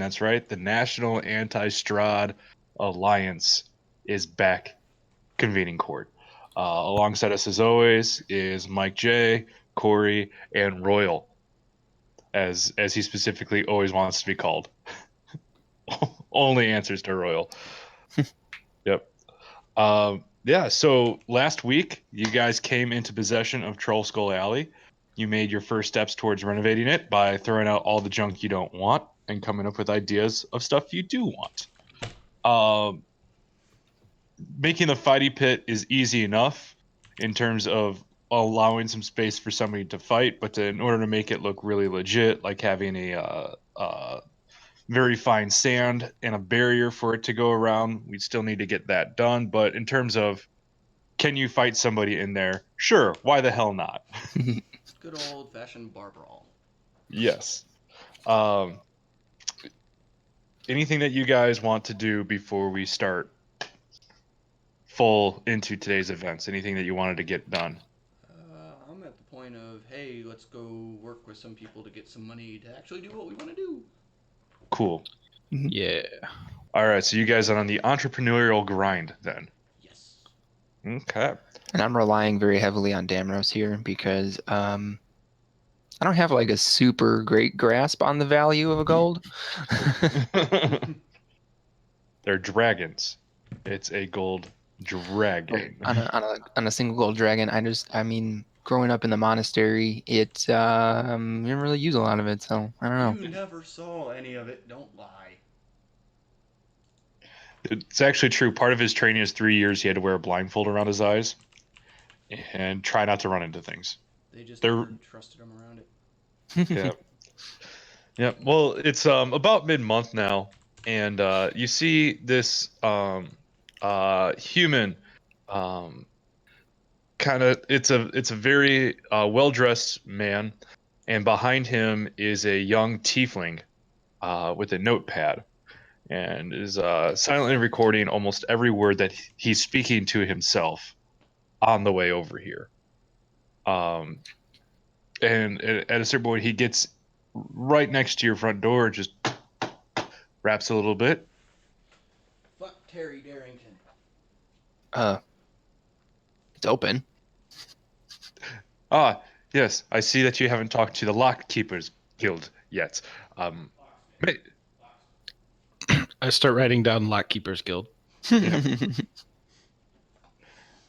that's right. The National Anti-Strahd Alliance is back convening court. Alongside us, as always, is Mike J, Corey, and Royal, as he specifically always wants to be called. Only answers to Royal. Yep. Yeah, so last week, you guys came into possession of Troll Skull Alley. You made your first steps towards renovating it by throwing out all the junk you don't want and coming up with ideas of stuff you do want. Making the fighty pit is easy enough in terms of allowing some space for somebody to fight, but in order to make it look really legit, like having a very fine sand and a barrier for it to go around, we still need to get that done. But in terms of, can you fight somebody in there? Sure, why the hell not? Good old-fashioned bar brawl. Yes. Anything that you guys want to do before we start full into today's events? Anything that you wanted to get done? I'm at the point of, hey, let's go work with some people to get some money to actually do what we want to do. Cool. Yeah. All right, so you guys are on the entrepreneurial grind then. Yes. Okay. And I'm relying very heavily on Damros here because I don't have like a super great grasp on the value of a gold. They're dragons. It's a gold dragon. on a single gold dragon, I mean, growing up in the monastery, you didn't really use a lot of it, so I don't know. You never saw any of it. Don't lie. It's actually true. Part of his training is 3 years. He had to wear a blindfold around his eyes and try not to run into things. They just never trusted him around it. Yeah. Yeah. Well, it's about mid-month now, and you see this human kind of. It's a very well-dressed man, and behind him is a young tiefling with a notepad, and is silently recording almost every word that he's speaking to himself on the way over here. And at a certain point, he gets right next to your front door, just raps a little bit. Fuck Terry Darrington. It's open. Ah, yes, I see that you haven't talked to the Lockkeepers Guild yet. I start writing down Lockkeepers Guild.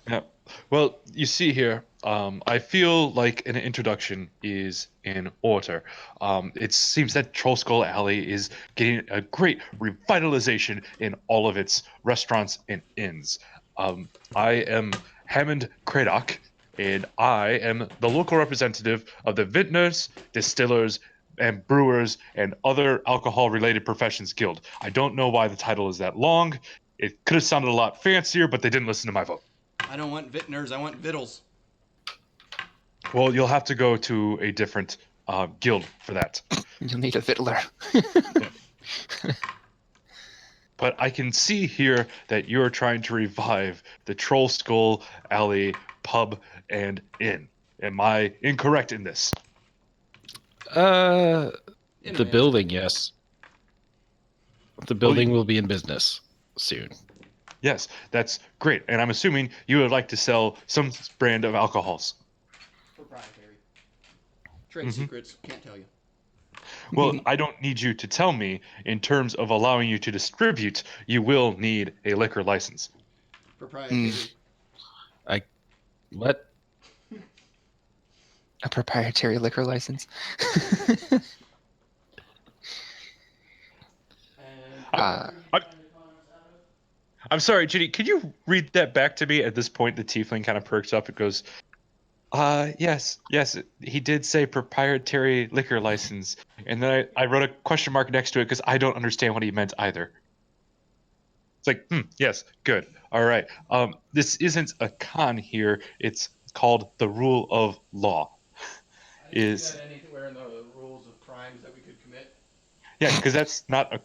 Yeah. Well, you see here, I feel like an introduction is in order. It seems that Troll Skull Alley is getting a great revitalization in all of its restaurants and inns. I am Hammond Craddock, and I am the local representative of the Vintners, Distillers, and Brewers, and other alcohol-related professions guild. I don't know why the title is that long. It could have sounded a lot fancier, but they didn't listen to my vote. I don't want vintners, I want vittles. Well, you'll have to go to a different guild for that. You'll need a fiddler. But I can see here that you're trying to revive the Troll Skull Alley pub and inn. Am I incorrect in this? The building, yes. The building will be in business soon. Yes, that's great. And I'm assuming you would like to sell some brand of alcohols. Proprietary. Trade secrets, can't tell you. Well, I don't need you to tell me. In terms of allowing you to distribute, you will need a liquor license. Proprietary. What? A proprietary liquor license. I'm sorry, Ginny, could you read that back to me? At this point, the tiefling kind of perks up. It goes, yes, he did say proprietary liquor license. And then I wrote a question mark next to it because I don't understand what he meant either. It's like, yes, good. All right. This isn't a con here. It's called the rule of law. Is that anywhere in the rules of crimes that we could commit? Yeah, because that's not a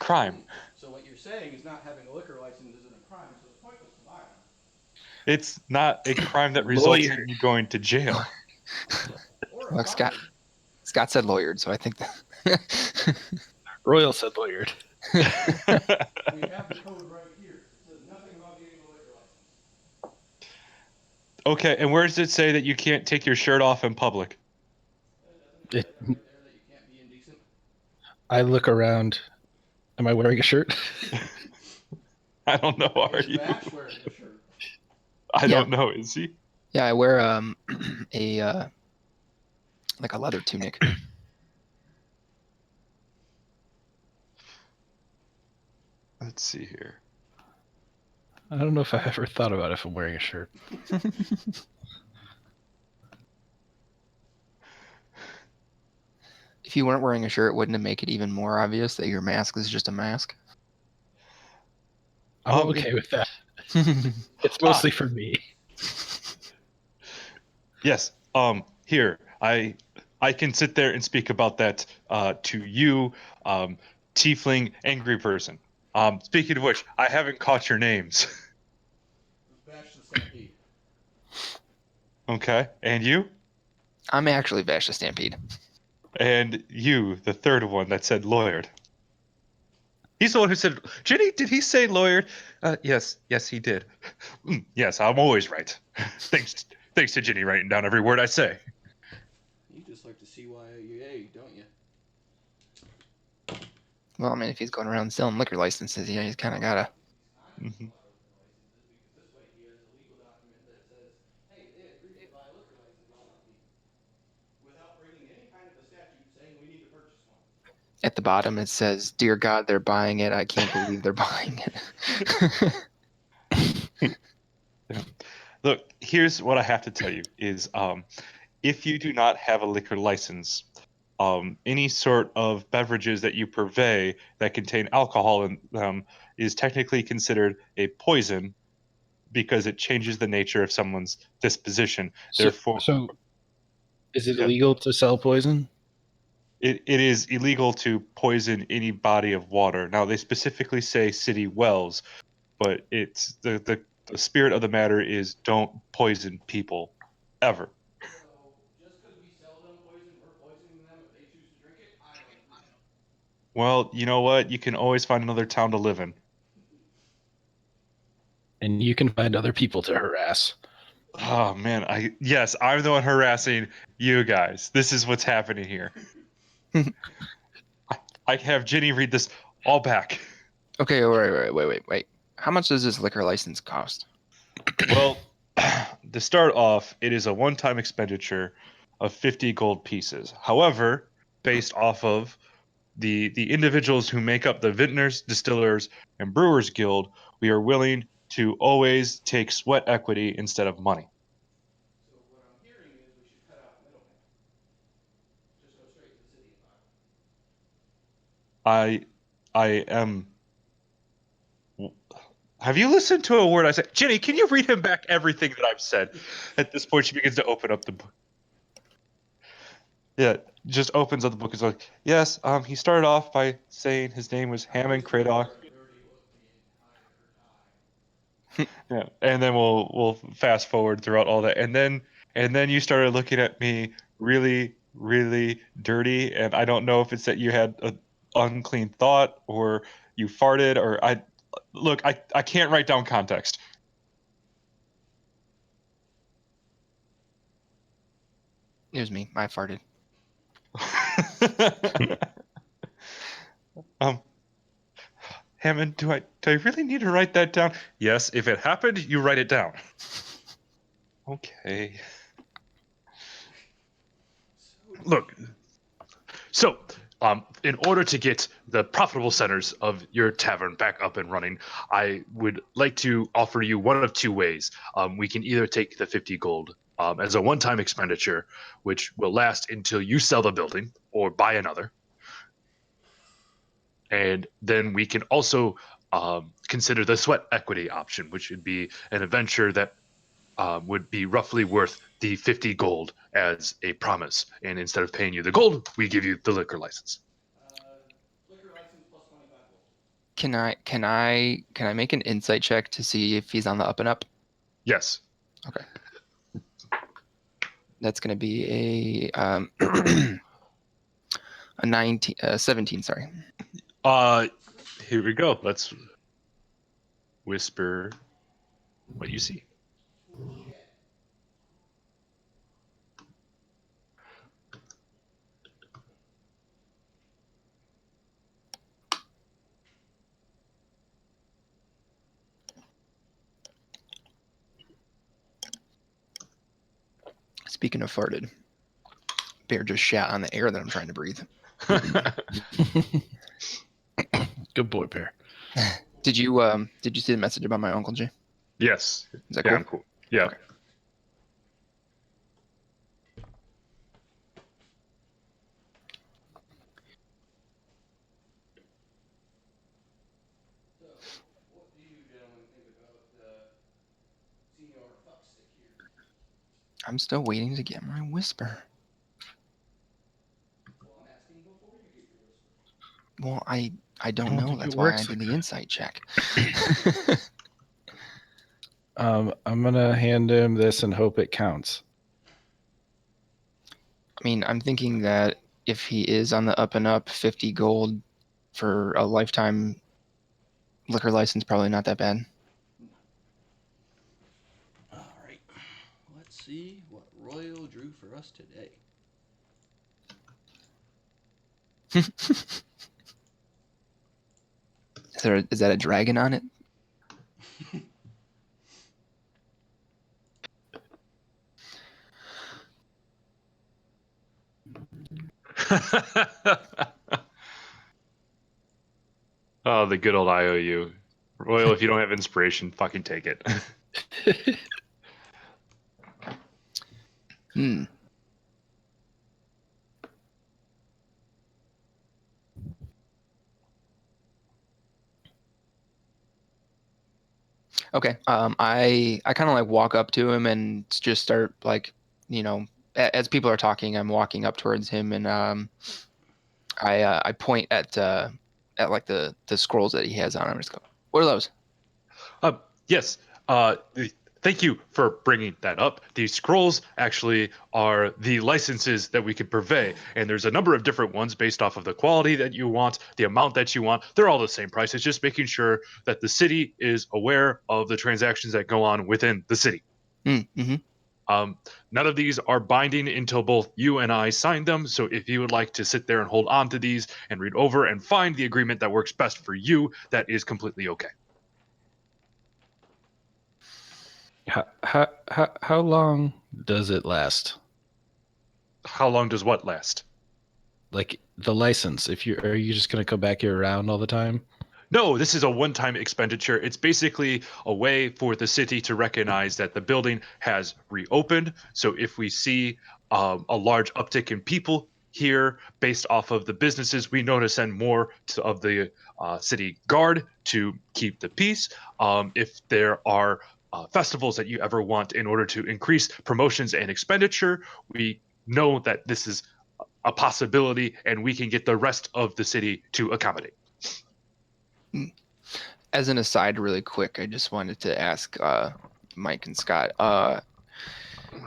crime. So what you're saying is not having a liquor license isn't a crime, so it's pointless to buy them. It's not a crime that results in you going to jail. Look, Scott said lawyered, so I think that. Royal said lawyered. We have the code right here. It says nothing about getting a liquor license. Okay, and where does it say that you can't take your shirt off in public? Doesn't it say that right there that you can't be indecent? I look around. Am I wearing a shirt? I don't know. Are Is you? Bash wearing a shirt? I Yeah. don't know. Is he? Yeah, I wear a like a leather tunic. Let's see here. I don't know if I ever thought about if I'm wearing a shirt. If you weren't wearing a shirt, wouldn't it make it even more obvious that your mask is just a mask? I'm okay with that. It's mostly for me. Yes. Here, I can sit there and speak about that to you, tiefling angry person. Speaking of which, I haven't caught your names. Bash the Stampede. Okay, and you, I'm actually Vash the Stampede. and you, the third one that said lawyered. He's the one who said, Jenny, did he say lawyered? Yes, he did. Yes, I'm always right. Thanks to Jenny writing down every word I say. You just like to see CYA, don't you? Well, I mean, if he's going around selling liquor licenses, he's kind of gotta. Mhm. This way he has a legal document that says, hey, they agreed to buy a liquor license off of me without bringing any kind of a statute saying we need to purchase one. At the bottom, it says, "Dear God, they're buying it. I can't believe they're buying it." Look, here's what I have to tell you is if you do not have a liquor license, any sort of beverages that you purvey that contain alcohol in them is technically considered a poison because it changes the nature of someone's disposition. Therefore, So is it yeah, illegal to sell poison? it is illegal to poison any body of water. Now, they specifically say city wells, but it's the spirit of the matter is don't poison people ever. So just because we sell them poison, we're poisoning them if they choose to drink it? I don't agree. Well, you know what? You can always find another town to live in. And you can find other people to harass. Oh man, I'm the one harassing you guys. This is what's happening here. I have Jenny read this all back. Okay, wait. How much does this liquor license cost? Well, to start off, it is a one-time expenditure of 50 gold pieces. However, based off of the individuals who make up the Vintners, Distillers, and Brewers Guild, we are willing to always take sweat equity instead of money. So what I'm hearing is we should cut out the middleman. Just go straight to the city and buy one. I am. Have you listened to a word I said? Jenny, can you read him back everything that I've said? At this point, she begins to open up the book. Yeah, just opens up the book. It's like, yes, he started off by saying his name was Hammond Craddock. Dirty look the entire time. Yeah, and then we'll fast forward throughout all that, and then you started looking at me really, really dirty, and I don't know if it's that you had an unclean thought or you farted or I can't write down context. It was me. I farted. um, Hammond, do I really need to write that down? Yes, if it happened, you write it down. Okay. Look, so in order to get the profitable centers of your tavern back up and running, I would like to offer you one of two ways. We can either take the 50 gold as a one-time expenditure, which will last until you sell the building or buy another. And then we can also consider the sweat equity option, which would be an adventure that would be roughly worth the 50 gold as a promise. And instead of paying you the gold, we give you the liquor license. Liquor license plus 25 gold. Can I make an insight check to see if he's on the up and up? Yes. Okay. That's gonna be a a 17. Sorry. Here we go. Let's whisper what you see. Shit. Speaking of farted, bear just shat on the air that I'm trying to breathe. Good boy, Bear. Did you see the message about my Uncle Jay? Yes. Is that Yeah, cool? I'm cool. Yeah. Okay. So, what do you gentlemen think about Senior Fuckstick here? I'm still waiting to get my whisper. Well, I'm asking before you get your whisper. Well, I don't don't know. think That's it why I works did like the insight check. I'm gonna hand him this and hope it counts. I mean, I'm thinking that if he is on the up and up, 50 gold for a lifetime liquor license, probably not that bad. All right. Let's see what Royal drew for us today. Is that a dragon on it? Oh, the good old IOU. Royal, if you don't have inspiration, fucking take it. Hmm. Okay. I kind of like walk up to him and just start like, as people are talking, I'm walking up towards him and I point at like the scrolls that he has on him. I just go, "What are those?" Yes. Thank you for bringing that up. These scrolls actually are the licenses that we could purvey, and there's a number of different ones based off of the quality that you want, the amount that you want. They're all the same price. It's just making sure that the city is aware of the transactions that go on within the city. Mm-hmm. None of these are binding until both you and I sign them. So if you would like to sit there and hold on to these and read over and find the agreement that works best for you, that is completely okay. How long does it last? How long does what last? Like the license? Are you just gonna come back here around all the time? No, this is a one-time expenditure. It's basically a way for the city to recognize that the building has reopened. So if we see a large uptick in people here based off of the businesses, we know to send more of the city guard to keep the peace. If there are festivals that you ever want in order to increase promotions and expenditure, we know that this is a possibility and we can get the rest of the city to accommodate. As an aside, really quick, I just wanted to ask Mike and Scott.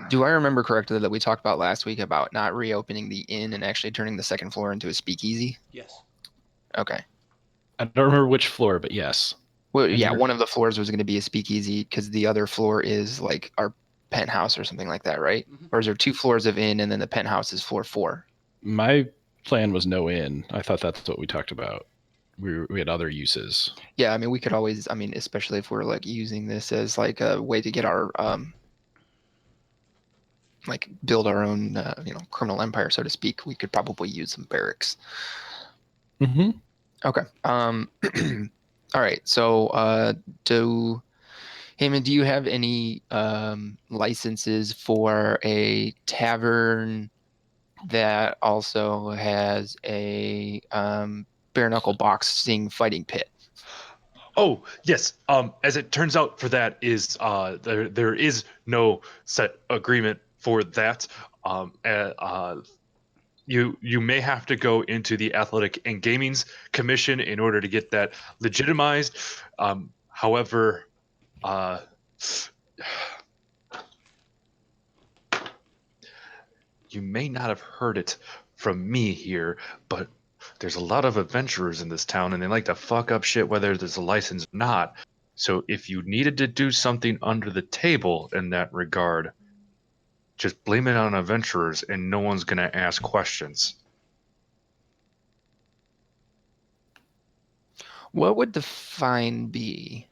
Do I remember correctly that we talked about last week about not reopening the inn and actually turning the second floor into a speakeasy? Yes. Okay. I don't remember which floor, but yes. Well, And yeah, you're- one of the floors was going to be a speakeasy because the other floor is like our penthouse or something like that, right? Mhm. Or is there 2 floors of inn and then the penthouse is floor 4? My plan was no inn. I thought that's what we talked about. We had other uses. Yeah, I mean, we could always, I mean, especially if we're like using this as like a way to get our, like build our own, criminal empire, so to speak, we could probably use some barracks. Mm-hmm. Okay. All right. So, Heyman, do you have any licenses for a tavern that also has a bare knuckle boxing fighting pit? Oh yes. As it turns out, for that is there is no set agreement for that. You may have to go into the Athletic and Gaming's Commission in order to get that legitimized. However, uh, you may not have heard it from me here, but there's a lot of adventurers in this town, and they like to fuck up shit whether there's a license or not. So if you needed to do something under the table in that regard, just blame it on adventurers, and no one's gonna ask questions. What would the fine be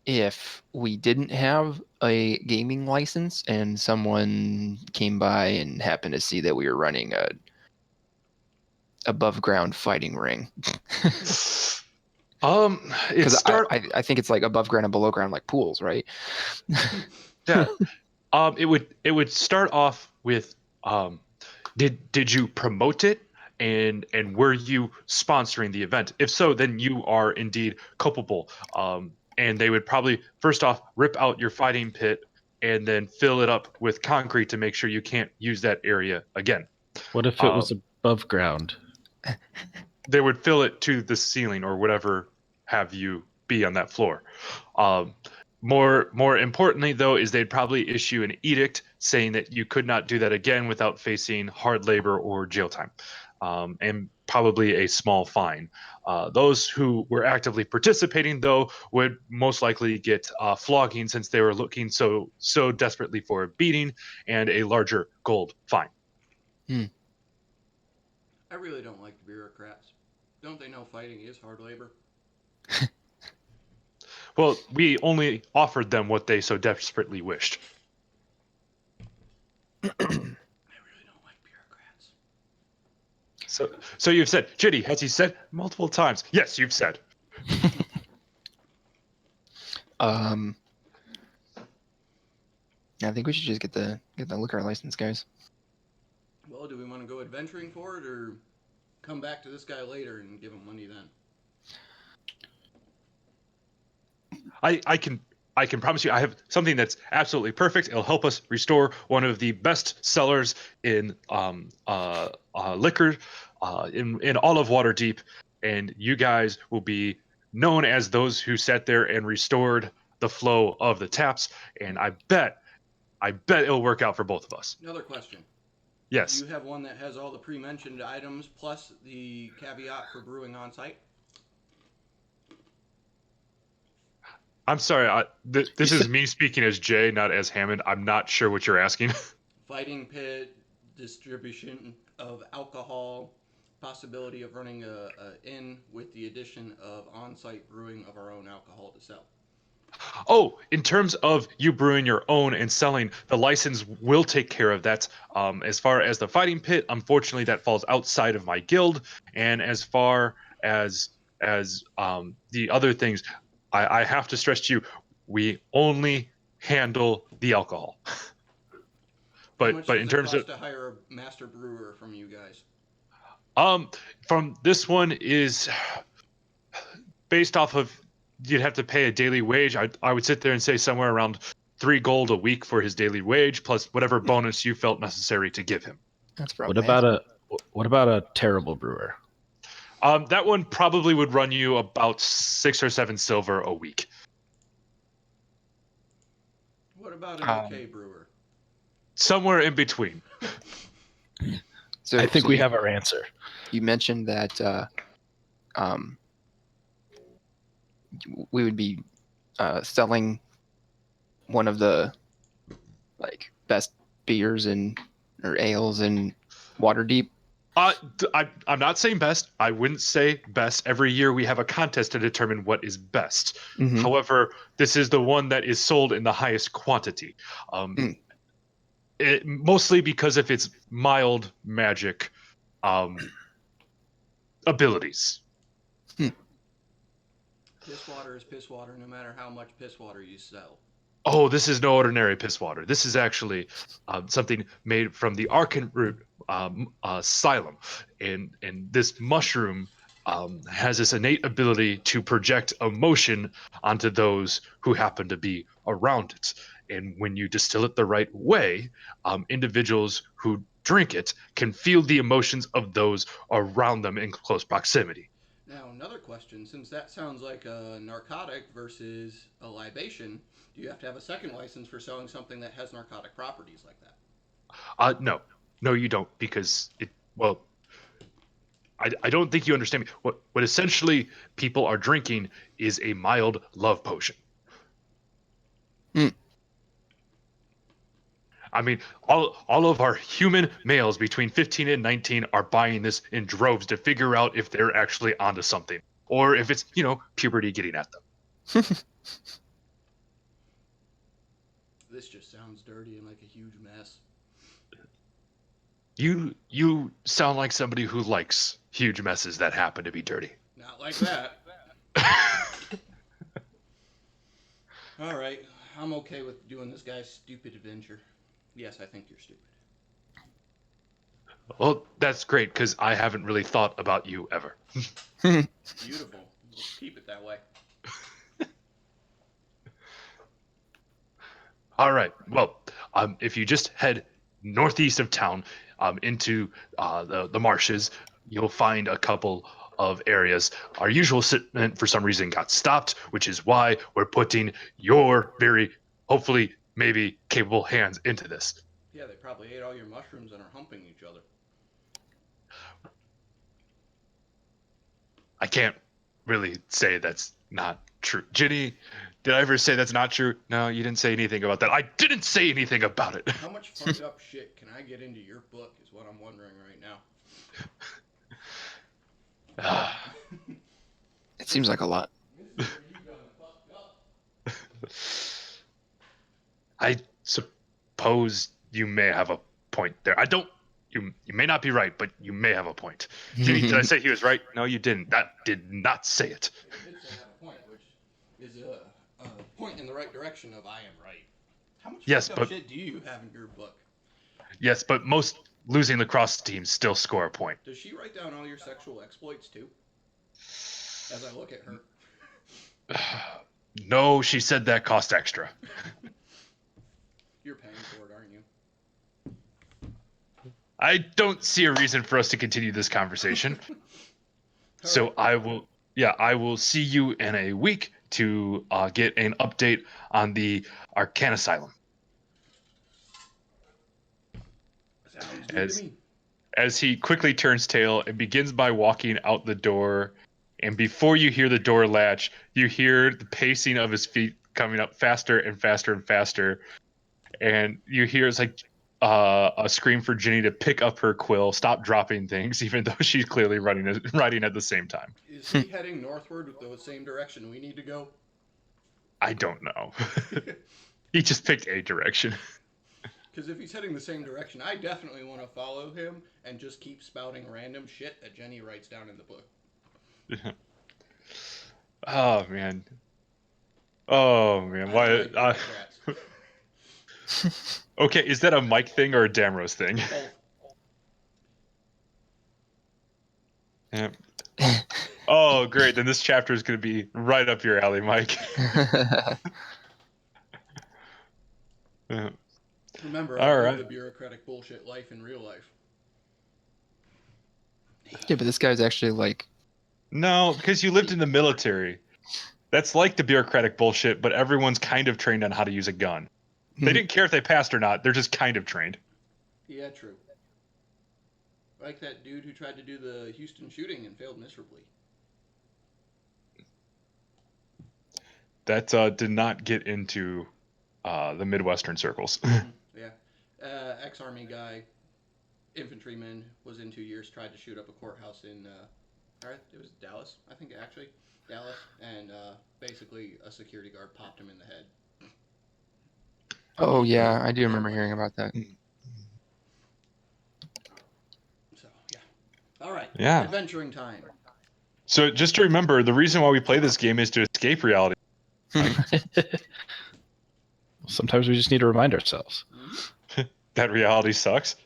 if we didn't have a gaming license and someone came by and happened to see that we were running a above ground fighting ring? It Because start I think it's like above ground and below ground, like pools, right? yeah. It would start off with did you promote it, and were you sponsoring the event? If so, then you are indeed culpable. And they would probably first off rip out your fighting pit and then fill it up with concrete to make sure you can't use that area again. What if it was above ground? They would fill it to the ceiling or whatever have you be on that floor. Um, more importantly, though, is they'd probably issue an edict saying that you could not do that again without facing hard labor or jail time, and probably a small fine. Those who were actively participating, though, would most likely get flogging since they were looking so desperately for a beating and a larger gold fine. I really don't like the bureaucrats. Don't they know fighting is hard labor? Well, we only offered them what they so desperately wished. I really don't like bureaucrats. So you've said, Chitty, has he said multiple times? Yes, you've said. I think we should just get the liquor license, guys. Well, do we want to go adventuring for it, or come back to this guy later and give him money then? I can promise you I have something that's absolutely perfect. It'll help us restore one of the best sellers in liquor in all of Waterdeep, and you guys will be known as those who sat there and restored the flow of the taps. And I bet it'll work out for both of us. Another question. Yes. Do you have one that has all the pre-mentioned items plus the caveat for brewing on site? I'm sorry. This is me speaking as Jay, not as Hammond. I'm not sure what you're asking. Fighting pit, distribution of alcohol, possibility of running a inn with the addition of on-site brewing of our own alcohol to sell. Oh, in terms of you brewing your own and selling, the license will take care of that. As far as the fighting pit, unfortunately, that falls outside of my guild. And as far as the other things, I have to stress to you, we only handle the alcohol. How much but does in it terms cost of to hire a master brewer from you guys? from this one is based off of you'd have to pay a daily wage. I would sit there and say somewhere around 3 gold a week for his daily wage plus whatever bonus you felt necessary to give him. That's rough. What about a terrible brewer? That one probably would run you about 6 or 7 silver a week. What about an okay brewer? Somewhere in between. So I think so we you, have our answer. You mentioned that we would be selling one of the like best beers or ales in Waterdeep. I'm not saying best. I wouldn't say best. Every year we have a contest to determine what is best. Mm-hmm. However, this is the one that is sold in the highest quantity. Mostly because of its mild magic abilities. Piss water is piss water, no matter how much piss water you sell. Oh, this is no ordinary piss water. This is actually something made from the arcane root xylem, and this mushroom has this innate ability to project emotion onto those who happen to be around it. And when you distill it the right way, individuals who drink it can feel the emotions of those around them in close proximity. Now, another question, since that sounds like a narcotic versus a libation, do you have to have a second license for selling something that has narcotic properties like that? No, you don't, because I don't think you understand me. What essentially people are drinking is a mild love potion. Hmm. I mean, all of our human males between 15 and 19 are buying this in droves to figure out if they're actually onto something, or if it's, puberty getting at them. This just sounds dirty and like a huge mess. You sound like somebody who likes huge messes that happen to be dirty. Not like that. All right, I'm okay with doing this guy's stupid adventure. Yes, I think you're stupid. Well, that's great, because I haven't really thought about you ever. Beautiful. Let's keep it that way. All right. Well, if you just head northeast of town, into the marshes, you'll find a couple of areas. Our usual shipment, for some reason, got stopped, which is why we're putting your very, hopefully, maybe capable hands into this. Yeah, they probably ate all your mushrooms and are humping each other. I can't really say that's not true. Ginny, did I ever say that's not true? No, you didn't say anything about that. I didn't say anything about it. How much fucked up shit can I get into your book is what I'm wondering right now. It seems like a lot. This is where you done fucked up. I suppose you may have a point there. I don't. You may not be right, but you may have a point. Did I say he was right? No, you didn't. That did not say it. It did say have a point, which is a point in the right direction of I am right. How much Yes, fucked up but shit do you have in your book? yes, but most losing lacrosse teams still score a point. Does she write down all your sexual exploits too? As I look at her. No, she said that cost extra. You're paying for it, aren't you? I don't see a reason for us to continue this conversation. So I will see you in a week to get an update on the Arcane Asylum. Sounds good to me. As he quickly turns tail and begins by walking out the door, and before you hear the door latch, you hear the pacing of his feet coming up faster and faster and faster, and you hear it's like a scream for Ginny to pick up her quill, stop dropping things, even though she's clearly writing at the same time. Is he heading northward with the same direction we need to go? I don't know. He just picked a direction. Because if he's heading the same direction, I definitely want to follow him and just keep spouting random shit that Jenny writes down in the book. Oh man. Why? Like Okay, is that a Mike thing or a Damrose thing? Both. Yeah. Oh, great. Then this chapter is going to be right up your alley, Mike. Remember, All I right. live the bureaucratic bullshit life in real life. Yeah, but this guy's actually like. No, because you lived in the military. That's like the bureaucratic bullshit, but everyone's kind of trained on how to use a gun. They didn't care if they passed or not. They're just kind of trained. Yeah, true. Like that dude who tried to do the Houston shooting and failed miserably. That did not get into the Midwestern circles. Yeah. Ex-Army guy, infantryman, was in 2 years, tried to shoot up a courthouse in, it was Dallas, I think, actually. Dallas. And basically a security guard popped him in the head. Oh yeah, I do remember hearing about that. So, yeah. All right. Yeah. Adventuring time. So just to remember, the reason why we play this game is to escape reality. Sometimes we just need to remind ourselves. That reality sucks.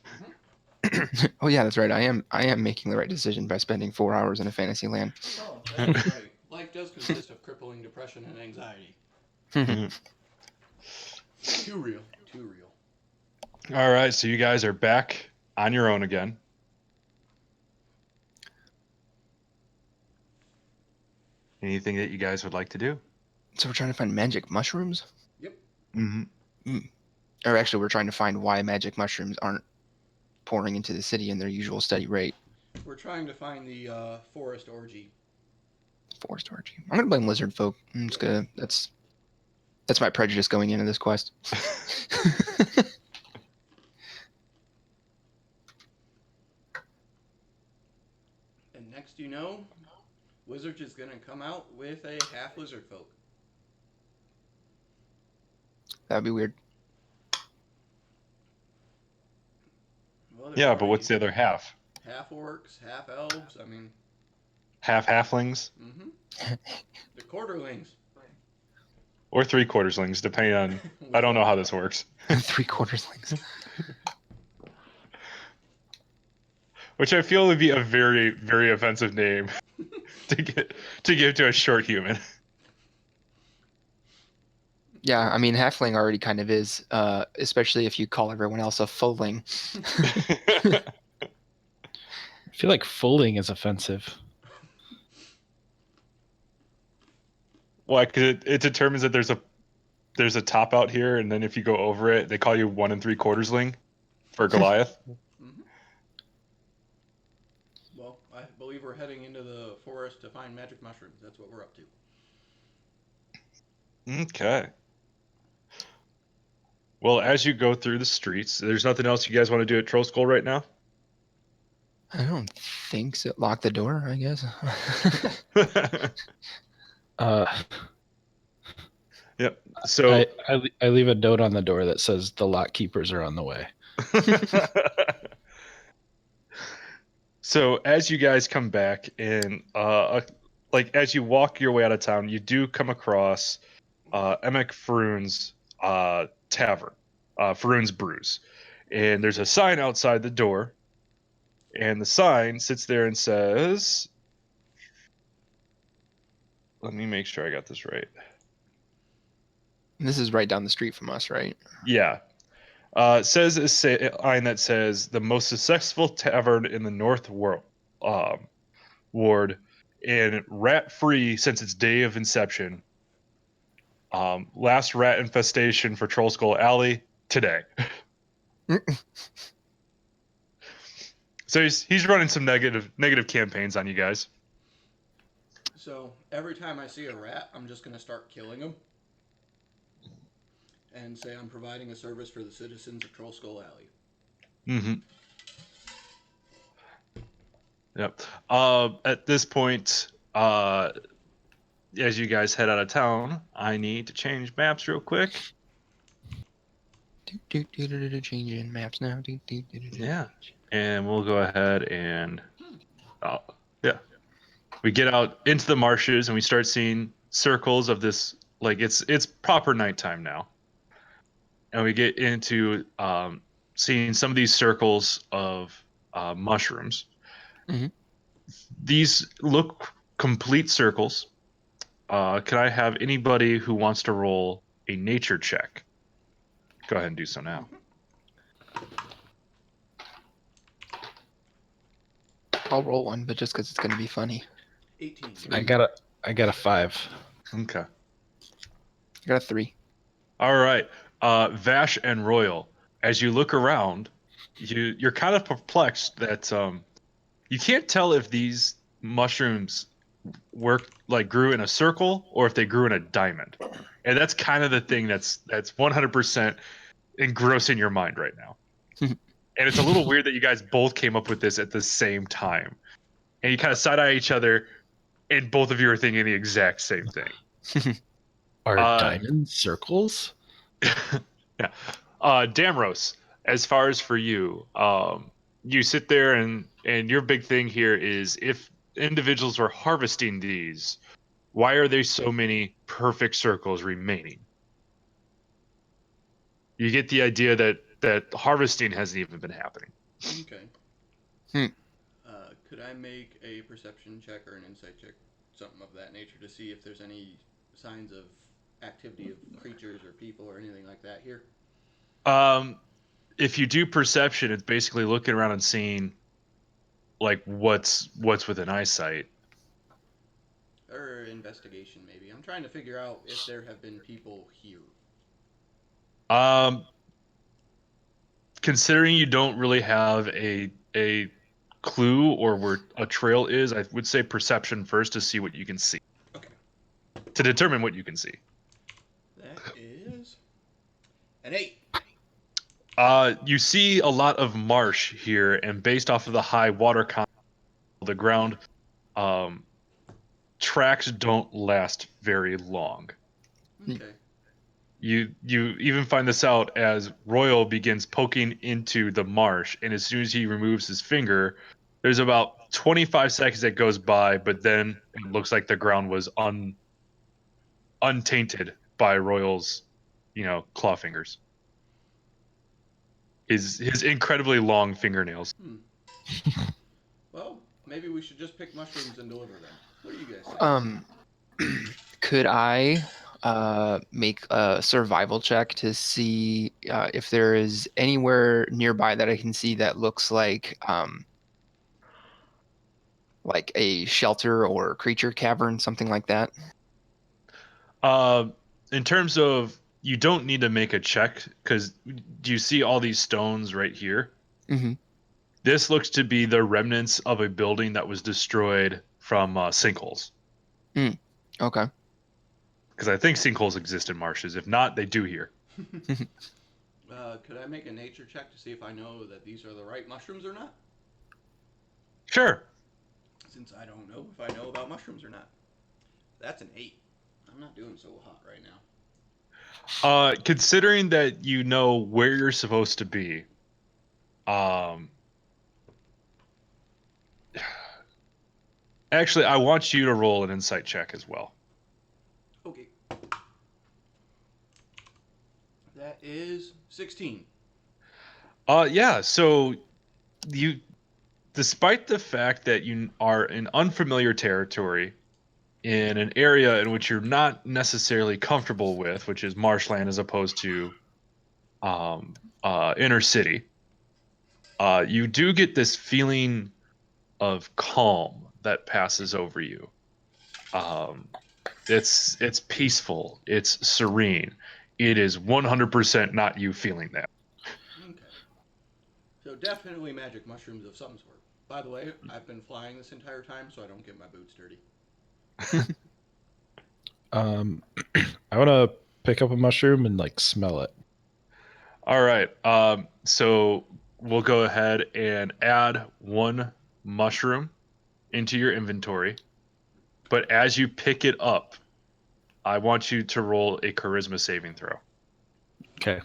Oh yeah, that's right. I am making the right decision by spending 4 hours in a fantasy land. Oh, that's right. Life does consist of crippling depression and anxiety. Too real. Too real. All right, so you guys are back on your own again. Anything that you guys would like to do? So we're trying to find magic mushrooms? Yep. Mm-hmm. Or actually, we're trying to find why magic mushrooms aren't pouring into the city in their usual steady rate. We're trying to find the forest orgy. Forest orgy. I'm gonna blame lizard folk. I'm just gonna. That's my prejudice going into this quest. And next you know, Wizard is gonna come out with a half lizard folk. That'd be weird. Well, there's Yeah, but already what's the other half? half orcs, half elves. I mean, Half halflings the quarterlings. or three-quarterslings, depending on. I don't know how this works. 3/4 lengths. Which I feel would be a very, very offensive name to give to a short human. Yeah, I mean, halfling already kind of is, especially if you call everyone else a fulling. I feel like fulling is offensive. Why? Because it determines that there's a top out here, and then if you go over it, they call you 1 3/4ling for Goliath. Well, I believe we're heading into the forest to find magic mushrooms. That's what we're up to. Okay. Well, as you go through the streets, there's nothing else you guys want to do at Troll Skull right now? I don't think so. Lock the door, I guess. Yep. So I leave a note on the door that says the lock keepers are on the way. So as you guys come back and like as you walk your way out of town, you do come across Emek Faroon's tavern, Faroon's Brews, and there's a sign outside the door, and the sign sits there and says, "Let me make sure I got this right." This is right down the street from us, right? Yeah. It says a sign that says the most successful tavern in the North World, Ward, and rat free since its day of inception. Last rat infestation for Troll Skull Alley today. So he's running some negative campaigns on you guys. So every time I see a rat, I'm just gonna start killing them, and say I'm providing a service for the citizens of Troll Skull Alley. Mm-hmm. Yep. At this point, as you guys head out of town, I need to change maps real quick. Changing maps now. Yeah. And we'll go ahead and, yeah, we get out into the marshes and we start seeing circles of this. Like it's proper nighttime now, and we get into seeing some of these circles of mushrooms. Mhm. These look complete circles. Can I have anybody who wants to roll a nature check? Go ahead and do so now. I'll roll one, but just because it's gonna be funny. 18. I got a 5. Okay. I got a 3. All right. Vash and Royal, as you look around, you're kind of perplexed that you can't tell if these mushrooms grew in a circle or if they grew in a diamond. And that's kind of the thing that's 100% engrossing your mind right now. And it's a little weird that you guys both came up with this at the same time. And you kind of side eye each other, and both of you are thinking the exact same thing. Are diamond circles? Yeah. Damros, as far as for you, you sit there and your big thing here is if individuals are harvesting these, why are there so many perfect circles remaining? You get the idea that harvesting hasn't even been happening. Okay. Hmm. Could I make a perception check or an insight check, something of that nature, to see if there's any signs of activity of creatures or people or anything like that here? If you do perception, it's basically looking around and seeing like what's within eyesight. Or investigation, maybe. I'm trying to figure out if there have been people here. Considering you don't really have a clue or where a trail is, I would say perception first to see what you can see. Okay. To determine what you can see. That is an 8. You see a lot of marsh here, and based off of the high water content of the ground, tracks don't last very long. Okay. You even find this out as Royal begins poking into the marsh, and as soon as he removes his finger, there's about 25 seconds that goes by, but then it looks like the ground was untainted by Royal's, claw fingers. His incredibly long fingernails. Well, maybe we should just pick mushrooms and deliver them. What do you guys say? Could I make a survival check to see if there is anywhere nearby that I can see that looks like a shelter or creature cavern, something like that? In terms of, you don't need to make a check, because do you see all these stones right here? Mm-hmm. This looks to be the remnants of a building that was destroyed from sinkholes. Okay. Because I think sinkholes exist in marshes. If not, they do here. Could I make a nature check to see if I know that these are the right mushrooms or not? Sure. Since I don't know if I know about mushrooms or not. That's an 8. I'm not doing so hot right now. Considering that you know where you're supposed to be, actually, I want you to roll an insight check as well. Okay. That is 16. Yeah, so you, despite the fact that you are in unfamiliar territory, in an area in which you're not necessarily comfortable with, which is marshland as opposed to inner city, you do get this feeling of calm that passes over you. It's peaceful, it's serene. It is 100% not you feeling that. Okay. So definitely magic mushrooms of some sort. By the way, I've been flying this entire time, so I don't get my boots dirty. I want to pick up a mushroom and smell it. All right. So we'll go ahead and add one mushroom into your inventory. But as you pick it up, I want you to roll a charisma saving throw. Okay.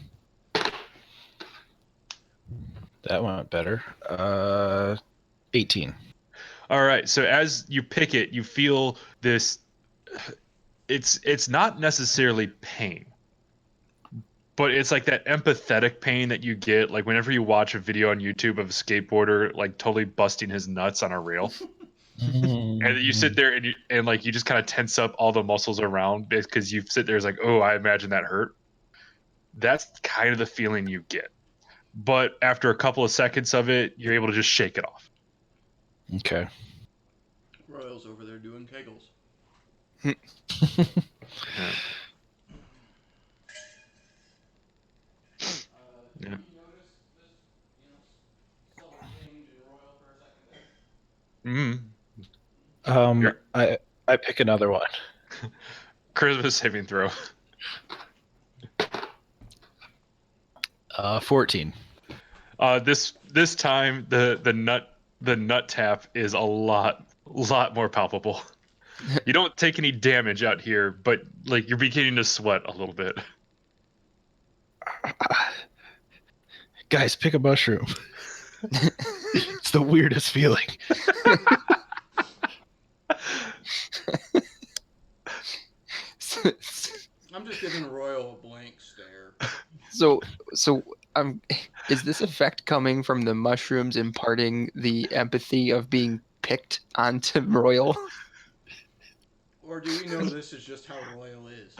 That went better. 18. All right. So as you pick it, you feel this. It's not necessarily pain, but it's like that empathetic pain that you get like whenever you watch a video on YouTube of a skateboarder like totally busting his nuts on a rail. And you sit there and like you just kind of tense up all the muscles around because you sit there as like, oh, I imagine that hurt. That's kind of the feeling you get. But after a couple of seconds of it, you're able to just shake it off. Okay. Royal's over there doing kegels. Yeah. Did you notice this, subtle change in Royal for a second there? I pick another one. Charisma saving throw. 14. This time the nut tap is a lot more palpable. You don't take any damage out here, but like you're beginning to sweat a little bit. Guys, pick a mushroom. It's the weirdest feeling. I'm just giving Royal a blank stare. So is this effect coming from the mushrooms imparting the empathy of being picked onto Royal? Or do we know this is just how Royal is?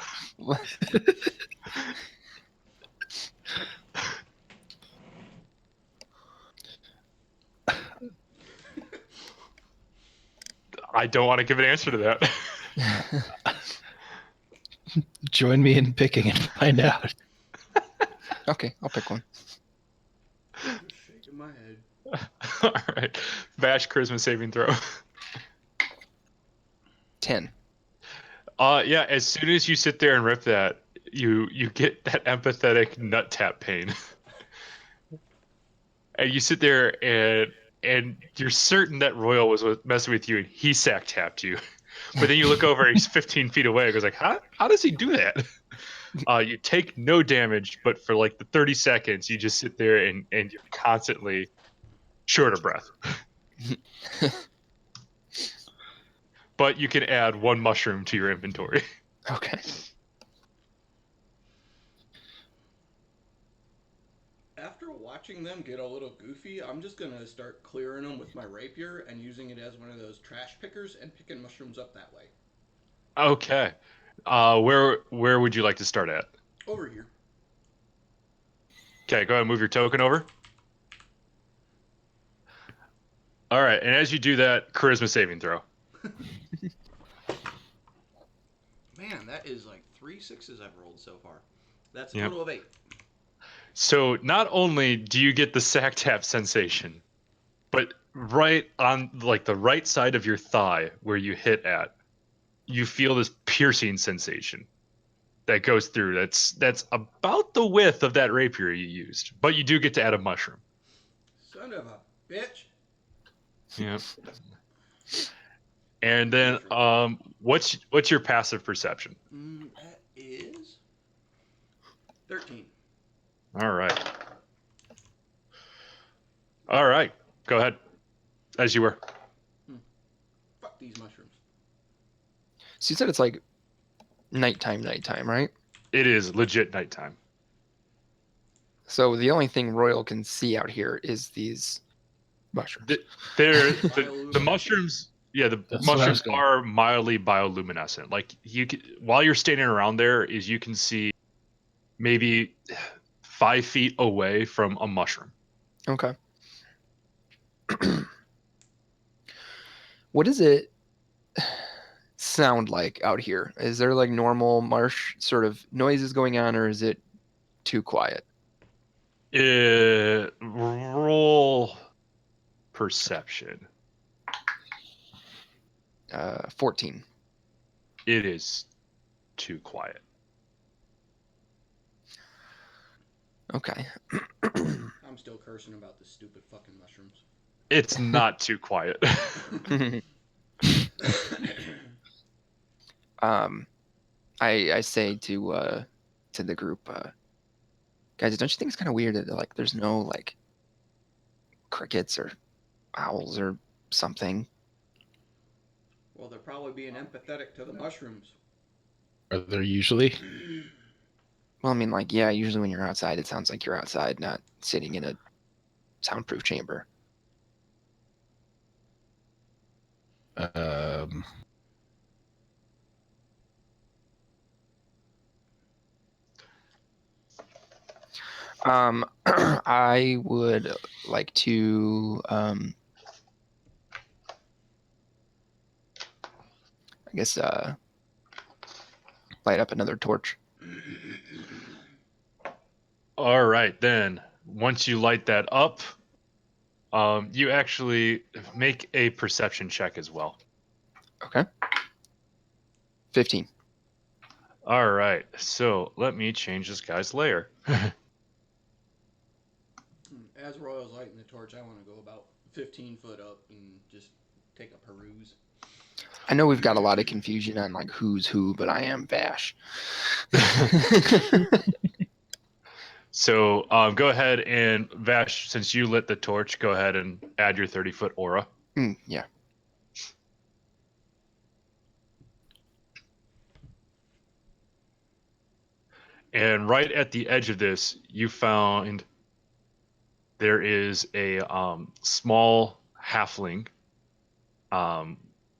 I don't want to give an answer to that. Join me in picking and find out. Okay, I'll pick one. Just shaking my head. All right. Vash charisma saving throw. 10. Yeah, as soon as you sit there and rip that, you get that empathetic nut tap pain. And you sit there and you're certain that Royal was messing with you and he sack tapped you. But then you look over, he's 15 feet away. It goes like, how does he do that? You take no damage, but for like the 30 seconds, you just sit there and you're constantly short of breath. But you can add 1 mushroom to your inventory. Okay. After watching them get a little goofy, I'm just gonna start clearing them with my rapier and using it as one of those trash pickers and picking mushrooms up that way. Okay. Where would you like to start at? Over here. Okay, go ahead and move your token over. All right, and as you do that, charisma saving throw. Man, that is like 3 6s I've rolled so far. That's a Yep. total of 8. So not only do you get the sack tap sensation, but right on like the right side of your thigh where you hit at, you feel this piercing sensation that goes through. That's about the width of that rapier you used, but you do get to add a mushroom. Son of a bitch. Yeah. And then what's your passive perception? That is 13. All right. All right. Go ahead. As you were. Fuck these mushrooms. So you said it's like nighttime, right? It is legit nighttime. So the only thing Royal can see out here is these mushrooms. The mushrooms. Yeah, the That's what I was mushrooms going. are mildly bioluminescent. Like while you're standing around there, you can see maybe 5 feet away from a mushroom. Okay. What does it sound like out here? Is there like normal marsh sort of noises going on, or is it too quiet? Roll perception. 14. It is too quiet. Okay. I'm still cursing about the stupid fucking mushrooms. It's not too quiet. I say to the group, guys, don't you think it's kind of weird that like there's no like crickets or owls or something? Well, they're probably being empathetic to the mushrooms. Are there usually? Well, I mean, like, yeah, usually when you're outside, it sounds like you're outside, not sitting in a soundproof chamber. I would like to, I guess, light up another torch. All right, then. Once you light that up, you actually make a perception check as well. Okay. 15. All right, so let me change this guy's layer. As Royal's lighting the torch, I want to go about 15 foot up and just take a peruse. I know we've got a lot of confusion on like who's who, but I am Vash. So go ahead and Vash, since you lit the torch, go ahead and add your 30-foot aura. Yeah. And right at the edge of this, you found there is a small halfling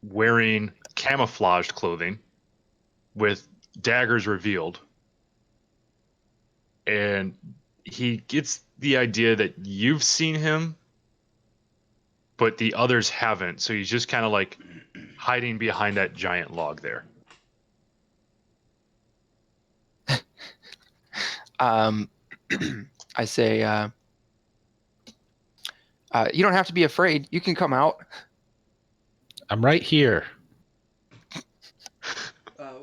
wearing camouflaged clothing with daggers revealed. And he gets the idea that you've seen him, but the others haven't. So he's just kind of like hiding behind that giant log there. I say, You don't have to be afraid. You can come out. I'm right here.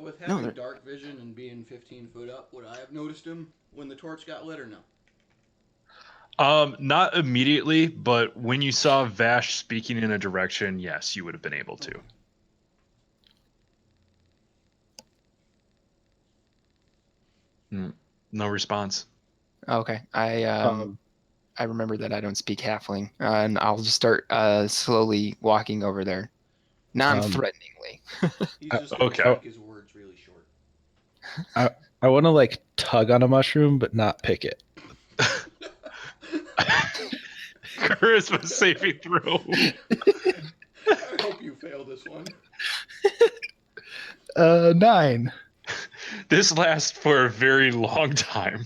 With No, having they're- dark vision and being 15 foot up, would I have noticed him when the torch got lit or no? Not immediately, but when you saw Vash speaking in a direction, yes, you would have been able to. No response. Okay. I remember that I don't speak halfling, and I'll just start slowly walking over there, non-threateningly. He's just going to Okay. speak his words really short. I want to like tug on a mushroom, but not pick it. Charisma saving throw. I hope you fail this one. 9. This This lasts for a very long time,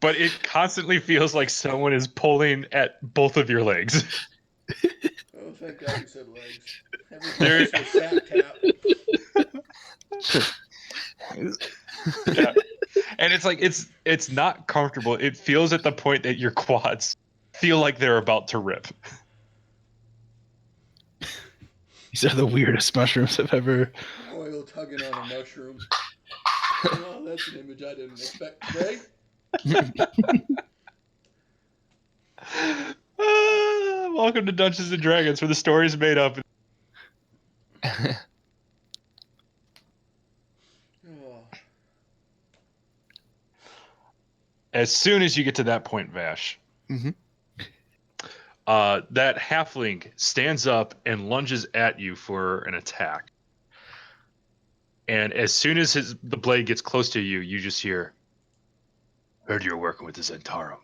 but it constantly feels like someone is pulling at both of your legs. Oh, thank God you said legs. Everything There- else was sap tap. Yeah. And it's like it's not comfortable. It feels at the point that your quads feel like they're about to rip. These are the weirdest mushrooms I've ever. Royal tugging on a mushroom. Oh, that's an image I didn't expect today. Welcome to Dungeons and Dragons, where the story is made up. Oh, As soon as you get to that point, Vash, Mhm. that halfling stands up and lunges at you for an attack. And as soon as the blade gets close to you, you just hear, "Heard you're working with the Zentarum.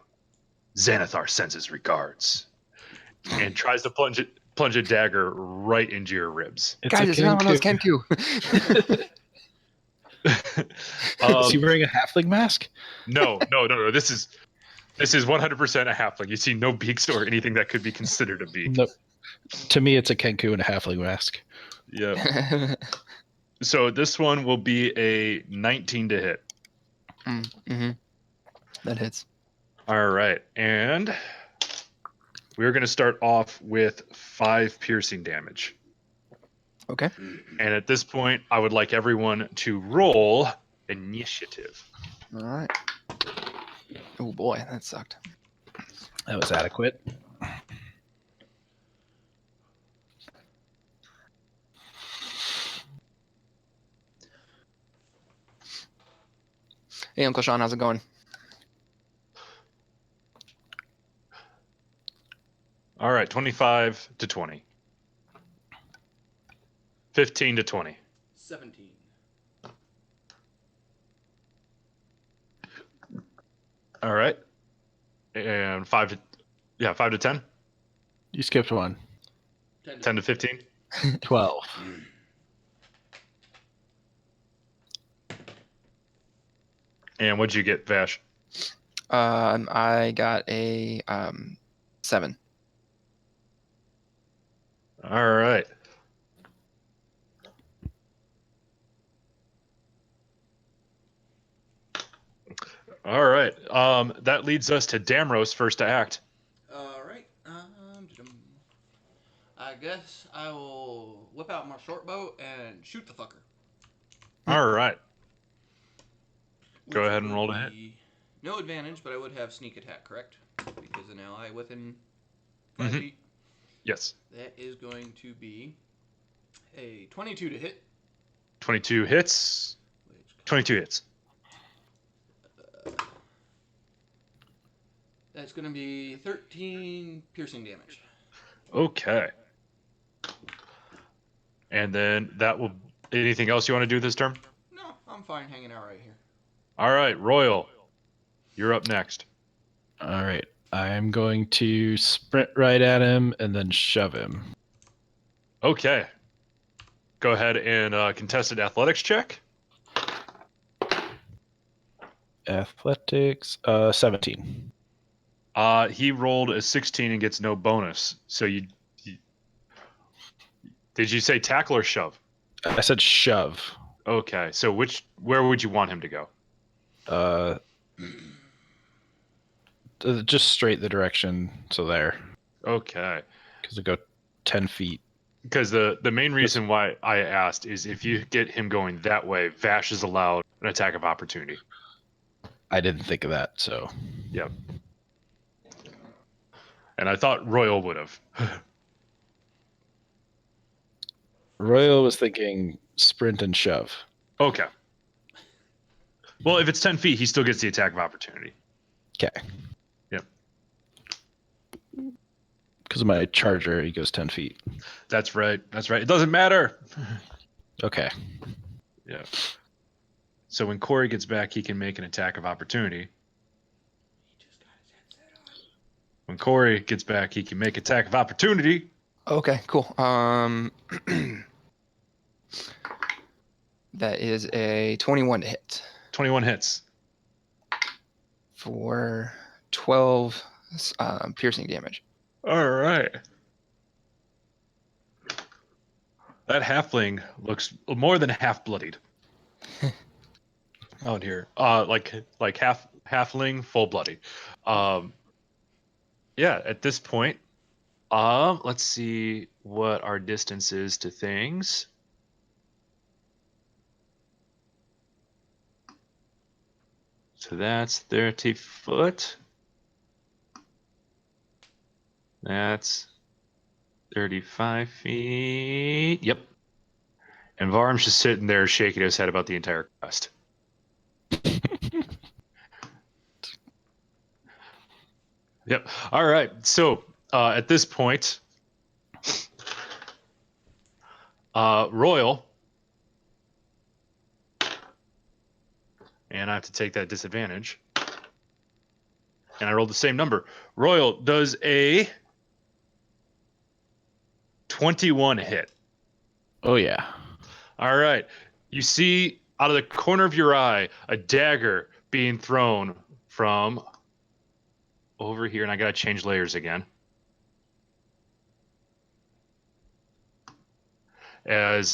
Xanathar sends his regards," and tries to plunge a dagger right into your ribs. It's Guys, a it's not one of those Kenku. Kenku. Is he wearing a halfling mask? No. This is 100% a halfling. You see no beaks or anything that could be considered a beak. Nope. To me, it's a Kenku and a halfling mask. Yeah. So this one will be a 19 to hit. Mm-hmm. That hits. All right, and we're going to start off with 5 piercing damage. Okay. And at this point, I would like everyone to roll initiative. All right. Oh boy, that sucked. That was adequate. Hey, Uncle Sean, how's it going? All right, 25 to 20. 15 to 20. 17. All right. And 5 to 10. You skipped one. 10 to 15. 12. And what'd you get, Vash? I got a 7. All right. All right. That leads us to Damro's first to act. All right. I guess I will whip out my short bow and shoot the fucker. All right. Go Which ahead and would roll to hit. be no advantage, but I would have sneak attack, correct? Because an ally within 5 Mhm. feet. Yes. That is going to be a 22 to hit. 22 hits. Which 22 hits. That's going to be 13 piercing damage. Okay. And then that will. Anything else you want to do this turn? No, I'm fine hanging out right here. All right, Royal. You're up next. All right. I'm going to sprint right at him and then shove him. Okay. Go ahead and contested athletics check. Athletics, 17. He rolled a 16 and gets no bonus. So you did you say tackle or shove? I said shove. Okay. So where would you want him to go? Just straight the direction. So there. Okay. Because I go 10 feet. Because the main reason why I asked is if you get him going that way, Vash is allowed an attack of opportunity. I didn't think of that, so. Yep. And I thought Royal would have. Royal was thinking sprint and shove. Okay. Well, if it's 10 feet, he still gets the attack of opportunity. Okay. Yep. Because of my charger, he goes 10 feet. That's right. That's right. It doesn't matter. Okay. Yeah. So when Corey gets back, he can make an attack of opportunity. He just got his headset on. When Corey gets back, he can make attack of opportunity. Okay, cool. That is a 21 to hit 21 hits. for 12 piercing damage. All right. That halfling looks more than half bloodied. Out here. Like halfling full bloody. Yeah, at this point, let's see what our distance is to things. So that's 30 foot. That's 35 feet. Yep. And Varm's just sitting there shaking his head about the entire quest. Yep. All right. So at this point, Royal, and I have to take that disadvantage. And I rolled the same number. Royal does a 21 hit. Oh, yeah. All right. You see out of the corner of your eye a dagger being thrown from over here, and I gotta change layers again. And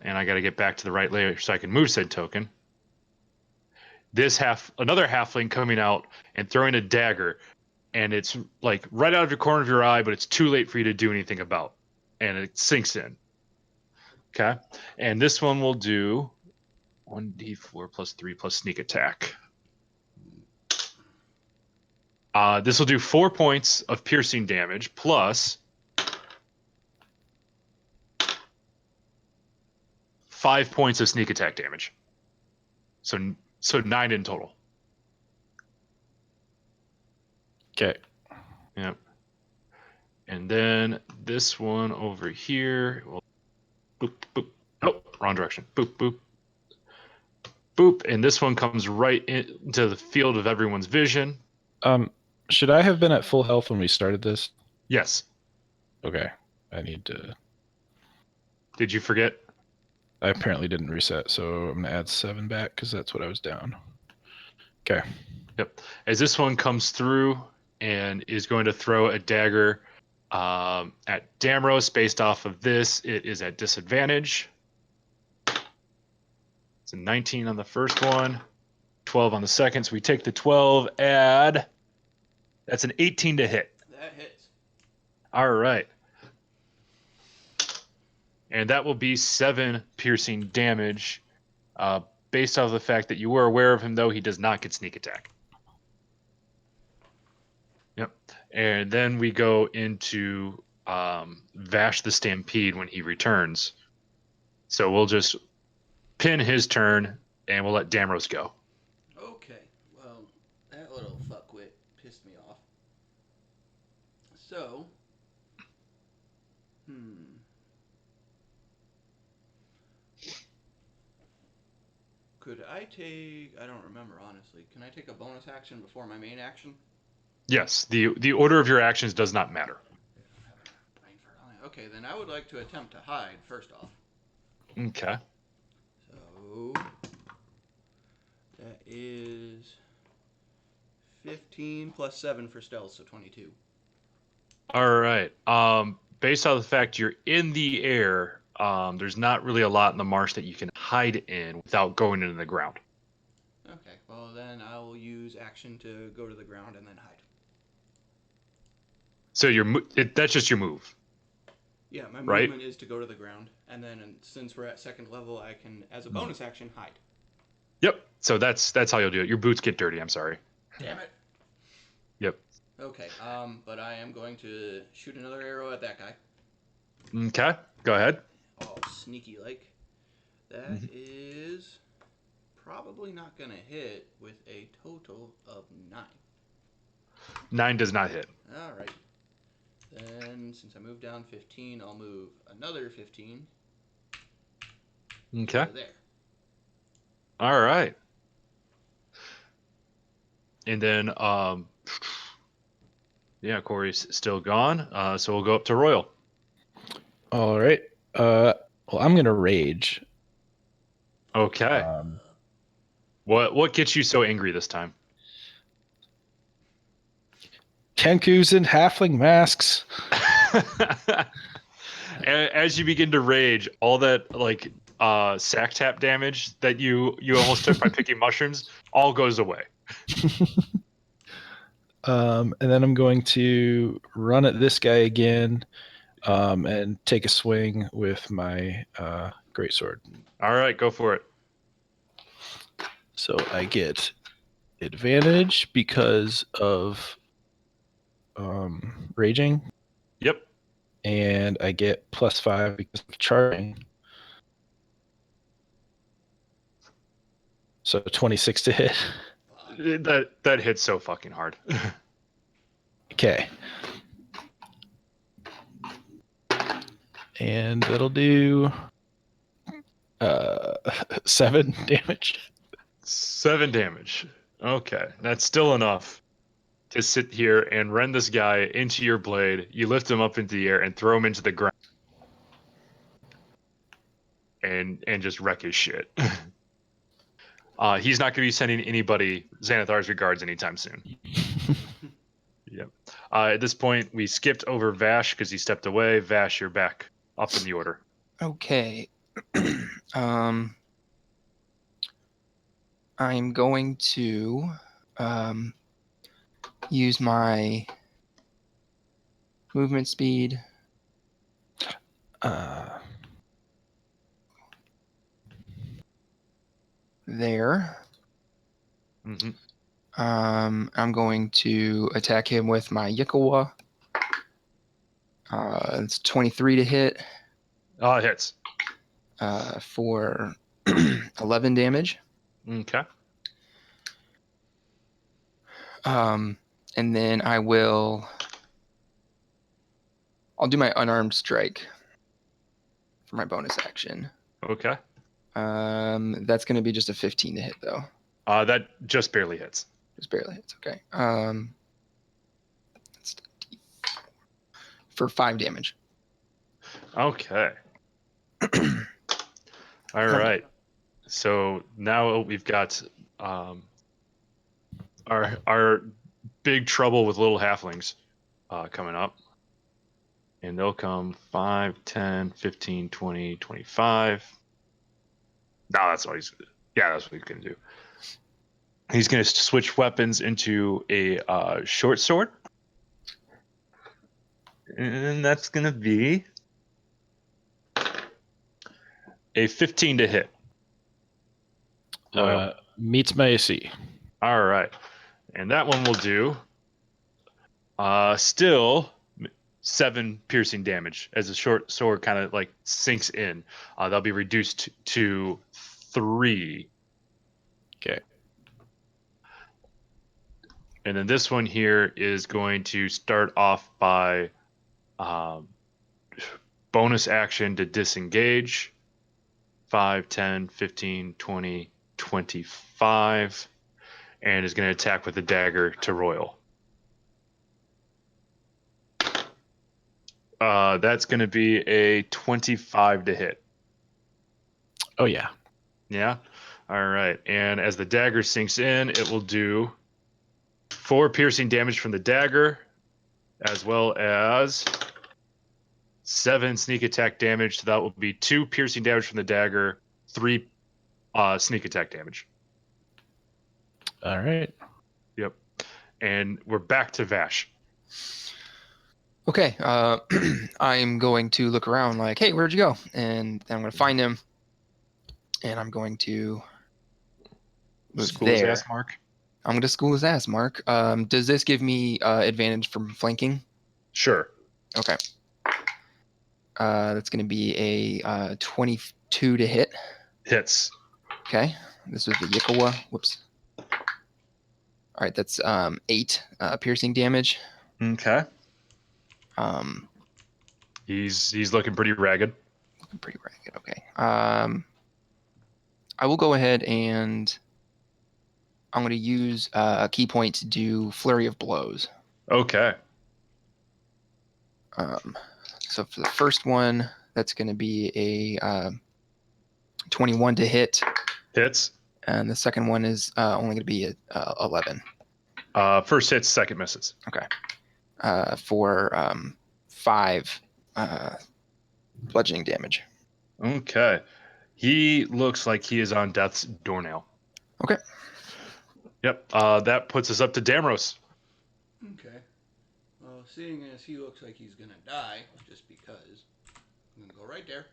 I gotta get back to the right layer so I can move said token. Another halfling coming out and throwing a dagger, and it's like right out of your corner of your eye, but it's too late for you to do anything about, and it sinks in. Okay, and this one will do 1d4 plus 3 plus sneak attack. This will do 4 points of piercing damage plus 5 points of sneak attack damage. So 9 in total. Okay. Yep. And then this one over here will boop boop. Oh, wrong direction. Boop boop. Boop. And this one comes right into the field of everyone's vision. Should I have been at full health when we started this? Yes. Okay. I need to. Did you forget? I apparently didn't reset, so I'm going to add 7 back because that's what I was down. Okay. Yep. As this one comes through and is going to throw a dagger at Damros based off of this, it is at disadvantage. It's a 19 on the first one, 12 on the second. So we take the 12, add. That's an 18 to hit. That hits. All right. And that will be 7 piercing damage. Based off the fact that you were aware of him, though, he does not get sneak attack. Yep. And then we go into Vash the Stampede when he returns. So we'll just pin his turn, and we'll let Damros go. Okay. Well, that little fuckwit pissed me off. So, could I take? I don't remember honestly. Can I take a bonus action before my main action? Yes, the order of your actions does not matter. Okay, then I would like to attempt to hide first off. Okay. So that is 15 plus 7 for stealth, so 22. All right. Based on the fact you're in the air, there's not really a lot in the marsh that you can hide in without going into the ground. Okay, well then I will use action to go to the ground and then hide. So that's just your move, Yeah, my right? movement is to go to the ground, and then since we're at second level, I can, as a bonus action, hide. Yep. So that's how you'll do it. Your boots get dirty. I'm sorry. Damn it. Yep. Okay, but I am going to shoot another arrow at that guy. Okay. Go ahead. Oh, sneaky like. That is probably not going to hit with a total of 9. 9 does not hit. All right. Then, since I moved down 15, I'll move another 15 Okay. to there. All right. And then, yeah, Corey's still gone. So we'll go up to Royal. All right. Well, I'm gonna rage. Okay. What gets you so angry this time? Kenkus and halfling masks. As you begin to rage, all that like sack tap damage that you almost took by picking mushrooms all goes away. And then I'm going to run at this guy again, and take a swing with my greatsword. All right, go for it. So I get advantage because of raging, Yep. and I get +5 because of charging. So 26 to hit. That hits so fucking hard. Okay. And that'll do 7 damage. 7 damage. Okay, that's still enough to sit here and rend this guy into your blade. You lift him up into the air and throw him into the ground, and just wreck his shit. He's not going to be sending anybody Xanathar's regards anytime soon. Yep. At this point, we skipped over Vash because he stepped away. Vash, you're back up in the order. Okay. I'm going to use my movement speed. There. Mm-hmm. I'm going to attack him with my Yikawa. It's 23 to hit. It hits. For 11 damage. Okay. And then I'll do my unarmed strike for my bonus action. Okay. That's going to be just a 15 to hit, though. That just barely hits. Just barely hits. Okay. For 5 damage. Okay. All right. So now we've got our big trouble with little halflings coming up. And they'll come 5, 10, 15, 20, 25. No, that's what that's what he's going to do. He's going to switch weapons into a short sword. And that's going to be a 15 to hit. Meets my AC. All right. And that one will do still 7 piercing damage as the short sword kind of like sinks in. They'll be reduced to 3. Okay. And then this one here is going to start off by bonus action to disengage. 5, 10, 15, 20, 25. And is going to attack with a dagger to Royal. That's going to be a 25 to hit. Oh, yeah. Yeah? All right. And as the dagger sinks in, it will do 4 piercing damage from the dagger, as well as 7 sneak attack damage. So that will be 2 piercing damage from the dagger, 3 sneak attack damage. All right. Yep. And we're back to Vash. Okay. I'm going to look around like, hey, where'd you go? And then I'm going to find him. And I'm going to move School his there. ass, Mark. I'm going to school his ass, Mark. Does this give me advantage from flanking? Sure. Okay. That's going to be a 22 to hit. Hits. Okay. This was the Yikawa. Whoops. All right. That's 8 piercing damage. Okay. Um, He's looking pretty ragged. looking pretty ragged. Okay. I will go ahead and I'm going to use a key point to do Flurry of Blows. Okay. So for the first one, that's going to be a 21 to hit, Hits. and the second one is only going to be a 11. First hits, second misses. Okay. For 5 bludgeoning damage. Okay. He looks like he is on death's doornail. Okay. Yep. That puts us up to Damros. Okay. Well, seeing as he looks like he's gonna die, just because, I'm gonna go right there.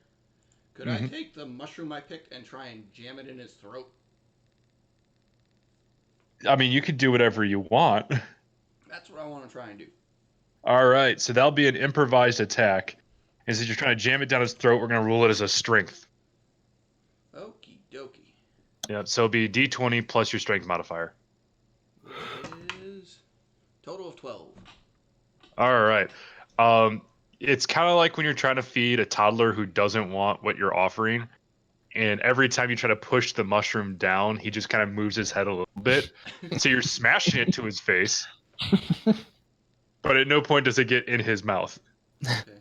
Could I take the mushroom I picked and try and jam it in his throat? I mean, you could do whatever you want. That's what I want to try and do. All right. So that'll be an improvised attack. And since you're trying to jam it down his throat, we're going to rule it as a strength. Okie dokie. Yep. So it'll be D20 plus your strength modifier. Which is total of 12. All right. It's kind of like when you're trying to feed a toddler who doesn't want what you're offering. And every time you try to push the mushroom down, he just kind of moves his head a little bit. So you're smashing it to his face. But at no point does it get in his mouth. Okay.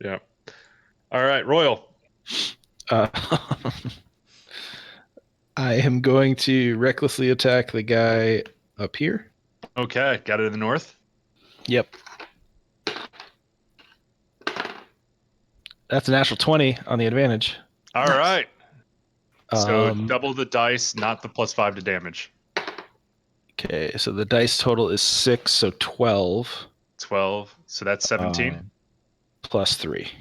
Yeah. All right, Royal. I am going to recklessly attack the guy up here. Okay, got it in the north. Yep. That's a natural 20 on the advantage. All Nice. right. So Um, double the dice, not the +5 to damage. Okay, so the dice total is 6, so 12. 12. So that's 17. Plus 3.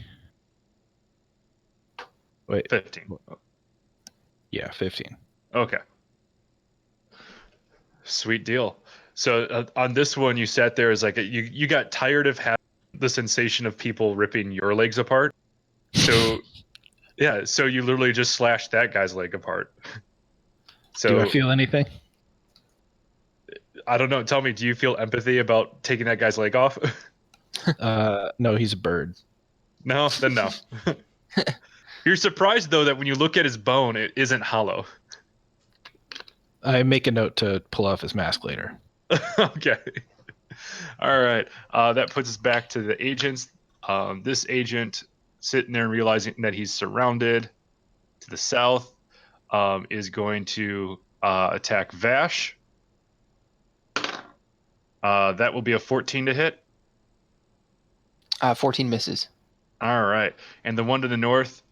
Wait, 15. yeah, 15. Okay. Sweet deal. So on this one, you sat there as like you got tired of having the sensation of people ripping your legs apart. So yeah, so you literally just slashed that guy's leg apart. So Do I feel anything? I don't know. Tell me, do you feel empathy about taking that guy's leg off? No, he's a bird. No, then no. You're surprised though that when you look at his bone, it isn't hollow. I make a note to pull off his mask later. Okay. All right. That puts us back to the agents. This agent sitting there and realizing that he's surrounded to the south is going to attack Vash. That will be a 14 to hit. 14 misses. All right. And the one to the north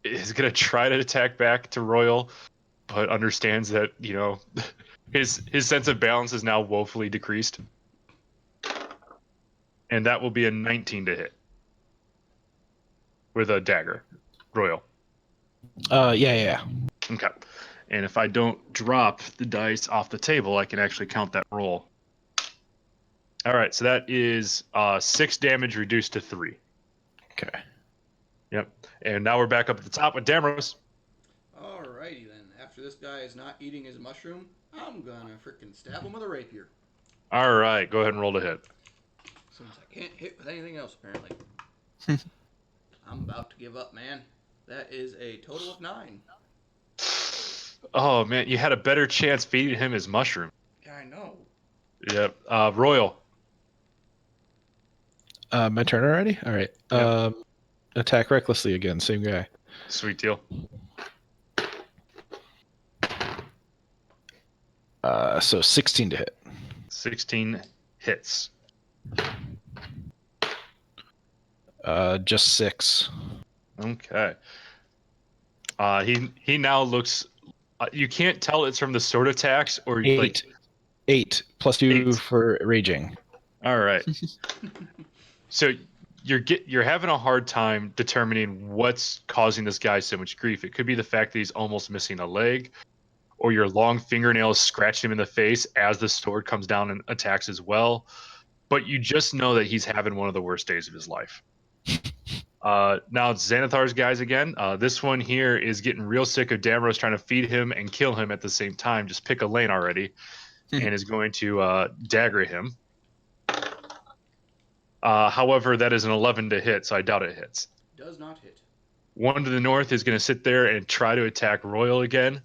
is going to try to attack back to Royal, but understands that, you know, his sense of balance is now woefully decreased. And that will be a 19 to hit with a dagger. Royal. Yeah. Okay. And if I don't drop the dice off the table, I can actually count that roll. All right. So that is 6 damage reduced to 3. Okay. Yep. And now we're back up at the top with Damros. Alrighty then. After this guy is not eating his mushroom, I'm gonna freaking stab him with a rapier. All right. Go ahead and roll to hit. Since I can't hit with anything else, apparently. I'm about to give up, man. That is a total of 9. Oh, man. You had a better chance feeding him his mushroom. Yeah, I know. Yep. Royal. My turn already? All right. Yep. Attack recklessly again. Same guy. Sweet deal. So 16 to hit. 16 hits. Just 6. Okay. He now looks. You can't tell it's from the sword attacks or 8. like 8 plus 2 8. for raging. All right. So you're having a hard time determining what's causing this guy so much grief. It could be the fact that he's almost missing a leg, or your long fingernails scratched him in the face as the sword comes down and attacks as well. But you just know that he's having one of the worst days of his life. Now it's Xanathar's guys again. This one here is getting real sick of Damros trying to feed him and kill him at the same time. Just pick a lane already, and is going to dagger him. However, that is an 11 to hit, so I doubt it hits. Does not hit. One to the north is going to sit there and try to attack Royal again.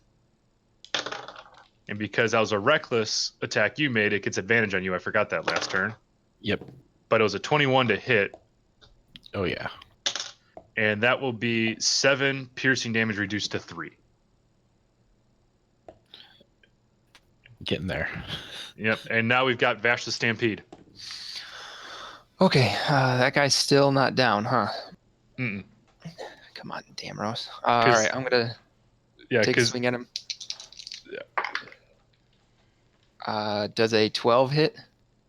And because that was a reckless attack you made, it gets advantage on you. I forgot that last turn. Yep. But it was a 21 to hit. Oh, yeah. And that will be 7 piercing damage reduced to 3. Getting there. Yep. And now we've got Vash the Stampede. Okay, that guy's still not down, huh? Mm-mm. Come on, Damros. All right, I'm gonna take a swing at him. Does a 12 hit?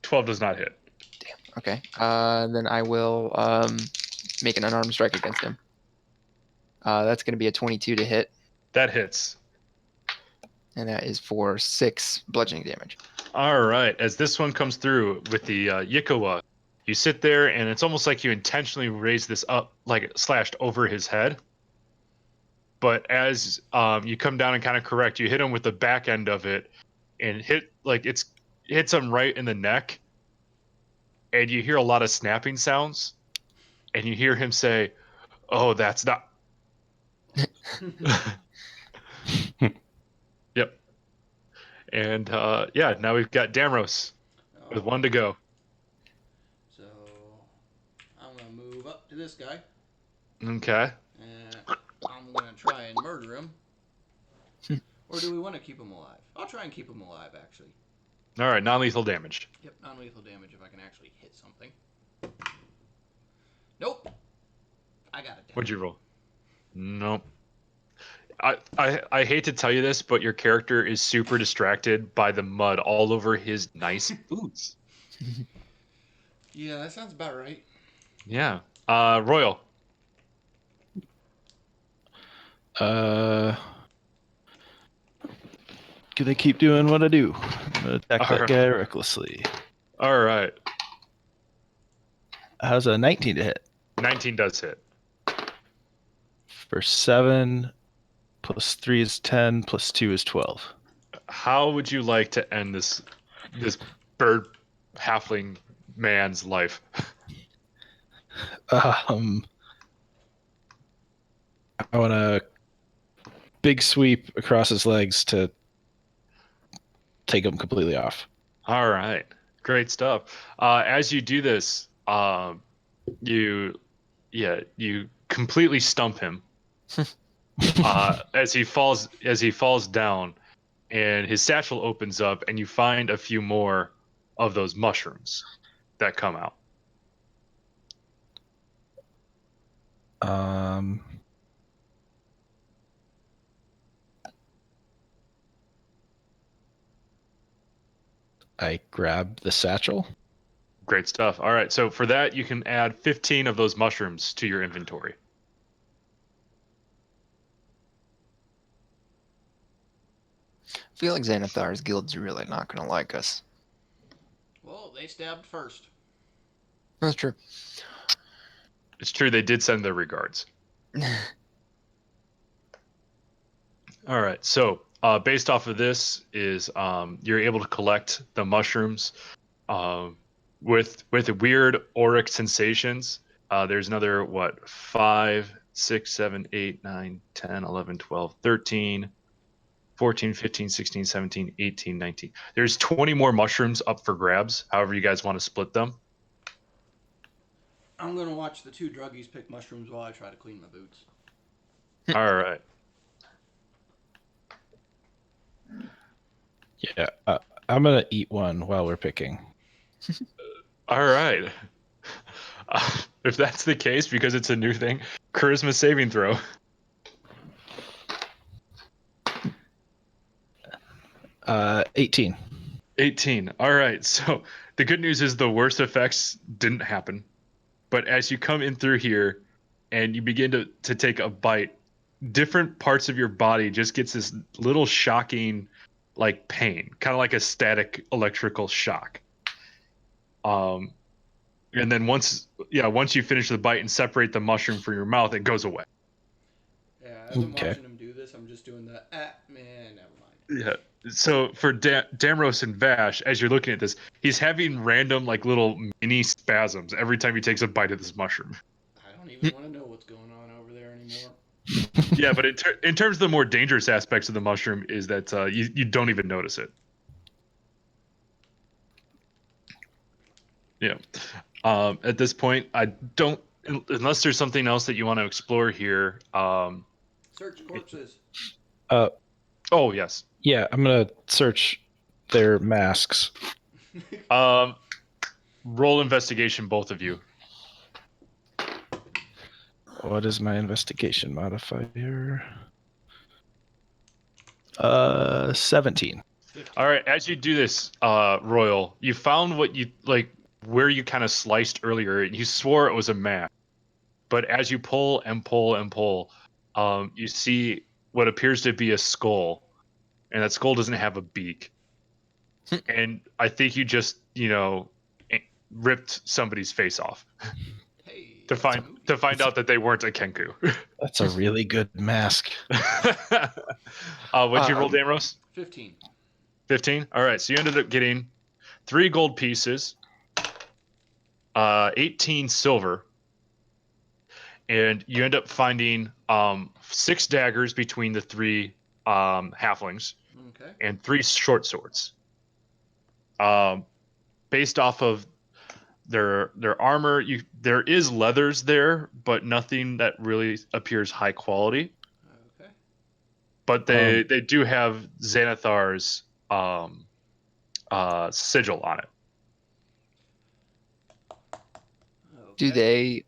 12 does not hit. Damn. Okay. Then I will make an unarmed strike against him. That's gonna be a 22 to hit. That hits. And that is for 6 bludgeoning damage. All right. As this one comes through with the Yikawa, you sit there, and it's almost like you intentionally raise this up, like it slashed over his head. But as you come down and kind of correct, you hit him with the back end of it, and hits him right in the neck. And you hear a lot of snapping sounds, and you hear him say, "Oh, that's not." Yep. And now we've got Damros with 1 to go. So I'm gonna move up to this guy. Okay. And I'm gonna try and murder him. Or do we want to keep him alive? I'll try and keep him alive, actually. All right, non-lethal damage. Yep, non-lethal damage if I can actually hit something. Nope. I got it. What'd you roll? Nope. I hate to tell you this, but your character is super distracted by the mud all over his nice boots. Yeah, that sounds about right. Yeah. Royal. Can they keep doing what I do? I'm gonna attack that guy recklessly. All right. How's a 19 to hit? 19 does hit. For 7, plus 3 is 10, plus 2 is 12. How would you like to end this bird halfling man's life? I want a big sweep across his legs to take him completely off. All right. Great stuff. As you do this, you completely stump him. As he falls down, and his satchel opens up, and you find a few more of those mushrooms that come out. I grab the satchel. Great stuff. All right, so for that, you can add 15 of those mushrooms to your inventory. I feel like Xanathar's guild's really not going to like us. Well, they stabbed first. That's true. It's true, they did send their regards. All right, so based off of this is you're able to collect the mushrooms with weird auric sensations. There's another 5, 6, 7, 8, 9, 10, 11, 12, 13, 14, 15, 16, 17, 18, 19. There's 20 more mushrooms up for grabs, however you guys want to split them. I'm going to watch the 2 druggies pick mushrooms while I try to clean my boots. All right. Yeah, I'm going to eat one while we're picking. All right. If that's the case, because it's a new thing, charisma saving throw. 18. 18. All right. So the good news is the worst effects didn't happen. But as you come in through here and you begin to take a bite, different parts of your body just gets this little shocking like pain, kind of like a static electrical shock. And then once you finish the bite and separate the mushroom from your mouth, it goes away. Yeah, as I'm Okay. watching him do this, I'm just doing the man. Never mind. Yeah. So for Damros and Vash, as you're looking at this, he's having random like little mini spasms every time he takes a bite of this mushroom. I don't even want to know what's going on over there anymore. Yeah, but in terms of the more dangerous aspects of the mushroom is that you don't even notice it. Yeah. At this point, I don't, unless there's something else that you want to explore here. Search corpses. Oh yes. Yeah, I'm gonna search their masks. Roll investigation, both of you. What is my investigation modifier? 17. 15. All right. As you do this, Royal, you found what you like where you kind of sliced earlier, and you swore it was a mask. But as you pull and pull and pull, you see what appears to be a skull, and that skull doesn't have a beak. And I think you just, ripped somebody's face off Hey, to that's a movie. find out that they weren't a Kenku. That's a really good mask. What'd you roll, Damros? 15. 15? All right, so you ended up getting 3 gold pieces, 18 silver, and you end up finding 6 daggers between the 3 halflings Okay. and 3 short swords. Based off of their armor, there is leathers there, but nothing that really appears high quality. Okay. But they do have Xanathar's sigil on it. Do Okay.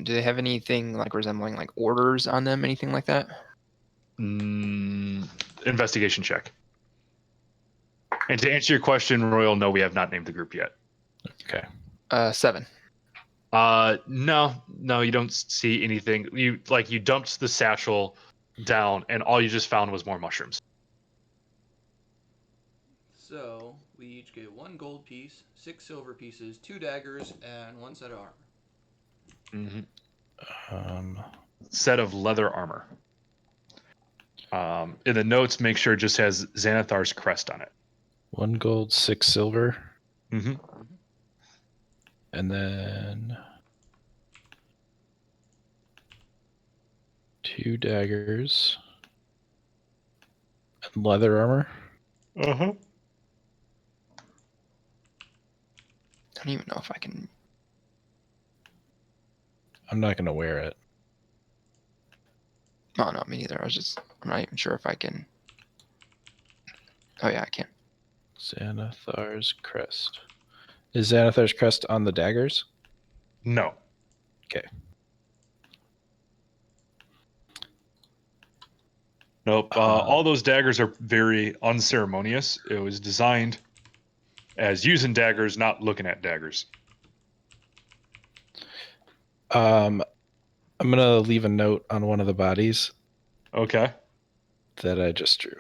they have anything like resembling like orders on them, anything like that? Investigation check. And to answer your question, Royal, no, we have not named the group yet. Okay. 7. No, you don't see anything. You dumped the satchel down, and all you just found was more mushrooms. So we each get 1 gold piece, 6 silver pieces, 2 daggers, and 1 set of armor. Mm-hmm. Set of leather armor. In the notes, make sure it just has Xanathar's crest on it. 1 gold, 6 silver. Mm-hmm. And then 2 daggers and leather armor. Uh-huh. I don't even know if I can. I'm not going to wear it. Oh, no, me neither. I'm not even sure if I can. Oh, yeah, I can. Xanathar's crest. Is Xanathar's crest on the daggers? No. Okay. Nope. All those daggers are very unceremonious. It was designed as using daggers, not looking at daggers. I'm going to leave a note on one of the bodies. Okay. That I just drew.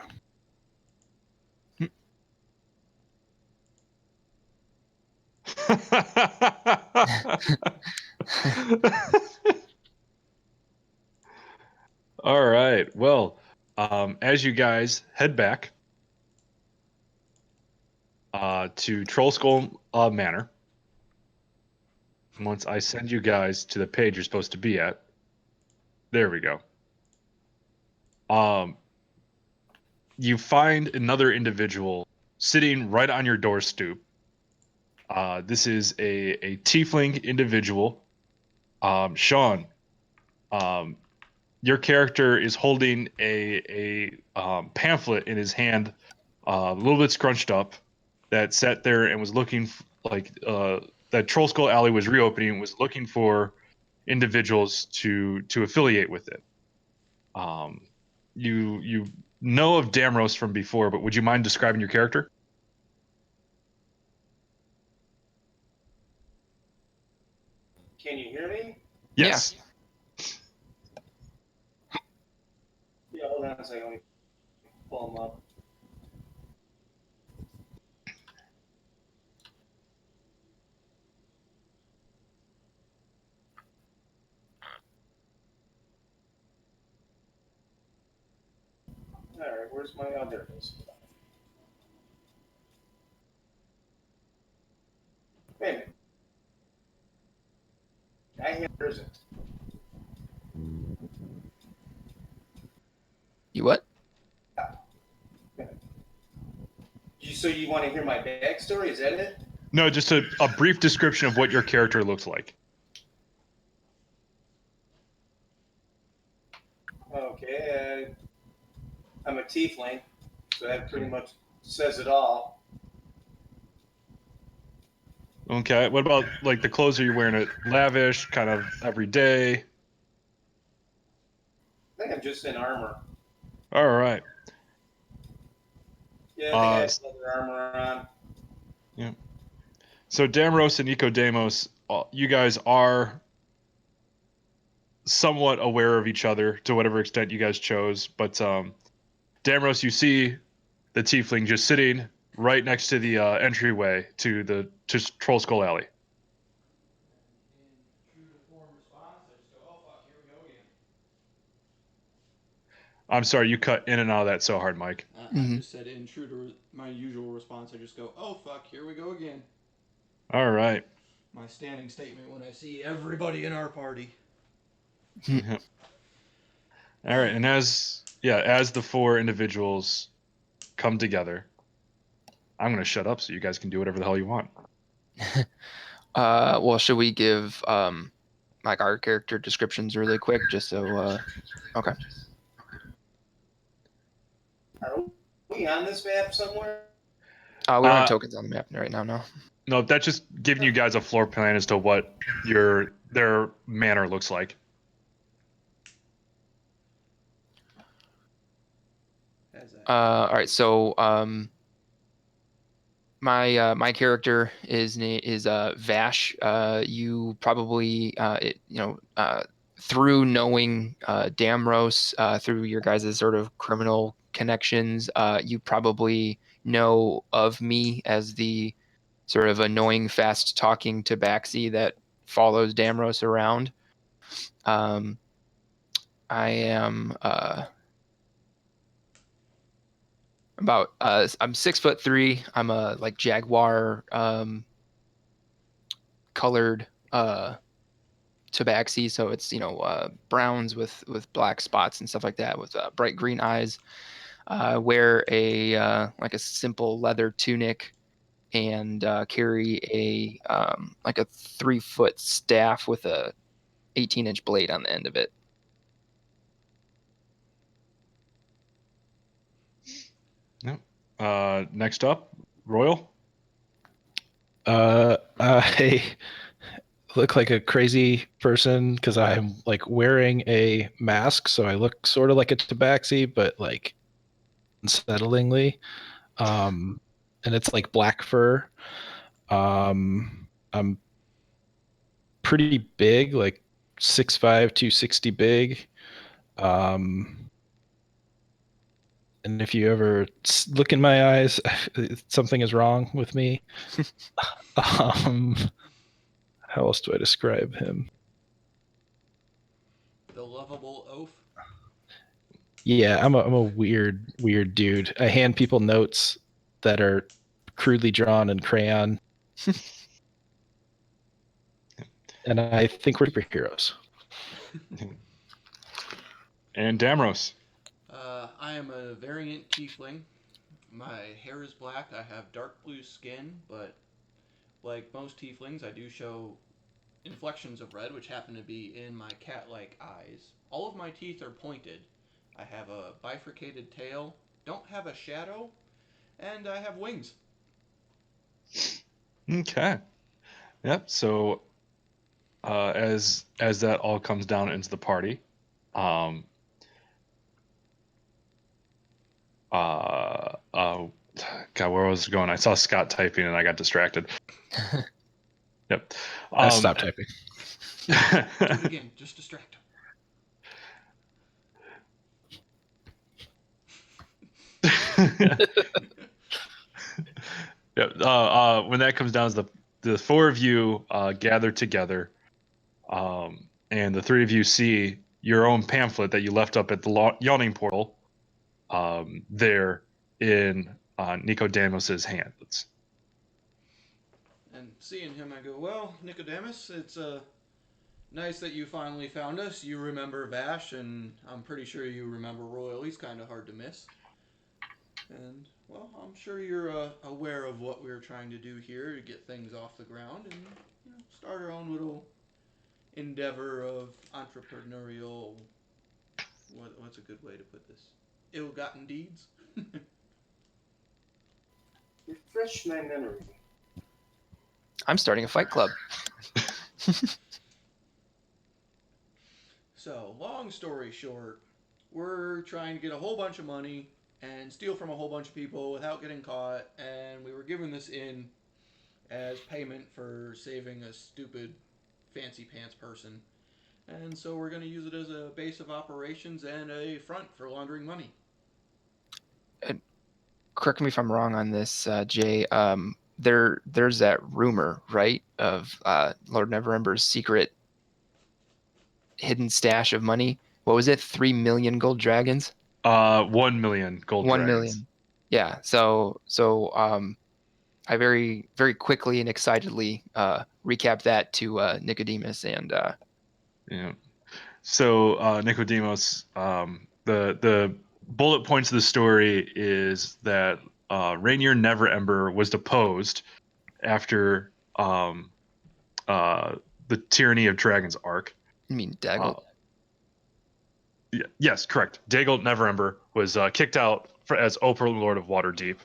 All right. Well, as you guys head back to Troll Skull Manor, once I send you guys to the page you're supposed to be at, there we go. You find another individual sitting right on your door stoop. This is a tiefling individual. Sean, your character is holding a pamphlet in his hand, a little bit scrunched up, that sat there and was looking that Troll Skull Alley was reopening and was looking for individuals to affiliate with it. You know of Damros from before, but would you mind describing your character? Can you hear me? Yes. Yeah, hold on a second. Let me pull them up. All right, where's my other? Wait a minute. I have yours. You what? So you want to hear my backstory? Is that it? No, just a brief description of what your character looks like. Okay, I'm a tiefling, so that pretty much says it all. Okay. What about like the clothes are you wearing? It lavish, kind of everyday. I think I'm just in armor. All right. Yeah, I think I have leather armor on. Yeah. So Damros and Nicodemos, you guys are somewhat aware of each other to whatever extent you guys chose. But Damros, you see the tiefling just sitting right next to the entryway to Troll Skull Alley. In true to form response, I just go, oh fuck, here we go again. I'm sorry, you cut in and out of that so hard, Mike. I just said in true to my usual response, I just go, oh fuck, here we go again. All right. My standing statement when I see everybody in our party. Yeah. All right, and as the four individuals come together, I'm gonna shut up so you guys can do whatever the hell you want. Well, should we give like our character descriptions really quick, just so okay. Are we on this map somewhere? We don't have tokens on the map right now, no. No, that's just giving you guys a floor plan as to what their manor looks like. All right, so my character is Vash. You probably through knowing Damros, through your guys' sort of criminal connections, you probably know of me as the sort of annoying, fast-talking tabaxi that follows Damros around. I am I'm 6'3". I'm a like jaguar colored tabaxi, so it's browns with black spots and stuff like that, with bright green eyes. Wear a like a simple leather tunic, and carry a like a 3-foot staff with a 18-inch blade on the end of it. Yep. Next up, Royal. I look like a crazy person because I'm like wearing a mask, so I look sort of like a tabaxi, but like unsettlingly. And it's like black fur. I'm pretty big, like 6'5", 260 big. And if you ever look in my eyes, something is wrong with me. How else do I describe him? The lovable oaf. Yeah, I'm a weird dude. I hand people notes that are crudely drawn in crayon. And I think we're superheroes. And Damros. I am a variant tiefling. My hair is black. I have dark blue skin, but like most tieflings, I do show inflections of red, which happen to be in my cat-like eyes. All of my teeth are pointed. I have a bifurcated tail, don't have a shadow, and I have wings. Okay. Yep. So as that all comes down into the party, God, where was it going? I saw Scott typing and I got distracted. Yep. I stopped typing. Do it again. Just distract him. Yeah. When that comes down to the four of you gather together, and the three of you see your own pamphlet that you left up at the yawning portal, there in Nicodemos's hands. And seeing him, I go, well, Nicodemus, it's nice that you finally found us. You remember Vash, and I'm pretty sure you remember Royal. He's kind of hard to miss. And, well, I'm sure you're aware of what we're trying to do here to get things off the ground and start our own little endeavor of entrepreneurial. What's a good way to put this? Ill-gotten deeds. Refresh my memory. I'm starting a fight club. So, long story short, we're trying to get a whole bunch of money and steal from a whole bunch of people without getting caught, and we were given this in as payment for saving a stupid fancy pants person. And so we're going to use it as a base of operations and a front for laundering money. Correct me if I'm wrong on this, Jay. There's that rumor, right, of Lord Neverember's secret hidden stash of money. What was it? 3 million gold dragons? 1 million gold 1 dragons. million. Yeah. So I very, very quickly and excitedly recap that to Nicodemus and Yeah. So Nicodemus, the bullet points of the story is that Rainier Neverember was deposed after the Tyranny of Dragons arc. I mean Daggle. Yes, correct. Daggle Neverember was kicked out as Overlord of Waterdeep,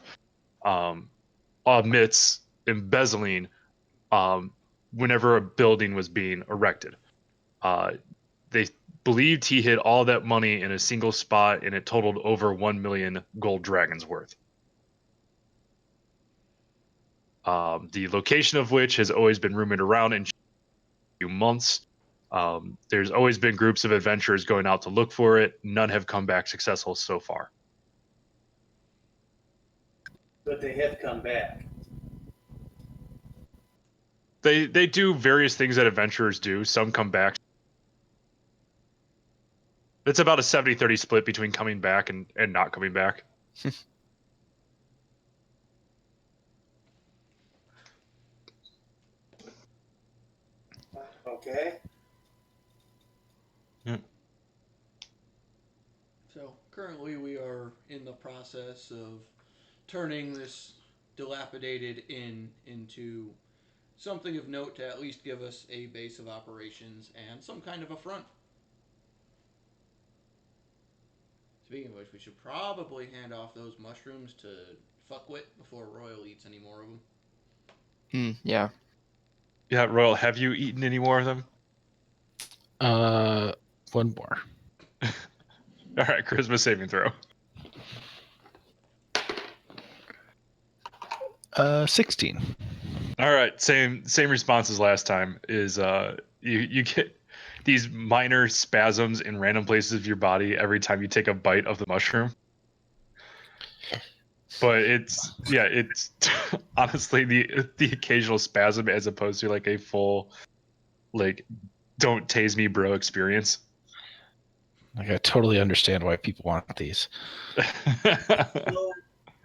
amidst embezzling whenever a building was being erected. They believed he hid all that money in a single spot, and it totaled over 1 million gold dragons worth. The location of which has always been rumored around in a few months. There's always been groups of adventurers going out to look for it. None have come back successful so far. But they have come back. They do various things that adventurers do. Some come back. It's about a 70-30 split between coming back and not coming back. Okay. So currently we are in the process of turning this dilapidated inn into something of note to at least give us a base of operations and some kind of a front. Speaking of which, we should probably hand off those mushrooms to Fuckwit before Royal eats any more of them. Yeah. Yeah, Royal, have you eaten any more of them? One more. All right, charisma saving throw. 16. All right, same response as last time. Is you get these minor spasms in random places of your body every time you take a bite of the mushroom. But it's honestly the occasional spasm as opposed to like a full like don't tase me bro experience. Like, I totally understand why people want these. So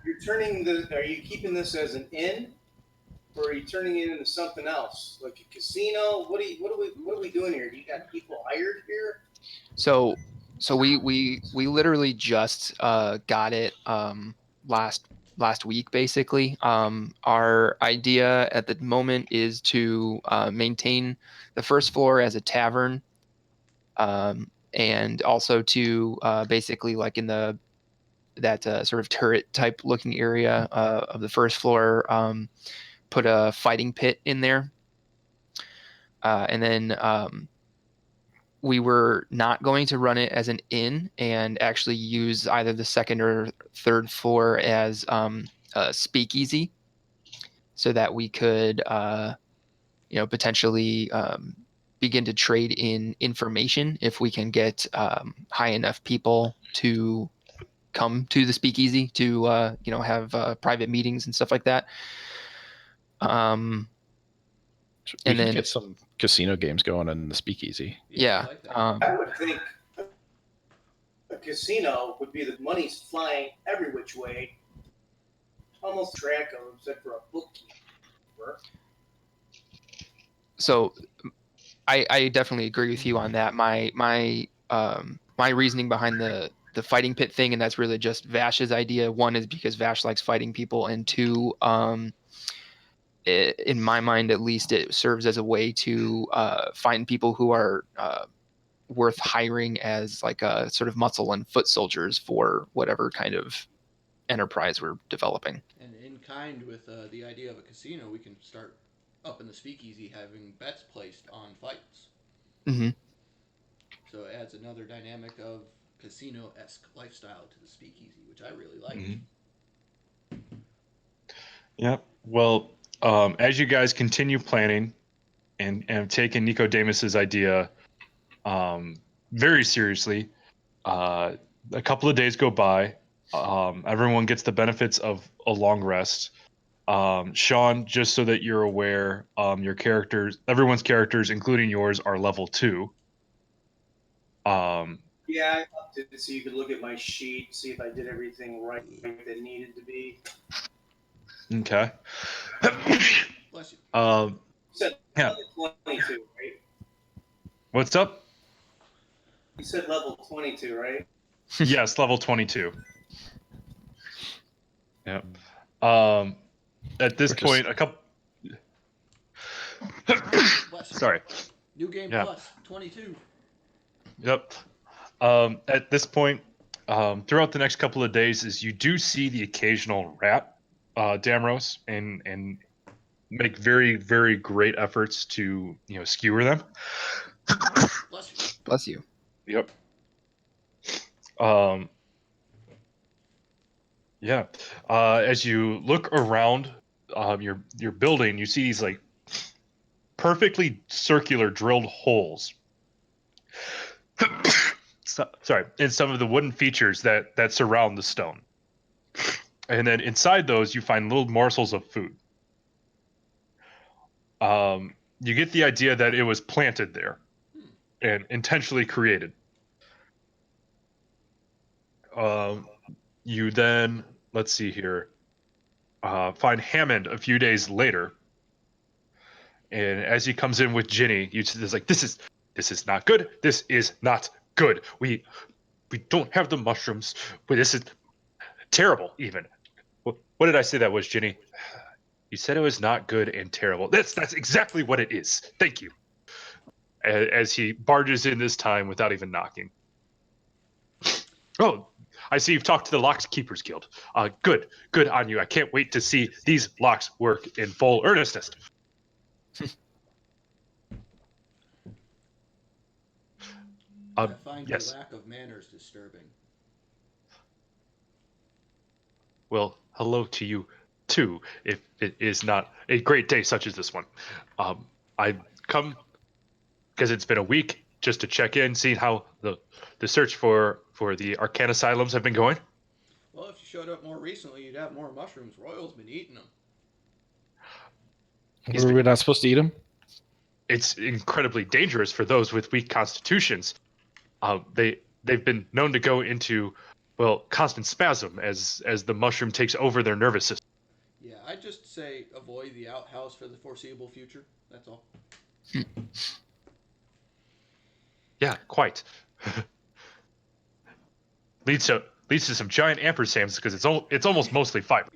you're turning are you keeping this as an inn, or are you turning it into something else, like a casino? What are we doing here? Do you got people hired here? So we literally just got it last week basically. Our idea at the moment is to maintain the first floor as a tavern, and also to basically like in that sort of turret type looking area of the first floor, put a fighting pit in there, and then we were not going to run it as an inn and actually use either the second or third floor as a speakeasy, so that we could, potentially begin to trade in information if we can get high enough people to come to the speakeasy to have private meetings and stuff like that. We And can then get some casino games going in the speakeasy. yeah, I like that. I would think a casino would be the money's flying every which way, almost track of them, except for a bookkeeper. so I definitely agree with you on that. My reasoning behind the fighting pit thing, and that's really just Vash's idea. One is because Vash likes fighting people, and two, in my mind at least, it serves as a way to find people who are worth hiring as like a sort of muscle and foot soldiers for whatever kind of enterprise we're developing. And in kind with the idea of a casino, we can start up in the speakeasy having bets placed on fights. Mm-hmm. So it adds another dynamic of casino-esque lifestyle to the speakeasy, which I really like. Yep. Well, as you guys continue planning and have taken Nicodemus's idea very seriously, a couple of days go by. Everyone gets the benefits of a long rest. Sean, just so that you're aware, everyone's characters, including yours, are level 2. Yeah, I upped it so you could look at my sheet, see if I did everything right that needed to be. Okay. Bless you. You said Yeah. level 22, right? What's up? You said level 22, right? Yes, level 22. Yep. At this point, a couple. Bless you. Sorry. New game Yeah. plus 22. Yep. At this point, throughout the next couple of days, is you do see the occasional rat, Damros, and make very, very great efforts to skewer them. Bless you. Bless you. Yep. Yeah. As you look around your building, you see these like perfectly circular drilled holes. Sorry, in some of the wooden features that surround the stone. And then inside those, you find little morsels of food. You get the idea that it was planted there and intentionally created. You then, let's see here, find Hammond a few days later. And as he comes in with Ginny, it's like, this is not good. This is not good. We don't have the mushrooms. But this is terrible, even. What did I say that was, Ginny? You said it was not good and terrible. That's exactly what it is. Thank you. As he barges in this time without even knocking. Oh, I see you've talked to the Lockskeepers Guild. Good on you. I can't wait to see these locks work in full earnestness. I find yes. your lack of manners disturbing. Well, hello to you, too, if it is not a great day such as this one. I come because it's been a week just to check in, see how the search for the Arcane Asylums have been going. Well, if you showed up more recently, you'd have more mushrooms. Royal's been eating them. Were we not supposed to eat them? It's incredibly dangerous for those with weak constitutions. They've been known to go into, well, constant spasm as the mushroom takes over their nervous system. Yeah, I'd just say avoid the outhouse for the foreseeable future. That's all. Yeah, quite. leads to some giant ampersands because it's almost mostly fiber.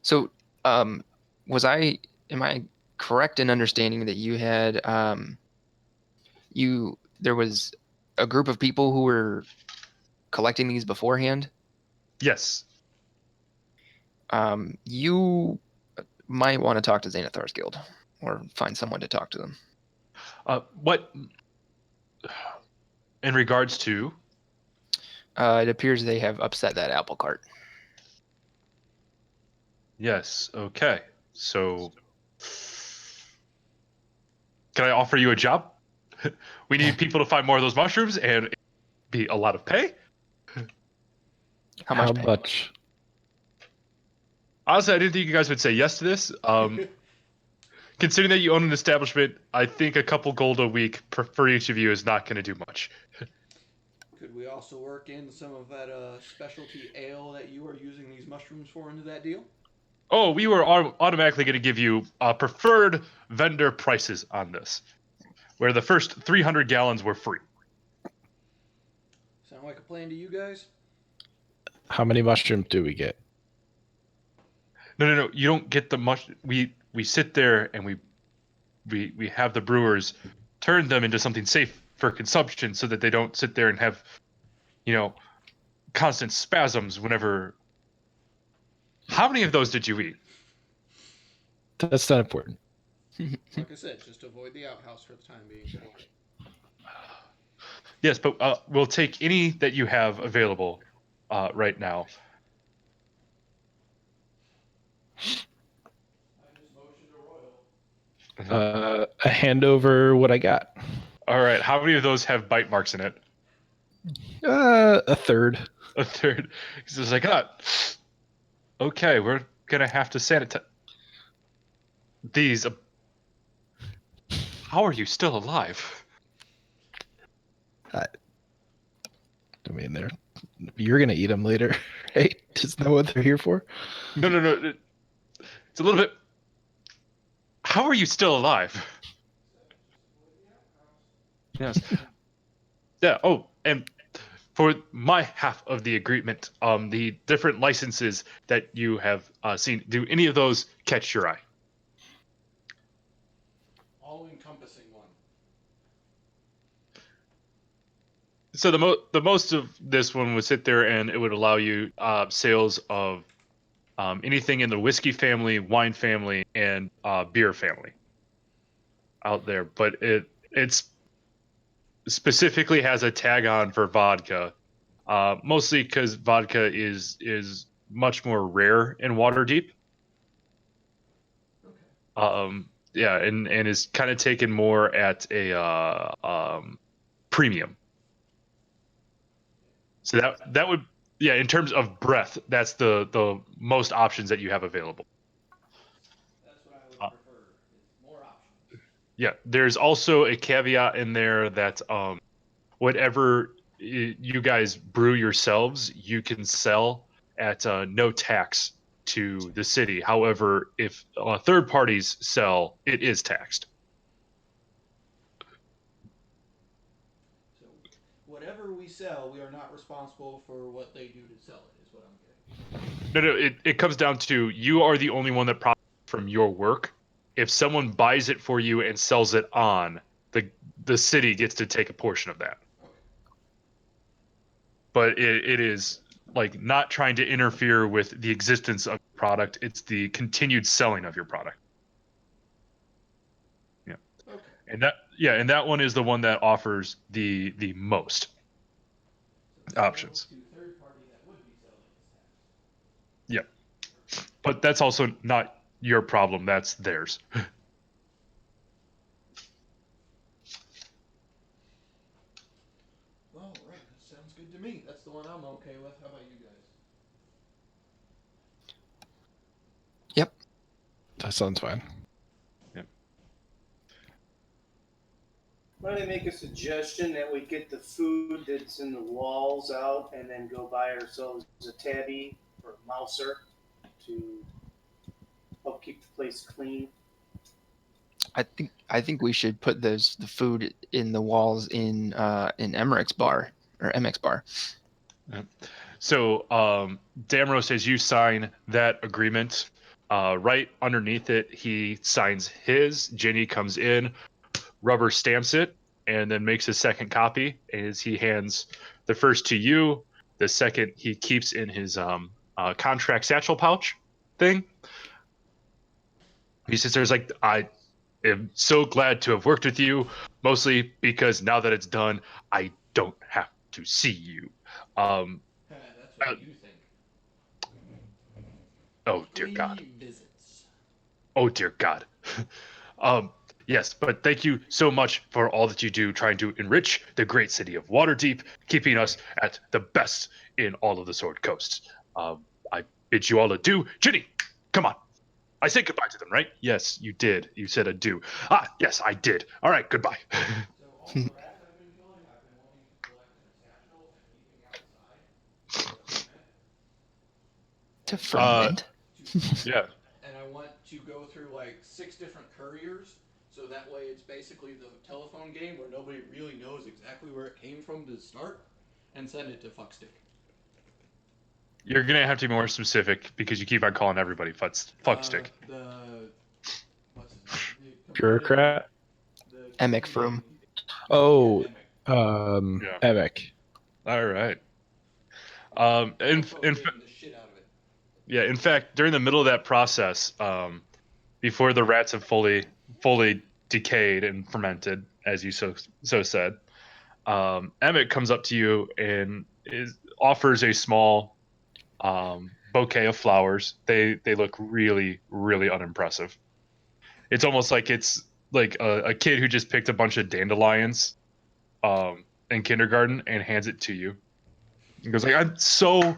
So, am I correct in understanding that you had there was a group of people who were collecting these beforehand? Yes. You might want to talk to Xanathar's Guild or find someone to talk to them. What in regards to? It appears they have upset that apple cart. Yes. Okay. So can I offer you a job? We need people to find more of those mushrooms, and it'd be a lot of pay. How How much pay? much? Honestly, I didn't think you guys would say yes to this. Considering that you own an establishment, I think a couple gold a week for each of you is not going to do much. Could we also work in some of that specialty ale that you are using these mushrooms for into that deal? Oh, we were automatically going to give you preferred vendor prices on this, where the first 300 gallons were free. Sound like a plan to you guys? How many mushrooms do we get? No. You don't get the much. We sit there and we have the brewers turn them into something safe for consumption, so that they don't sit there and have, constant spasms whenever. How many of those did you eat? That's not important. Like I said, just avoid the outhouse for the time being. Yes, but we'll take any that you have available right now. I hand over what I got. All right. How many of those have bite marks in it? A third. A third. He's just like, okay, we're gonna have to sanitize these. How are you still alive? I mean, you're gonna eat them later, right? Isn't that what they're here for? No. It's a little bit. How are you still alive? Yes. Yeah. Oh, and for my half of the agreement, the different licenses that you have seen, do any of those catch your eye? All-encompassing one. So the most of this one would sit there, and it would allow you sales of anything in the whiskey family, wine family, and beer family out there. But it's specifically has a tag on for vodka, mostly because vodka is much more rare in Waterdeep. Yeah, and is kind of taken more at a premium. So that would, yeah, in terms of breadth, that's the most options that you have available. That's what I would prefer. It's more options. Yeah, there's also a caveat in there that whatever you guys brew yourselves, you can sell at no tax to the city. However, if third parties sell, it is taxed. So, whatever we sell, we are not responsible for what they do to sell it, is what I'm getting. No, it comes down to you are the only one that profits from your work. If someone buys it for you and sells it on, the city gets to take a portion of that. Okay. But it is like not trying to interfere with the existence of the product. It's the continued selling of your product. Yeah. Okay. And that one is the one that offers the most options. To third party that would be selling is taxed. Yeah. But that's also not your problem. That's theirs. All right, that sounds good to me. That's the one I'm okay with. How about you guys? Yep. That sounds fine. Why don't I make a suggestion that we get the food that's in the walls out and then go buy ourselves a tabby or a mouser to help keep the place clean? I think we should put the food in the walls in Emmerich's bar or MX bar. So, Damros, as you sign that agreement, right underneath it, he signs his. Jenny comes in, rubber stamps it, and then makes a second copy. As he hands the first to you, the second he keeps in his contract satchel pouch thing. He sits there, like, I am so glad to have worked with you, mostly because now that it's done, I don't have to see you. That's what you think. Oh dear God. Free visits. Oh dear God. Yes, but thank you so much for all that you do trying to enrich the great city of Waterdeep, keeping us at the best in all of the Sword Coast. I bid you all adieu. Ginny, come on. I said goodbye to them, right? Yes, you did. You said adieu. Ah, yes, I did. All right, goodbye. So all the rats I've been killing, I've been wanting to collect in a satchel and keeping outside To Uh, ferment. to ferment. yeah. And I want to go through like 6 different couriers, so that way it's basically the telephone game where nobody really knows exactly where it came from to start, and send it to Fuckstick. You're gonna have to be more specific because you keep on calling everybody fuckstick. What's his name? The competitive, Bureaucrat. the Emic competing Froome. game. Oh, Yeah, Emic. Yeah. Epic. All right. Telephone game the shit out of it. Yeah. In fact, during the middle of that process, before the rats have fully decayed and fermented, as you so said, Emmett comes up to you and offers a small bouquet of flowers. They look really really unimpressive. It's almost like it's like a kid who just picked a bunch of dandelions in kindergarten and hands it to you. He goes like, "I'm so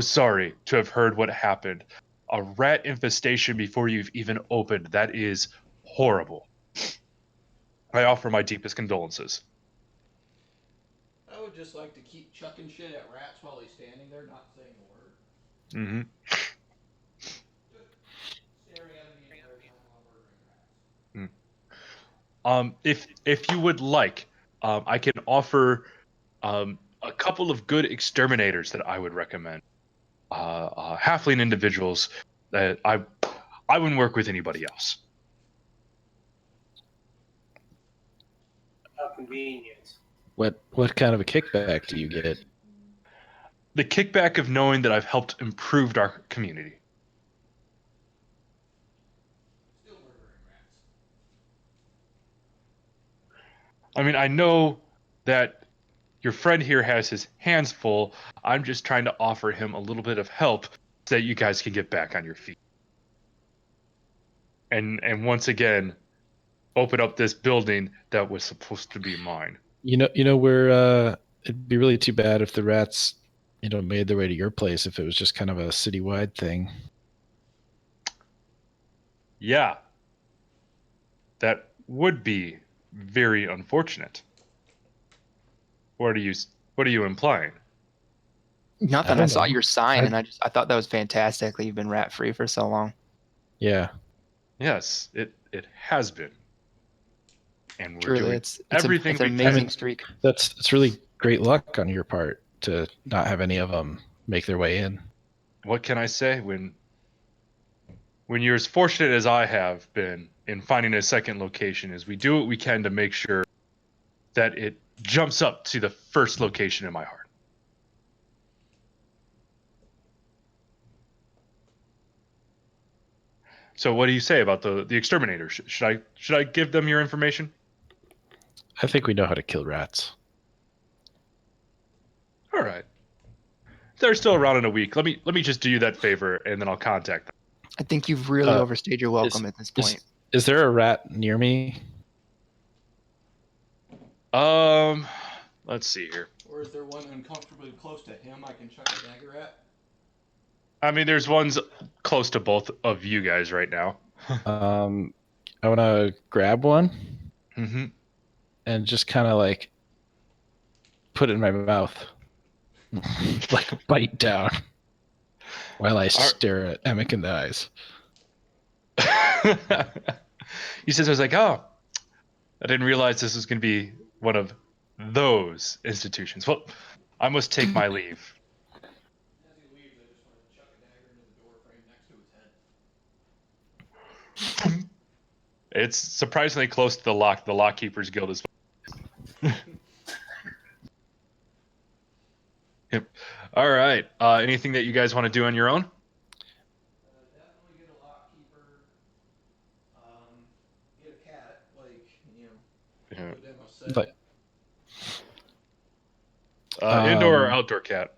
sorry to have heard what happened. A rat infestation before you've even opened. That is horrible. I offer my deepest condolences." I would just like to keep chucking shit at rats while he's standing there, not saying a word. Mm-hmm. Just staring at him the entire time while murdering rats. If you would like, I can offer a couple of good exterminators that I would recommend. Halfling individuals that I wouldn't work with anybody else. How convenient. What kind of a kickback do you get? The kickback of knowing that I've helped improve our community. Still murdering rats. I mean, I know that your friend here has his hands full. I'm just trying to offer him a little bit of help so that you guys can get back on your feet. And once again, open up this building that was supposed to be mine. Where it'd be really too bad if the rats, made their way to your place if it was just kind of a citywide thing. Yeah, that would be very unfortunate. What are you implying? Nothing. I don't saw know. your sign, I- and I thought that was fantastic that you've been rat free for so long. Yeah. Yes, it has been. And we're Truly, doing it's everything it's an we amazing can. streak. It's really great luck on your part to not have any of them make their way in. What can I say when you're as fortunate as I have been in finding a second location is we do what we can to make sure that it jumps up to the first location in my heart. So what do you say about the exterminator? Should I give them your information? I think we know how to kill rats. All right. They're still around in a week. Let me just do you that favor and then I'll contact them. I think you've really Uh, overstayed your welcome at this point. Is there a rat near me? Let's see here. Or is there one uncomfortably close to him I can chuck a dagger at? I mean, there's ones close to both of you guys right now. I want to grab one Mm-hmm. and just kind of like put it in my mouth, like bite down while I stare at Emic in the eyes. He says, I was like, oh, I didn't realize this was going to be one of those institutions. Well, I must take my leave. As he leaves, I just want to chuck a dagger into the door frame next to his head. It's surprisingly close to the lock. The Lockkeepers Guild is. Yep. All right. Anything that you guys want to do on your own? Definitely get a lockkeeper. Get a cat, Yeah. the demo said. But Indoor or outdoor cat?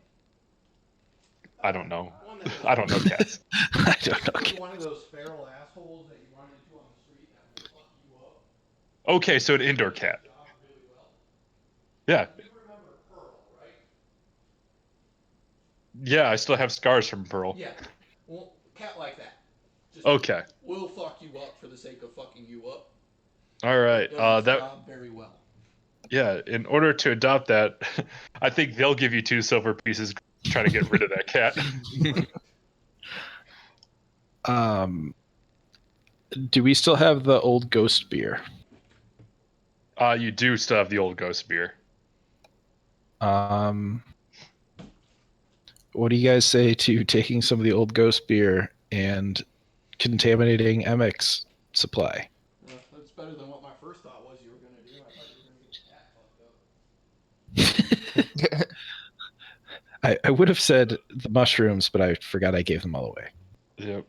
I don't know. One that I don't know cats. I don't know. Basically one of those feral assholes that you run into on the street that will fuck you up. Okay, so an indoor cat. Yeah. You remember Pearl, right? Yeah, I still have scars from Pearl. Yeah. Well, cat like that. Just Okay. will fuck you up for the sake of fucking you up. All right. Does its That job very well. yeah. In order to adopt that, I think they'll give you 2 silver pieces. Trying to get rid of that cat. Do we still have the old ghost beer? You do still have the old ghost beer. What do you guys say to taking some of the old ghost beer and contaminating Emek's supply? That's better than what my first thought was you were going to do. I thought you were going to get the cat fucked up. I would have said the mushrooms, but I forgot I gave them all away. Yep.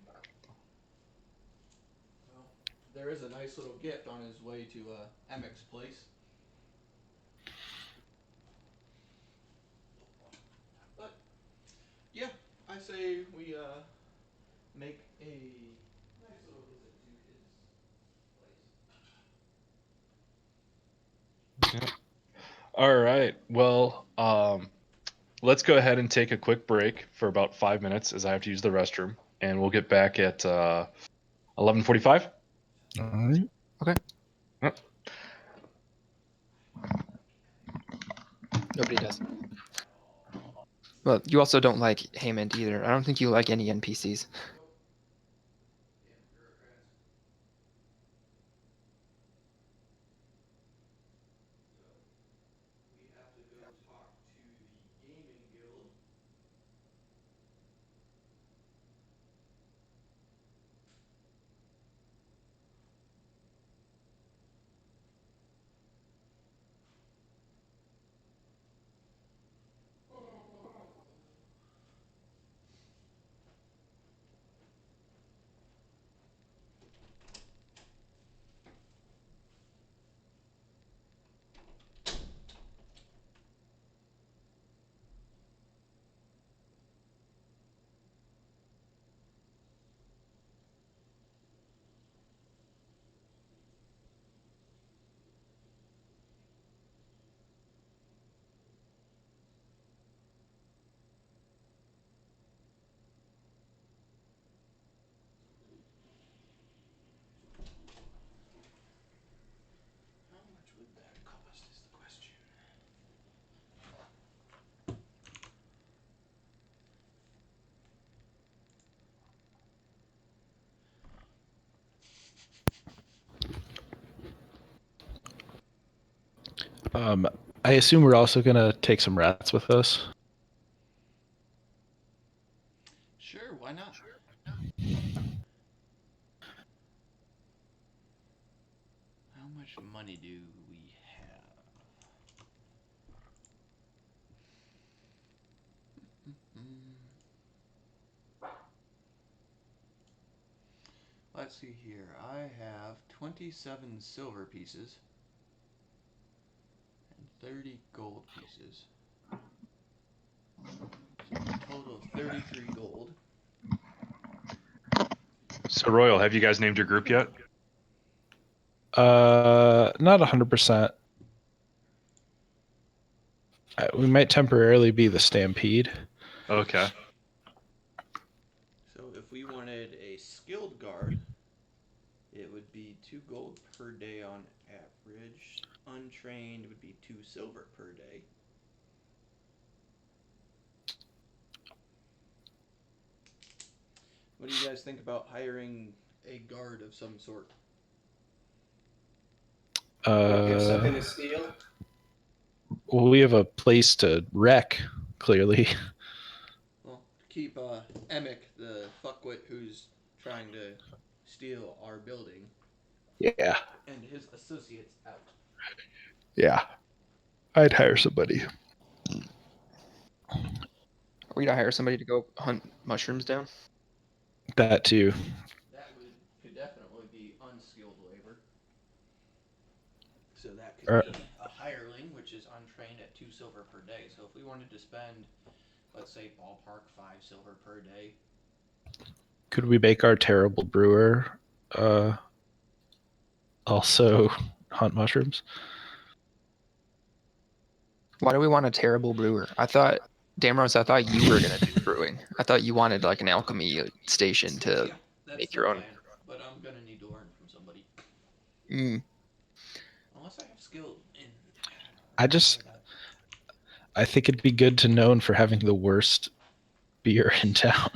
Well, there is a nice little gift on his way to Emek's place. But, yeah, I say we make a nice little visit to his place. All right. Well, let's go ahead and take a quick break for about 5 minutes as I have to use the restroom, and we'll get back at 11:45. All right. Okay. Yep. Nobody does. Well, you also don't like Haymond either. I don't think you like any NPCs. We have to go talk to the gaming guild. How much would that cost is the question. I assume we're also gonna take some rats with us. Sure, why not? How much money do we have? Let's see here. I have 27 silver pieces and 30 gold pieces. So a total of 33 gold. So, Royal, have you guys named your group yet? Not 100%. We might temporarily be the Stampede. Okay. So if we wanted a skilled guard, it would be 2 gold per day on average. Untrained would be 2 silver per day. What do you guys think about hiring a guard of some sort? Have something to steal. Well, we have a place to wreck, clearly. Well, keep Emek, the fuckwit who's trying to steal our building, Yeah. and his associates out. Yeah. I'd hire somebody. Are we gonna hire somebody to go hunt mushrooms down? That too. That could definitely be unskilled labor. So that could Er- be a hireling, which is untrained at 2 silver per day. So if we wanted to spend, let's say, ballpark 5 silver per day. Could we make our terrible brewer also hunt mushrooms. Why do we want a terrible brewer? I thought, Damrose, I thought you were gonna do the brewing. I thought you wanted like an alchemy station to Yeah, that's make the your own. plan. But I'm gonna need to learn from somebody. Mm. Unless I have skill in. I think it'd be good to known for having the worst beer in town.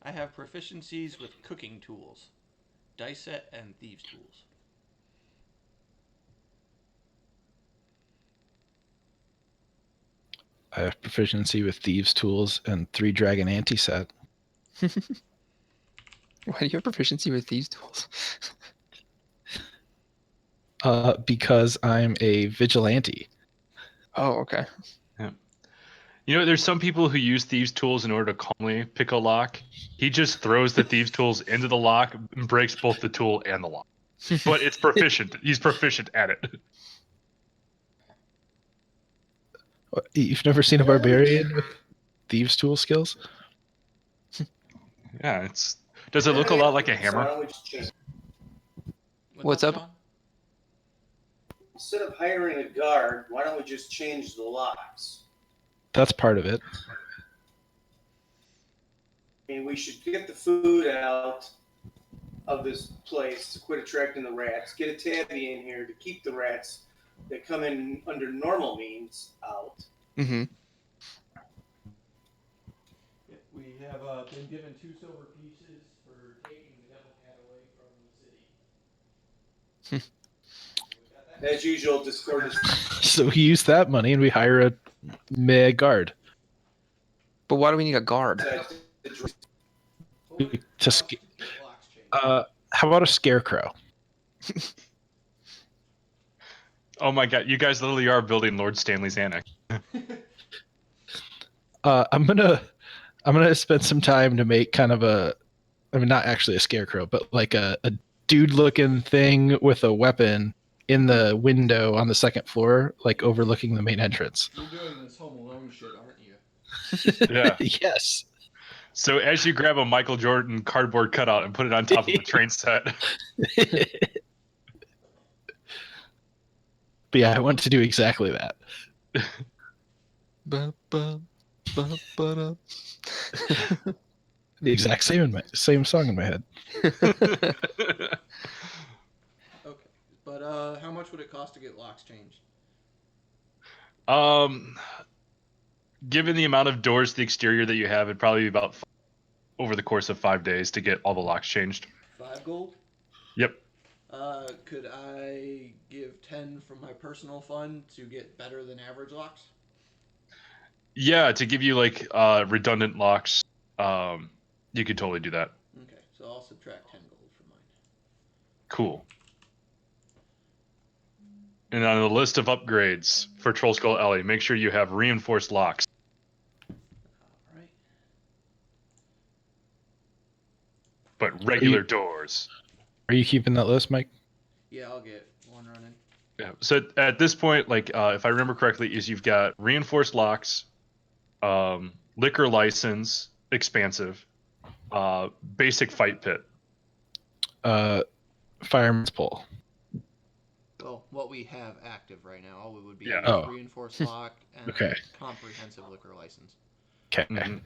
I have proficiencies with cooking tools, dice set, and thieves' tools. I have proficiency with thieves' tools and 3 dragon anti-set. Why do you have proficiency with these tools? Because I'm a vigilante. Oh, okay. You know, there's some people who use thieves' tools in order to calmly pick a lock. He just throws the thieves' tools into the lock and breaks both the tool and the lock. But it's proficient. He's proficient at it. You've never seen a barbarian with thieves' tool skills? Yeah, it's. Does it look a lot like a Why hammer? don't we just change? What's up? John? Instead of hiring a guard, why don't we just change the locks? That's part of it. I mean, we should get the food out of this place to quit attracting the rats. Get a tabby in here to keep the rats that come in under normal means out. Mm-hmm. We have been given 2 silver pieces for taking the devil cat away from the city. As usual, Discord is So we use that money and we hire a mad guard But why do we need a guard? to how about a scarecrow? Oh my god, you guys literally are building Lord Stanley's annex. I'm gonna spend some time to make kind of not actually a scarecrow, but like a dude looking thing with a weapon in the window on the second floor, like overlooking the main entrance. You're doing this Home Alone shit, aren't you? Yeah. Yes. So as you grab a Michael Jordan cardboard cutout and put it on top of a train set. But yeah, I want to do exactly that. The exact same song in my head. Okay. But how much would it cost to get locks changed? Given the amount of doors to the exterior that you have, it'd probably be about over the course of 5 days to get all the locks changed. 5 gold? Yep. Could I give 10 from my personal fund to get better than average locks? Yeah, to give you like redundant locks, you could totally do that. Okay, so I'll subtract 10 gold from mine. Cool. And on the list of upgrades for Troll Skull Alley, make sure you have reinforced locks. Alright. But regular doors. Are you keeping that list, Mike? Yeah, I'll get one running. Yeah. So at this point, like if I remember correctly, is you've got reinforced locks, liquor license, expansive, basic fight pit. Fireman's pole. Well, what we have active right now, all it would be Yeah. is reinforced lock and Okay. comprehensive liquor license. Okay. Mm-hmm.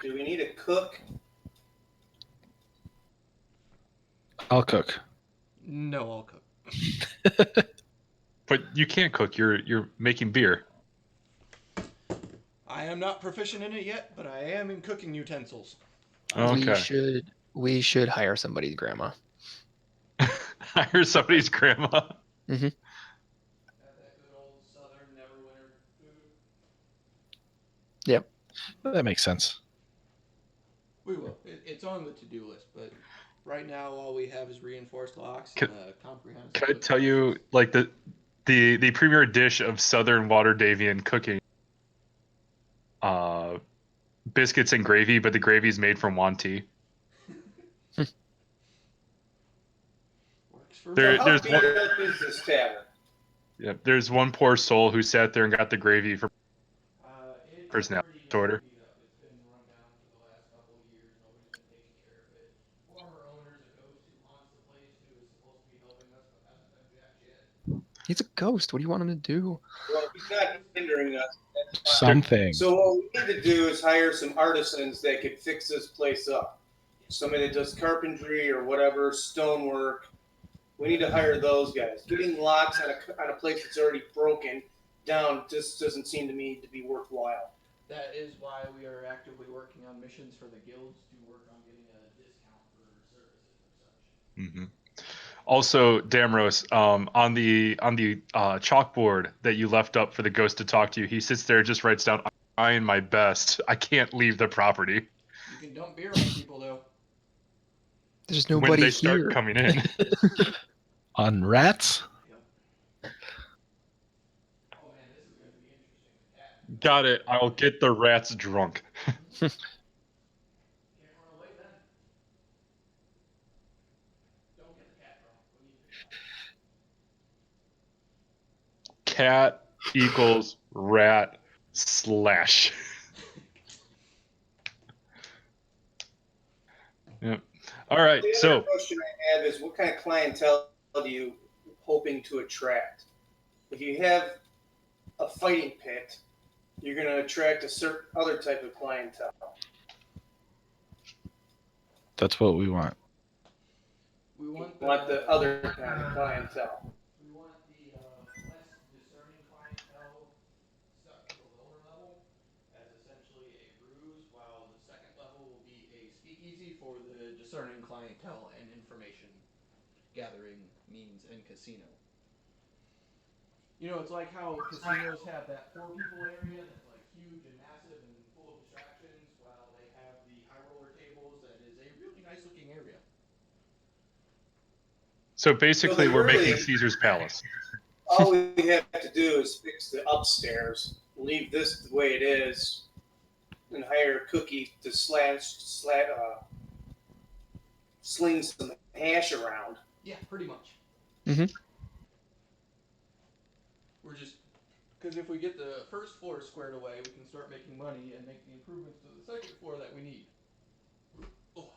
Do we need a cook? I'll cook. No, I'll cook. But you can't cook. You're making beer. I am not proficient in it yet, but I am in cooking utensils. Okay. We should hire somebody's grandma. Hire somebody's grandma. Mm-hmm. Have that good old Southern Neverwinter food. Yep. That makes sense. We will. It's on the to-do list, but right now all we have is reinforced locks Can- and comprehensive. Can I liquor tell you, license. like the premier dish of Southern Waterdavian cooking? Biscuits and gravy, but the gravy is made from Wanti. Works for There- me. So how there's beat one- up is this tavern? Yeah, there's one poor soul who sat there and got the gravy for It's personality pretty disorder. beat up. It's been run down for the last couple of years. Nobody's been taking care of it. Former owners, a go-to He's a ghost. What do you want him to do? Well, he's not hindering us. That's fine. Something. So what we need to do is hire some artisans that could fix this place up. Somebody that does carpentry or whatever, stonework. We need to hire those guys. Getting locks on a place that's already broken down just doesn't seem to me to be worthwhile. That is why we are actively working on missions for the guilds to work on getting a discount for services or such. Mm-hmm. Also, Damros, on the chalkboard that you left up for the ghost to talk to you, he sits there and just writes down, "I'm trying my best. I can't leave the property." You can dump beer on people though. There's When nobody they start here. coming in. On rats? Yep. Oh man, this is going to be interesting. Got it. I'll get the rats drunk. Can't run away then. Don't get the cat drunk. We need the Cat equals rat slash. Yep. All right. The So other question I have is, what kind of clientele do you hoping to attract? If you have a fighting pit, you're going to attract a certain other type of clientele. That's what we want. We want You want the other kind of clientele. We want the less discerning clientele stuck at the lower level as essentially a ruse, while the second level will be a speakeasy for the discerning clientele and information gathering means and casino. You know, it's like how casinos have that poor people area that's like huge and massive and full of distractions, while they have the high roller tables that is a really nice looking area. So basically, So we're really- making Caesar's Palace. All we have to do is fix the upstairs, leave this the way it is, and hire a cookie to sling some hash around. Yeah, pretty much. Mhm. We're just because if we get the first floor squared away, we can start making money and make the improvements to the second floor that we need. Oh.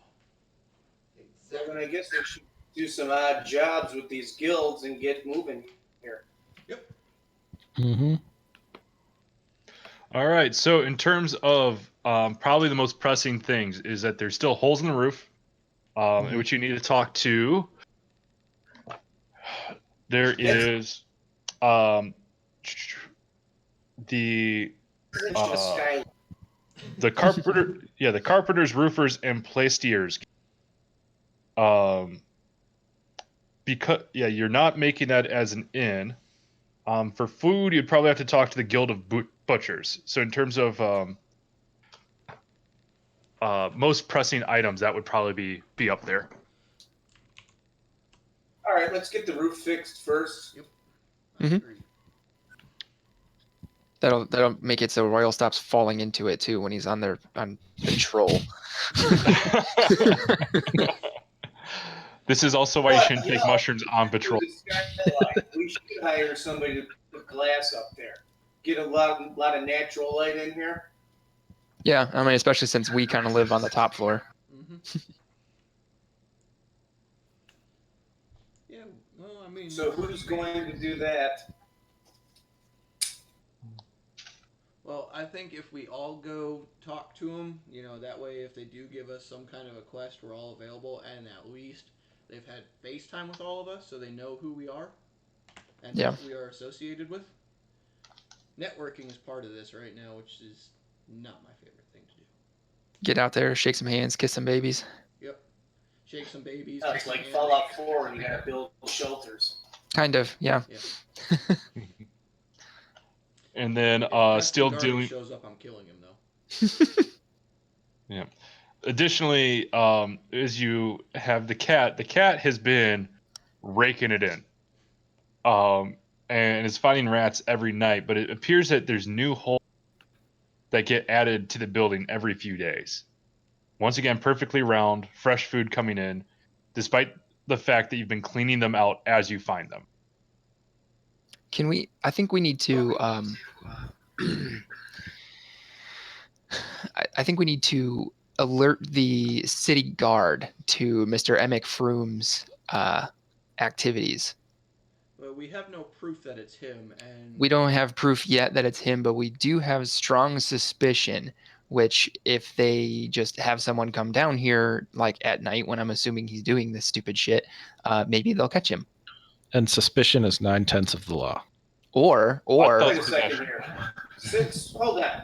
So then I guess we should do some odd jobs with these guilds and get moving here. Yep. Mm-hmm. All right. So in terms of probably the most pressing things is that there's still holes in the roof, in which you need to talk to. There is the Isn't just sky. the carpenter, the carpenters, roofers, and plastiers. Because you're not making that as an inn. For food, you'd probably have to talk to the Guild of Butchers. So in terms of most pressing items, that would probably be up there. All right, let's get the roof fixed first. Yep. Mhm. Agreed. That'll make it so Royal stops falling into it too when he's on the troll. This is also why you shouldn't take mushrooms on patrol. The skylight. We should hire somebody to put glass up there. Get a lot of natural light in here. Yeah, I mean, especially since we kind of live on the top floor. Mm-hmm. Yeah. Well, I mean. So who's going to do that? Well, I think if we all go talk to them, you know, that way if they do give us some kind of a quest, we're all available, and at least they've had FaceTime with all of us, so they know who we are and Yeah. what we are associated with. Networking is part of this right now, which is not my favorite thing to do. Get out there, shake some hands, kiss some babies. Yep. Shake some babies. It's like Fallout 4 and you gotta build shelters. Kind of, yeah. And then If still Preston Garvey doing. shows up, I'm killing him though. Yeah. Additionally, as you have the cat has been raking it in, and is finding rats every night. But it appears that there's new holes that get added to the building every few days. Once again, perfectly round, fresh food coming in, despite the fact that you've been cleaning them out as you find them. Can we? I think we need to. I think we need to alert the city guard to Mr. Emick Froome's activities. Well, we have no proof that it's him, and We don't have proof yet that it's him, but we do have strong suspicion. Which, if they just have someone come down here like at night, when I'm assuming he's doing this stupid shit, maybe they'll catch him. And suspicion is 9/10 of the law. Or Wait a second here. Hold on.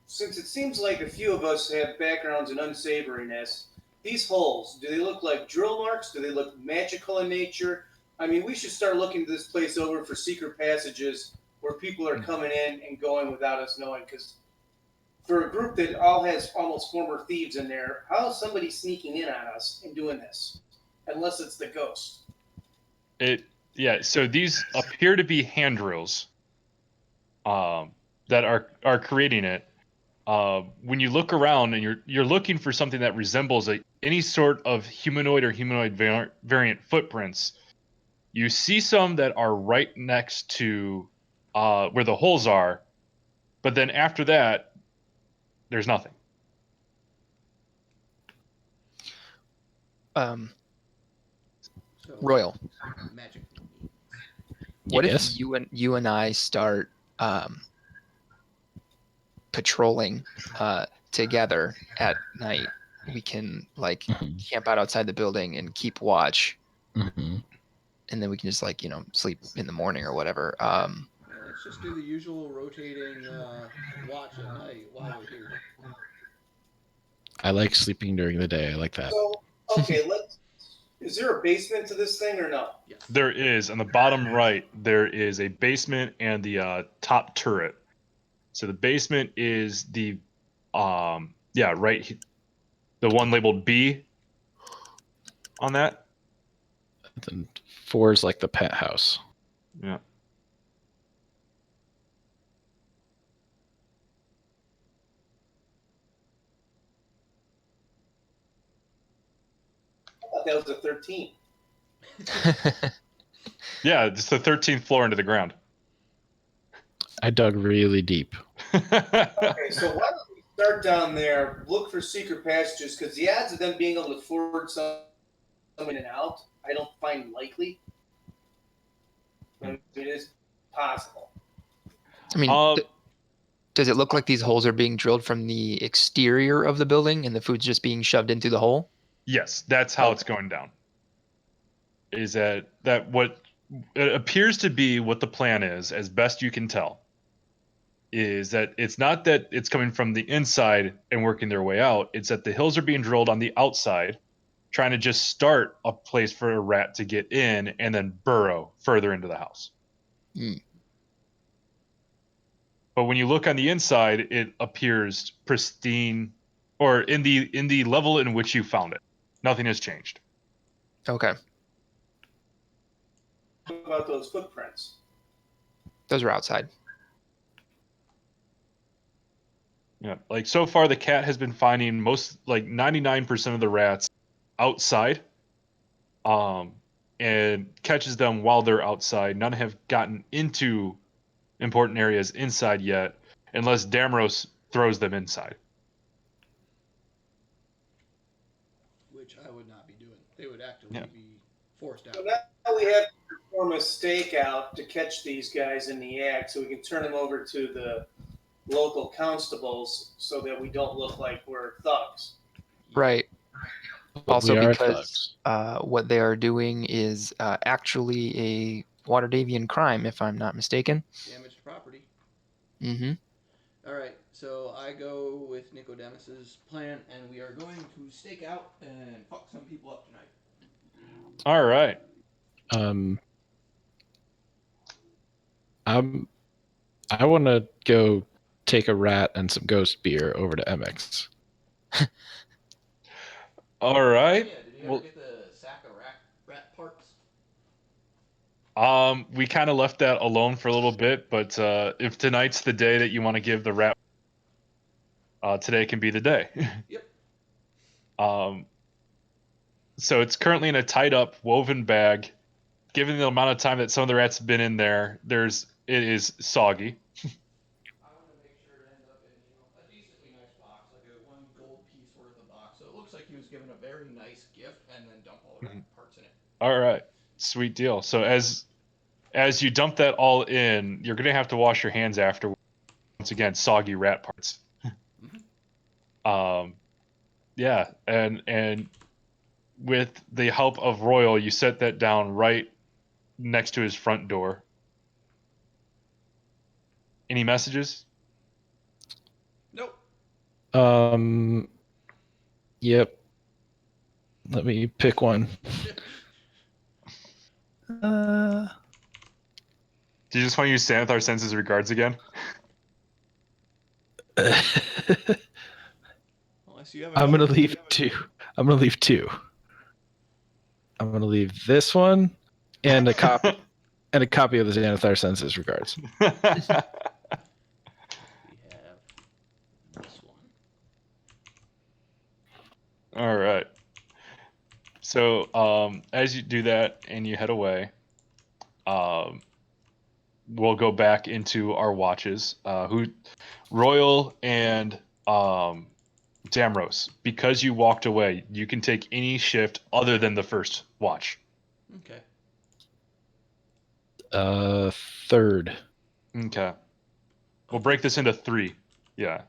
Since it seems like a few of us have backgrounds in unsavoriness, these holes, do they look like drill marks? Do they look magical in nature? I mean, we should start looking this place over for secret passages where people are coming in and going without us knowing. Because for a group that all has almost former thieves in there, how is somebody sneaking in on us and doing this? Unless it's the ghost. So these appear to be hand drills that are creating it. When you look around and you're looking for something that resembles any sort of humanoid or humanoid variant footprints, you see some that are right next to where the holes are, but then after that, there's nothing. so Royal, magic. what Yes. if you and I start patrolling together at night? We can like Mhm. camp out outside the building and keep watch, Mhm. and then we can just sleep in the morning or whatever. Yeah, let's just do the usual rotating watch at night while we're here. I like sleeping during the day. I like that. So, okay, is there a basement to this thing or no? Yes. There is on the bottom right. There is a basement and the top turret. So the basement is the right, the one labeled B on that. Then 4 is like the pet house. Yeah. I thought that was a 13. Yeah, it's the 13th floor into the ground. I dug really deep. Okay, so why don't we start down there, look for secret passages, because the odds of them being able to forward some in and out, I don't find likely. I mean, it is possible. I mean, does it look like these holes are being drilled from the exterior of the building and the food's just being shoved into the hole? Yes, that's how it's going down. Is that what it appears to be what the plan is, as best you can tell, is that it's not that it's coming from the inside and working their way out. It's that the hills are being drilled on the outside, trying to just start a place for a rat to get in and then burrow further into the house. Mm. But when you look on the inside, it appears pristine, or in the level in which you found it. Nothing has changed. Okay. What about those footprints? Those are outside. Yeah, like so far the cat has been finding most, like 99% of the rats outside, and catches them while they're outside. None have gotten into important areas inside yet, unless Damros throws them inside. Which I would not be doing. They would actively Yeah. be forced out. So now we have to perform a stakeout to catch these guys in the act, so we can turn them over to the local constables, so that we don't look like we're thugs. Right. But Also, we are because what they are doing is actually a Waterdevian crime, if I'm not mistaken. Damaged property. Mm-hmm. All right, so I go with Nicodemus's plan, and we are going to stake out and fuck some people up tonight. All right. I want to go take a rat and some ghost beer over to MX. All right. Oh, yeah, did you Well, ever get the sack of rat parts? we kind of left that alone for a little bit, but if tonight's the day that you want to give the rat, today can be the day. Yep. So it's currently in a tied up woven bag. Given the amount of time that some of the rats have been in there, it is soggy. I want to make sure it ends up in a decently nice box, like a one gold piece worth of box. So it looks like he was given a very nice gift, and then dump all the rat parts in it. All right, sweet deal. So as as you dump that all in, you're gonna have to wash your hands after. Once again, soggy rat parts. Yeah, and with the help of Royal, you set that down right next to his front door. Any messages? Nope. Yep. Let me pick one. Do you just want to use Sanathar Senses Regards again? Unless you have I'm gonna another- leave two. I'm gonna leave two. I'm gonna leave this one and a copy of the Xanathar Senses Regards. We have this one. All right. So as you do that and you head away, we'll go back into our watches. Royal and Damros, because you walked away, you can take any shift other than the first watch. Okay. Third. Okay. We'll break this into 3. Yeah.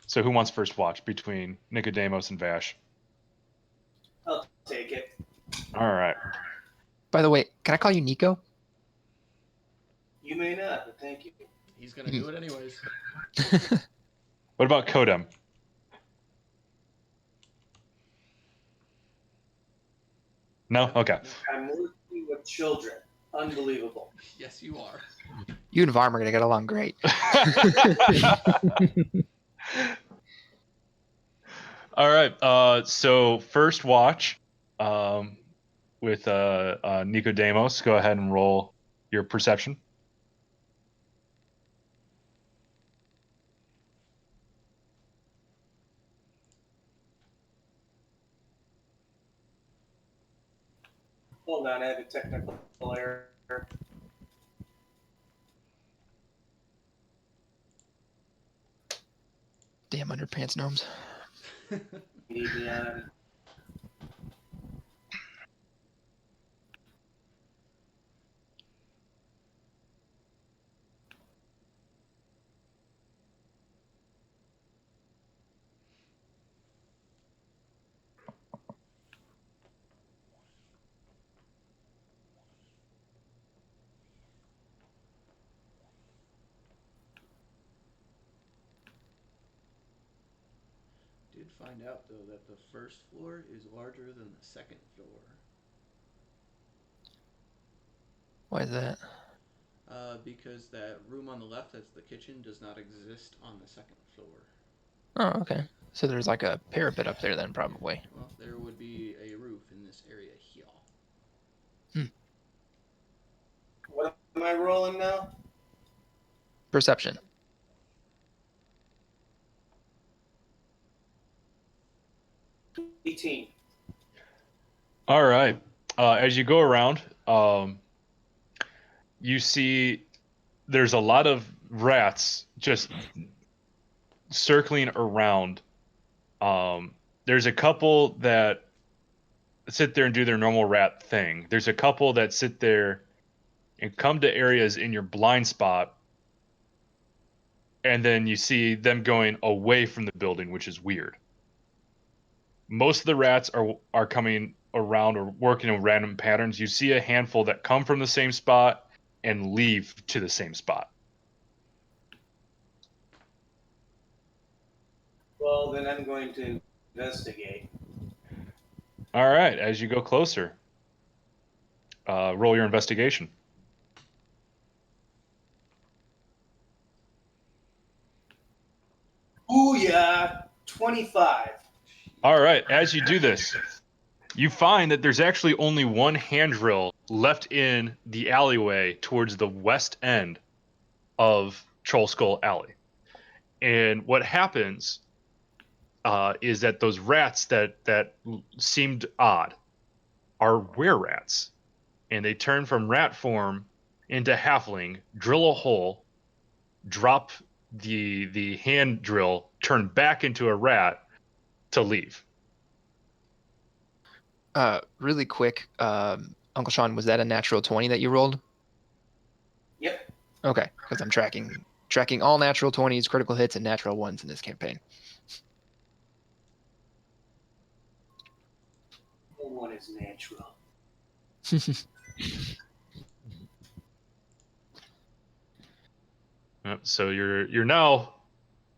So who wants first watch between Nicodemus and Vash? I'll take it. All right. By the way, can I call you Nico? You may not, but thank you. He's gonna do it anyways. What about Kodem? No? Okay. I'm working with children. Unbelievable. Yes, you are. You and Varm are gonna get along great. All right. So first watch with Nicodemus. Go ahead and roll your perception. Hold on, I have a technical error. Damn underpants gnomes. Need me on. Did find out though that the first floor is larger than the second floor. Why is that? Because that room on the left, that's the kitchen, does not exist on the second floor. Oh, okay. So there's like a parapet up there then, probably. Well, there would be a roof in this area here. What am I rolling now? Perception. $18. All right. As you go around, you see there's a lot of rats just circling around. There's a couple that sit there and do their normal rat thing. There's a couple that sit there and come to areas in your blind spot, and then you see them going away from the building, which is weird. Most of the rats are coming around or working in random patterns. You see a handful that come from the same spot and leave to the same spot. Well, then I'm going to investigate. All right, as you go closer, roll your investigation. Ooh, yeah. 25. All right, as you do this, you find that there's actually only one hand drill left in the alleyway towards the west end of Troll Skull Alley. And what happens is that those rats that seemed odd are were-rats. And they turn from rat form into halfling, drill a hole, drop the hand drill, turn back into a rat to leave. Really quick, Uncle Sean, was that a natural 20 that you rolled? Okay, because I'm tracking all natural 20s, critical hits, and natural ones in this campaign. No one is natural. Yep, so you're now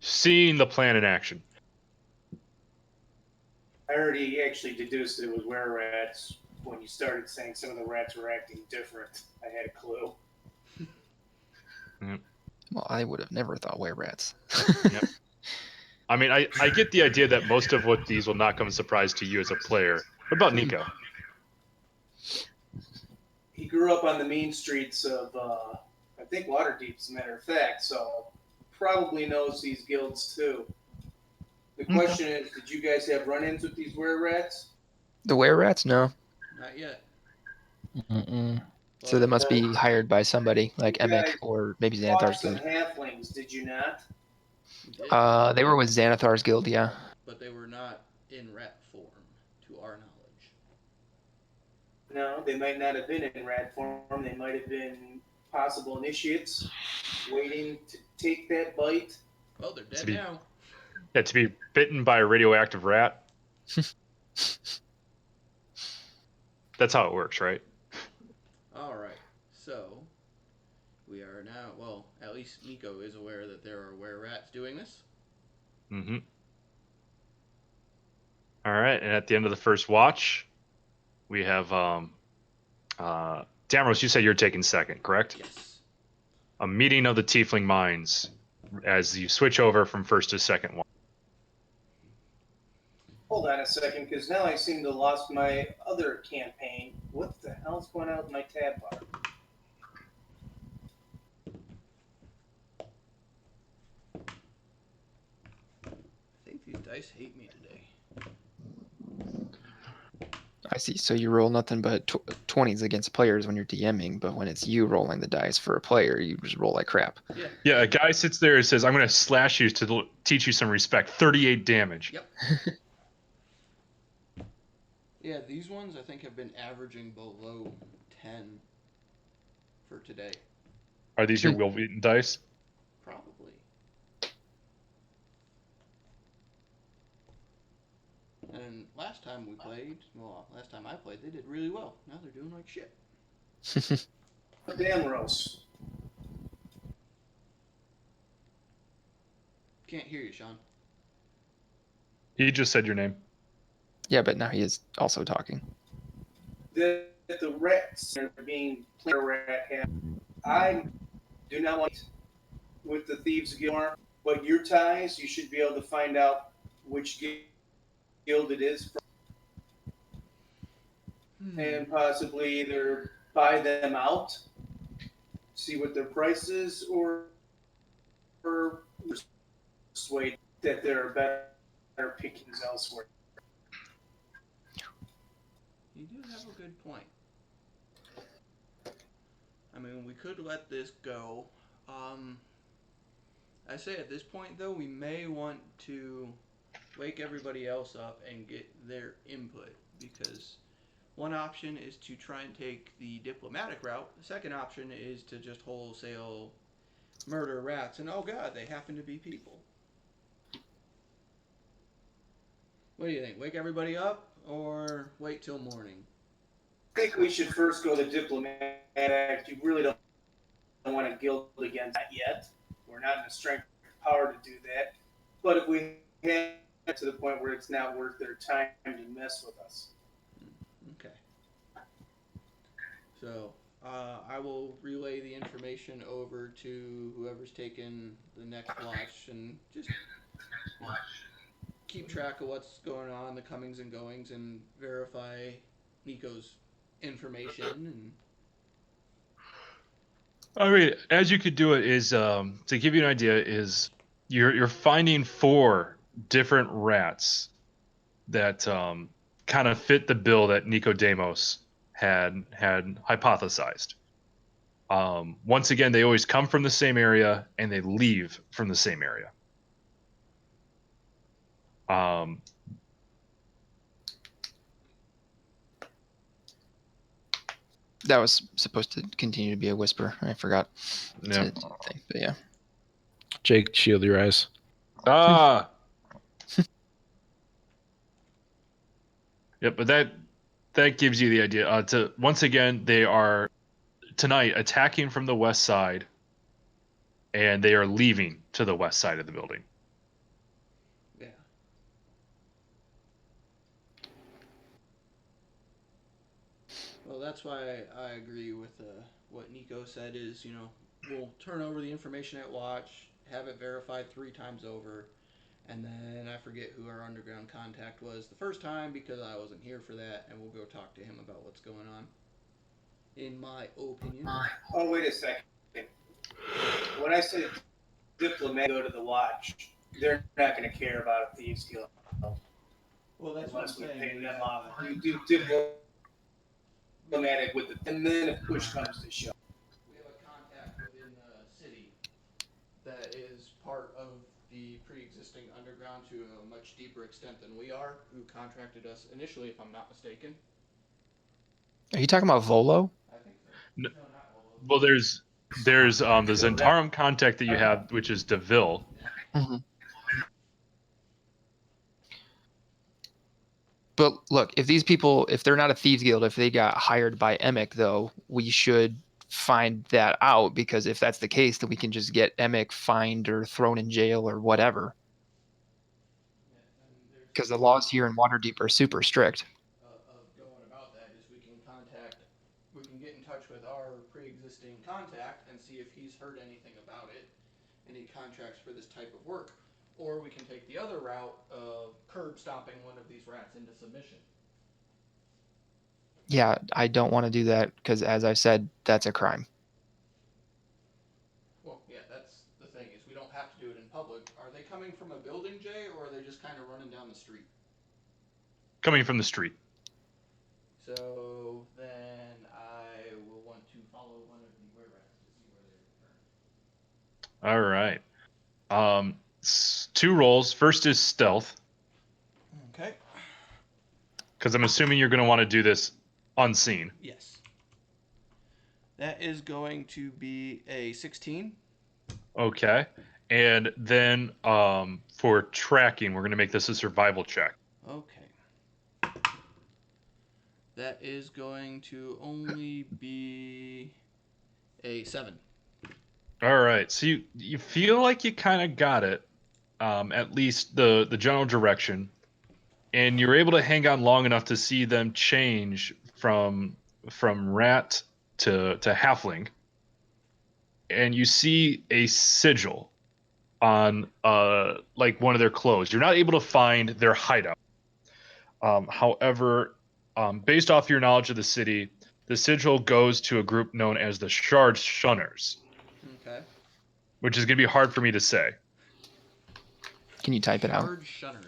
seeing the plan in action. I already actually deduced that it was were-rats when you started saying some of the rats were acting different. I had a clue. Well, I would have never thought were-rats. Yep. I mean, I get the idea that most of what these will not come as a surprise to you as a player. What about Nico? He grew up on the mean streets of, I think, Waterdeep, as a matter of fact, so probably knows these guilds too. The question is, did you guys have run-ins with these were-rats? The were-rats? No. Not yet. Mm-mm. So they must Well, be hired by somebody like you Emek guys or maybe fought Xanathar's some guild. halflings, did you not? We did, They were with Xanathar's guild, yeah. but they were not in rat form, to our knowledge. No, they might not have been in rat form. They might have been possible initiates waiting to take that bite. Well, they're dead To be- now. Yeah, to be bitten by a radioactive rat. That's how it works, right? All right, so we are now. Well, at least Nico is aware that there are were-rats doing this. Mm-hmm. All right, and at the end of the first watch, we have Damaros, you said you're taking second, correct? Yes. A meeting of the Tiefling minds as you switch over from first to second one. Hold on a second, because now I seem to have lost my other campaign. What the hell's going on with my tab bar? I think these dice hate me today. I see. So you roll nothing but 20s against players when you're DMing, but when it's you rolling the dice for a player, you just roll like crap. Yeah. Yeah, a guy sits there and says, I'm going to slash you to teach you some respect. 38 damage. Yep. Yeah, these ones I think have been averaging below 10 for today. Are these your Will-Wheaton dice? Probably. And last time I played, they did really well. Now they're doing like shit. Damaros. Can't hear you, Sean. He just said your name. Yeah, but now he is also talking. The rats are being played rat hat. I do not want with the Thieves Guild, but your ties, you should be able to find out which guild it is from, and possibly either buy them out, see what their price is, or persuade that there are better pickings elsewhere. You do have a good point. I mean, we could let this go. I say at this point, though, we may want to wake everybody else up and get their input, because one option is to try and take the diplomatic route. The second option is to just wholesale murder rats, and oh god, they happen to be people. What do you think? Wake everybody up or wait till morning? I think we should first go the diplomatic. You really don't want to guild against that yet. We're not in the strength of power to do that. But if we get to the point where it's not worth their time to mess with us. Okay. So, I will relay the information over to whoever's taken the next watch and just keep track of what's going on, the comings and goings, and verify Nico's information. And I mean, as you could do it is to give you an idea is you're finding 4 different rats that kind of fit the bill that Nicodemus had hypothesized. Once again, they always come from the same area and they leave from the same area. That was supposed to continue to be a whisper. I forgot Yeah. to think, but yeah. Jake, shield your eyes. Ah. Yep, but that gives you the idea. To once again, they are tonight attacking from the west side, and they are leaving to the west side of the building. Yeah. Well, that's why I agree with what Nico said. Is we'll turn over the information at Watch, have it verified 3 times over, and then I forget who our underground contact was the first time because I wasn't here for that, and we'll go talk to him about what's going on. In my opinion. Oh, wait a second. When I said diplomat go to the Watch, they're not going to care about a thieves guild Well, that's unless we what I'm pay saying. them off. You do diplomatic with it, and then if push comes to shove. We have a contact within the city that is part of the pre-existing underground to a much deeper extent than we are, who contracted us initially, if I'm not mistaken. Are you talking about Volo? I think so. No, No, not Volo. well, there's the Zentarum contact that you have, which is DeVille. Mm-hmm. But look, if these people, if they're not a thieves guild, if they got hired by Emic, though, we should find that out, because if that's the case, then we can just get Emic fined or thrown in jail or whatever. Because the laws here in Waterdeep are super strict. Of going about that is we can get in touch with our pre-existing contact and see if he's heard anything about it, any contracts for this type of work, or we can take the other route of curb stomping one of these rats into submission. Yeah, I don't want to do that because, as I said, that's a crime. Well, yeah, that's the thing, is we don't have to do it in public. Are they coming from a building, Jay, or are they just kind of running down the street? Coming from the street. So then I will want to follow one of the were-rats to see where they return. All right. 2 rolls. First is stealth, Okay. because I'm assuming you're going to want to do this unseen. Yes. That is going to be a 16. Okay. And then for tracking, we're going to make this a survival check. Okay. That is going to only be a 7. All right. So you feel like you kind of got it, at least the general direction, and you're able to hang on long enough to see them change from rat to halfling, and you see a sigil on like one of their clothes. You're not able to find their hideout. However, based off your knowledge of the city, the sigil goes to a group known as the Shard Shunners, Okay. which is going to be hard for me to say. Can you type it out? Shard Shunners.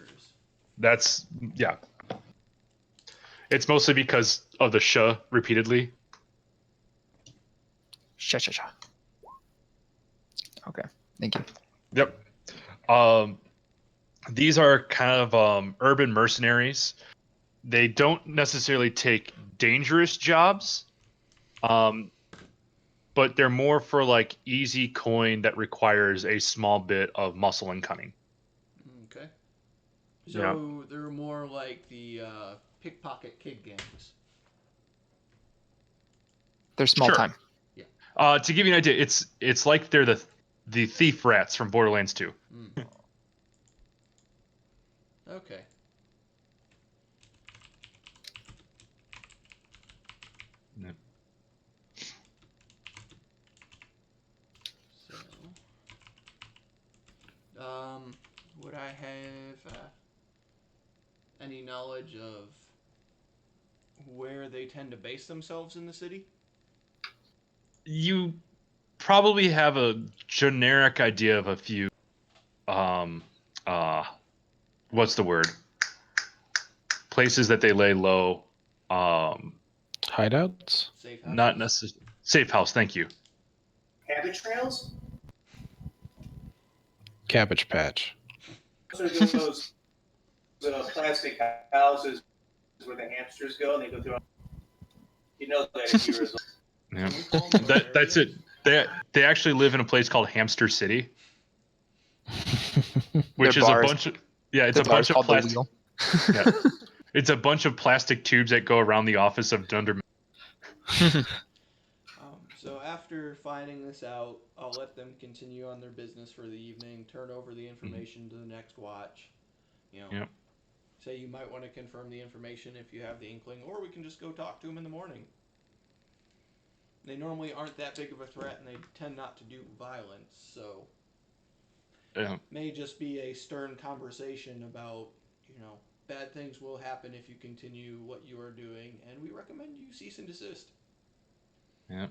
That's, yeah. It's mostly because of the sh repeatedly. Sha. Okay, thank you. Yep. These are kind of urban mercenaries. They don't necessarily take dangerous jobs, but they're more for like easy coin that requires a small bit of muscle and cunning. Okay. Yeah. So they're more like the pickpocket kid gangs. They're small Sure. time. To give you an idea, it's like they're the thief rats from Borderlands 2. Okay. Yeah. So, would I have any knowledge of where they tend to base themselves in the city? You probably have a generic idea of a few what's the word? Places that they lay low. Hideouts? Safe houses? Not necessarily safe house, thank you. Habit trails? Cabbage Patch. Those are those plastic houses where the hamsters go and they go through. You know that if you're as Yeah. Can we call them That's it. barbarians? They actually live in a place called Hamster City, which Their is a bar is- bunch of it's The a bar bunch is of called the plastic. wheel. Yeah. It's a bunch of plastic tubes that go around the office of Dunder. So after finding this out, I'll let them continue on their business for the evening, turn over the information to the next watch. You know, Yep. say you might want to confirm the information if you have the inkling, or we can just go talk to them in the morning. They normally aren't that big of a threat, and they tend not to do violence, so Yeah. may just be a stern conversation about, bad things will happen if you continue what you are doing, and we recommend you cease and desist. Yeah.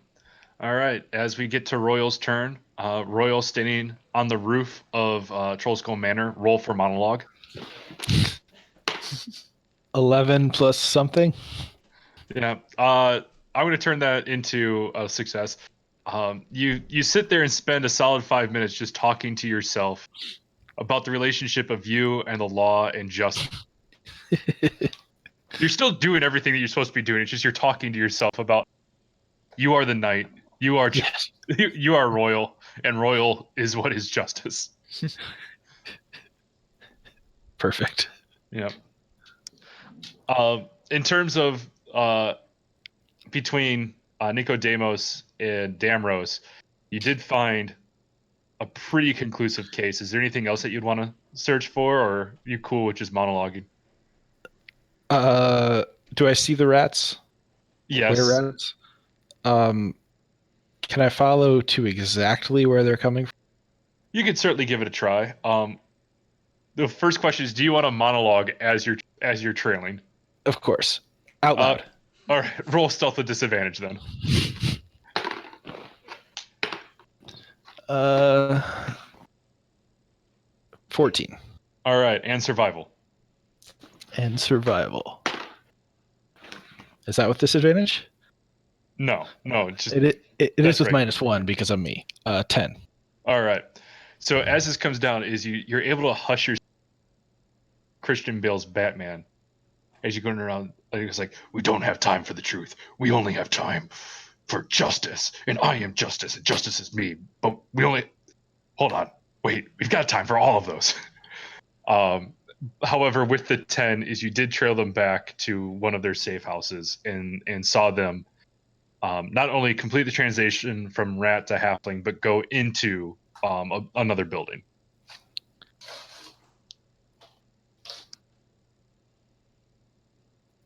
All right. As we get to Royal's turn, Royal standing on the roof of Trollskull Manor. Roll for monologue. 11 plus something. Yeah. I'm going to turn that into a success. You sit there and spend a solid 5 minutes just talking to yourself about the relationship of you and the law and justice. You're still doing everything that you're supposed to be doing. It's just you're talking to yourself about you are the knight, you are Yes. you are royal, and royal is what is justice. Perfect. Yeah. In terms of between Nicodemus and Damrose, you did find a pretty conclusive case. Is there anything else that you'd want to search for, or are you cool with just monologuing? Do I see the rats? Yes. Where rats? Can I follow to exactly where they're coming from? You could certainly give it a try. The first question is, do you want to monologue as you're trailing? Of course. Out loud. All right, roll stealth with disadvantage then. 14. All right, and survival. And survival. Is that with disadvantage? No, it's just It is that's with right. -1 because I'm me. 10. All right. So as this comes down, is you're able to hush your Christian Bale's Batman as you're going around. It's like, we don't have time for the truth. We only have time for justice, and I am justice, and justice is me. But we only hold on. Wait, we've got time for all of those. However, with the 10 is you did trail them back to one of their safe houses and saw them not only complete the translation from rat to halfling, but go into another building.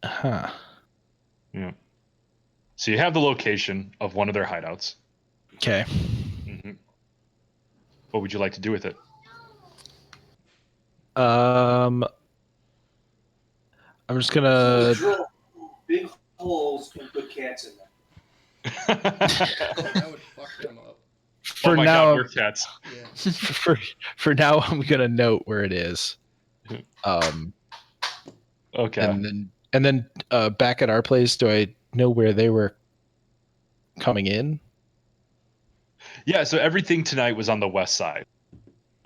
Huh. Yeah. So you have the location of one of their hideouts. Okay. Mm-hmm. What would you like to do with it? I'm just gonna. drill big holes and put cats in them. That would fuck them up. For oh my now, god, we're cats. Yeah. for now, I'm gonna note where it is. Okay. And then back at our place, do I know where they were coming in? Yeah, so everything tonight was on the west side.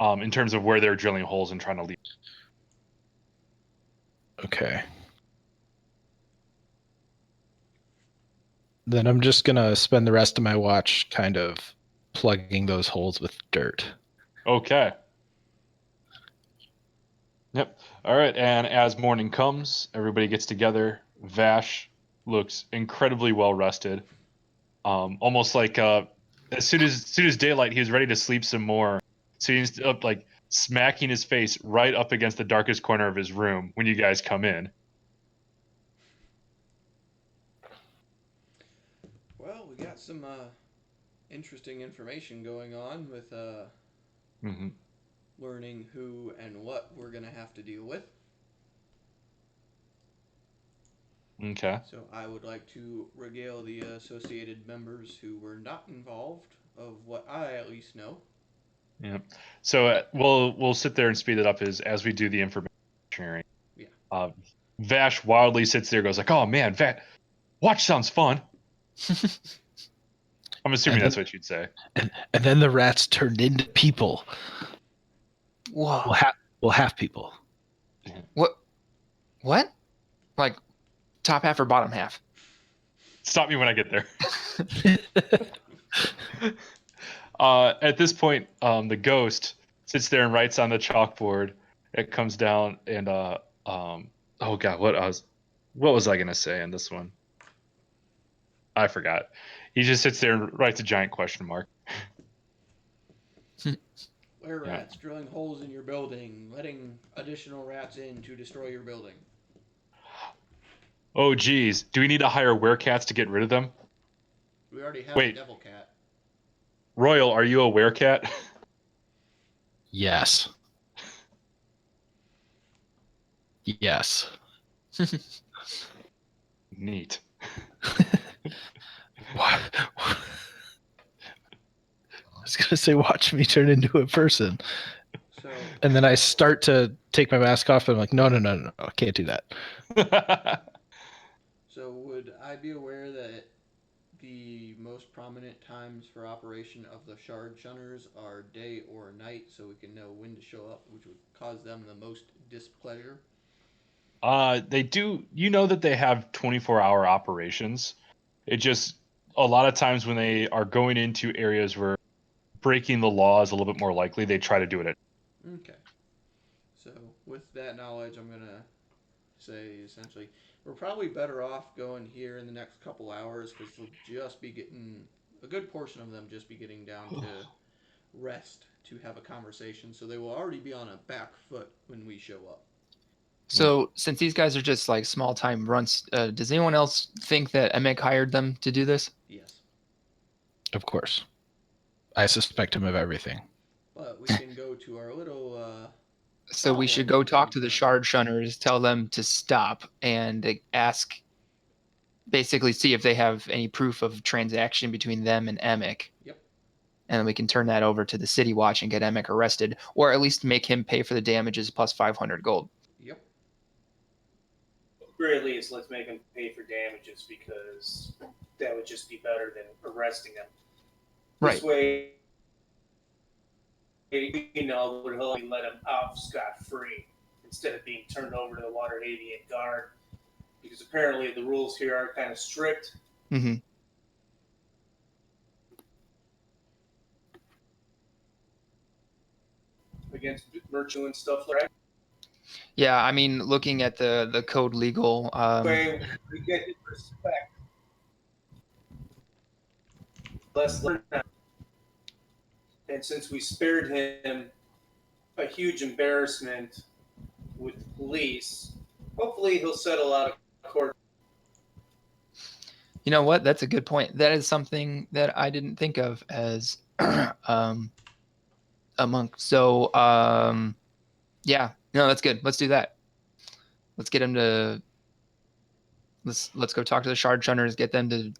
In terms of where they're drilling holes and trying to leave. Okay. Then I'm just gonna spend the rest of my watch kind of plugging those holes with dirt. Okay. Yep. All right. And as morning comes, everybody gets together. Vash looks incredibly well rested. Almost like as soon as daylight, he was ready to sleep some more. So he's up like smacking his face right up against the darkest corner of his room when you guys come in. Well, we got some interesting information going on with Mm-hmm. learning who and what we're going to have to deal with. Okay. So I would like to regale the associated members who were not involved of what I at least know. Yeah. So we'll sit there and speed it up as we do the information sharing. Yeah. Vash wildly sits there, goes like, "Oh man, watch sounds fun." I'm assuming that's what you'd say. And then the rats turned into people. Whoa. We'll have people. What? Like top half or bottom half? Stop me when I get there. At this point, the ghost sits there and writes on the chalkboard. It comes down and oh god, what was I gonna say in this one? I forgot. He just sits there and writes a giant question mark. Were Yeah. rats drilling holes in your building, letting additional rats in to destroy your building. Oh geez, do we need to hire werecats to get rid of them? We already have Wait. a devil cat. Royal, are you a werecat? Yes. Yes. Neat. What? I was gonna say, watch me turn into a person, So and then I start to take my mask off, and I'm like, no, I can't do that. So would I be aware that the most prominent times for operation of the shard shunners are day or night, so we can know when to show up, which would cause them the most displeasure? They do. You know that they have 24-hour operations. It just a lot of times when they are going into areas where breaking the law is a little bit more likely, they try to do it at. Okay. So with that knowledge, I'm gonna say essentially we're probably better off going here in the next couple hours because they'll just be getting a good portion of them just be getting down to rest to have a conversation, so they will already be on a back foot when we show up. So since these guys are just like small time runts, does anyone else think that Emek hired them to do this? Yes, Of course, I suspect him of everything. but we can go to our little So we should problem go talk in to the front of shard shunners, tell them to stop, and ask, basically see if they have any proof of transaction between them and Emek. Yep. And then we can turn that over to the City Watch and get Emek arrested, or at least make him pay for the damages plus 500 gold. Yep. Or at least let's make him pay for damages because that would just be better than arresting him. Right. This way, we'll let him off scot-free instead of being turned over to the Waterdeep guard. Because apparently the rules here are kind of strict. Mm-hmm. Against virtue and stuff like that. Yeah, I mean, looking at the code legal, Way we get his respect. Less learn. And since we spared him a huge embarrassment with the police, hopefully he'll settle out of court. you know what? That's a good point. That is something that I didn't think of as a monk. So, yeah, no, that's good. Let's do that. Let's get him to. Let's go talk to the shard shunners. Get them to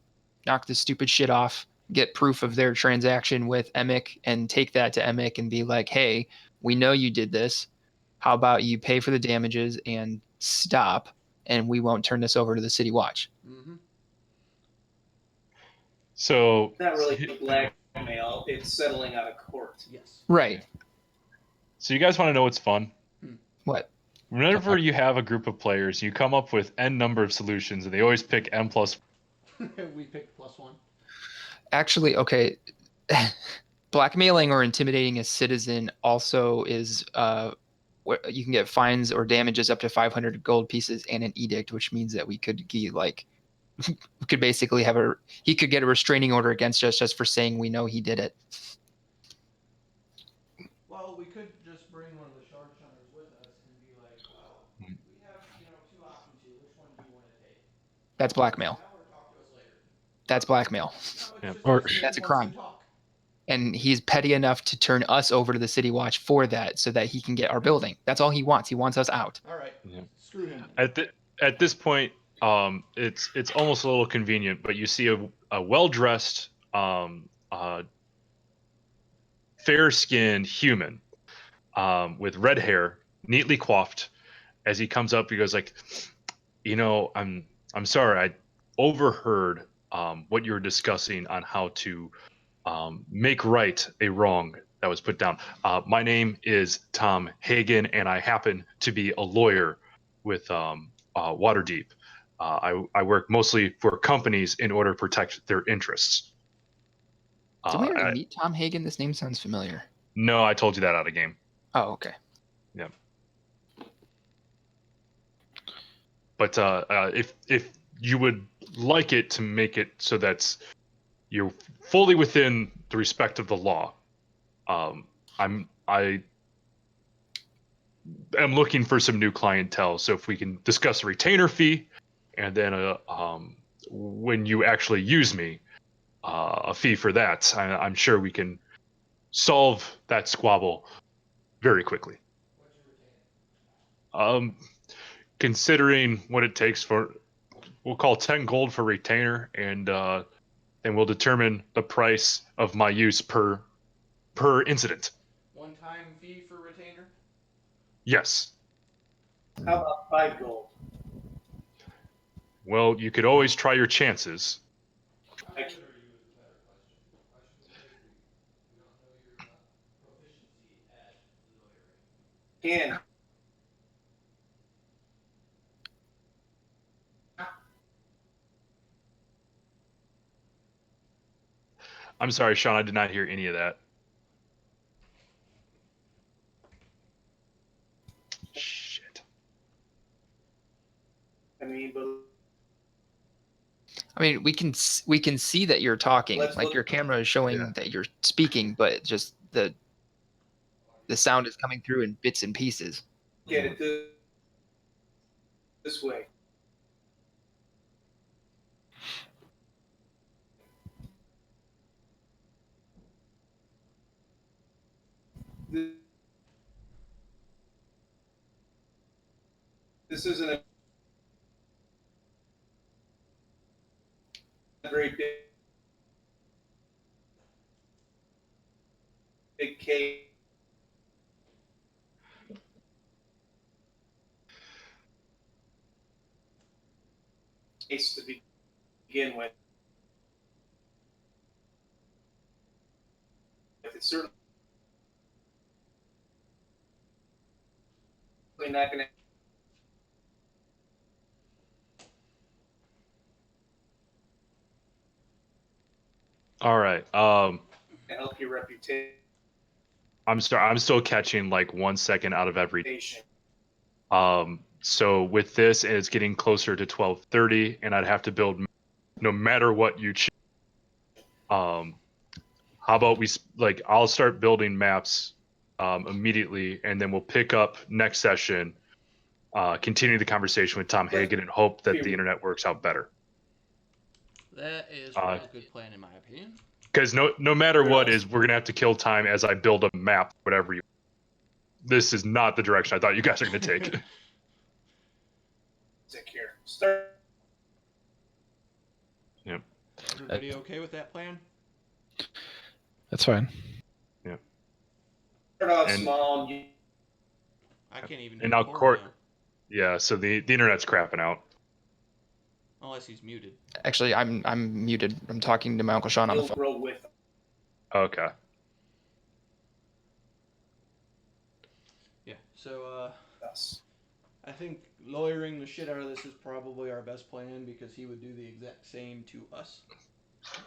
knock this stupid shit off. Get proof of their transaction with Emek, and take that to Emek and be like, "Hey, we know you did this. How about you pay for the damages and stop, and we won't turn this over to the City Watch." Mm-hmm. So It's not really blackmail, it's settling out of court. Yes. Right. So you guys want to know what's fun? What? Whenever you have a group of players, you come up with n number of solutions, and they always pick n plus. We picked +1. Actually, okay. Blackmailing or intimidating a citizen also is you can get fines or damages up to 500 gold pieces and an edict, which means that we could we could basically he could get a restraining order against us just for saying we know he did it. Well, we could just bring one of the shard shunners with us and be like, well, we have, two options here. Which one do you want to take? That's blackmail. Now or talk to us later? That's blackmail. No, it's Yeah. just Or- asking if That's he a wants crime. to talk. And he's petty enough to turn us over to the City Watch for that so that he can get our building. That's all he wants. He wants us out. All right. Yeah. Screw him. At this point, it's almost a little convenient, but you see a well-dressed, fair-skinned human with red hair, neatly coiffed. As he comes up, he goes like, I'm sorry, I overheard what you were discussing on how to make right a wrong that was put down. My name is Tom Hagen, and I happen to be a lawyer with Waterdeep. I work mostly for companies in order to protect their interests. Did we already I- meet Tom Hagen? This name sounds familiar. no, I told you that out of game. Oh, okay. But if you would like it to make it so that you're fully within the respect of the law, I am looking for some new clientele. So if we can discuss a retainer fee, and then when you actually use me, a fee for that, I'm sure we can solve that squabble very quickly. Considering what it takes for, we'll call 10 gold for retainer, and then we'll determine the price of my use per incident. One-time fee for retainer? Yes. How about 5 gold? Well, you could always try your chances. I can. I'm sorry, Sean, I did not hear any of that. Shit. I mean, but I mean, we can see that you're talking. Let's Like look- your camera is showing Yeah. that you're speaking, but just the sound is coming through in bits and pieces. look at it this way. This isn't a very big case to begin with. It's certainly not going All right. to help your reputation. I'm still catching like 1 second out of every. So with this, it's getting closer to 12:30, and I'd have to build no matter what you choose. How about I'll start building maps immediately, and then we'll pick up next session, continue the conversation with Tom Hagen, and hope that the internet works out better. That is a good plan, in my opinion. Because no matter what is, we're gonna have to kill time as I build a map, whatever you. This is not the direction I thought you guys are gonna take. Take care. Start. Yep. Everybody okay with that plan? That's fine. Start off And- small. I can't even And hear now Corey now, Yeah, so the internet's crapping out. unless he's muted. Actually, I'm muted. I'm talking to my Uncle Sean on the You'll phone. grow with Okay. Yeah. So us. I think lawyering the shit out of this is probably our best plan because he would do the exact same to us.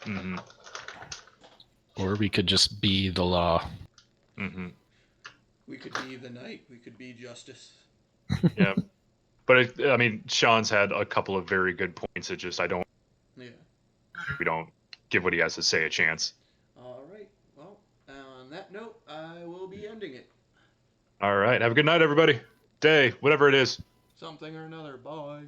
Mm-hmm. Or we could just be the law. Mm-hmm. We could be the knight. We could be justice. Yeah. But I mean, Sean's had a couple of very good points. It just Yeah. we don't give what he has to say a chance. All right. Well, on that note, I will be ending it. All right. Have a good night, everybody. Day, whatever it is. Something or another. Bye.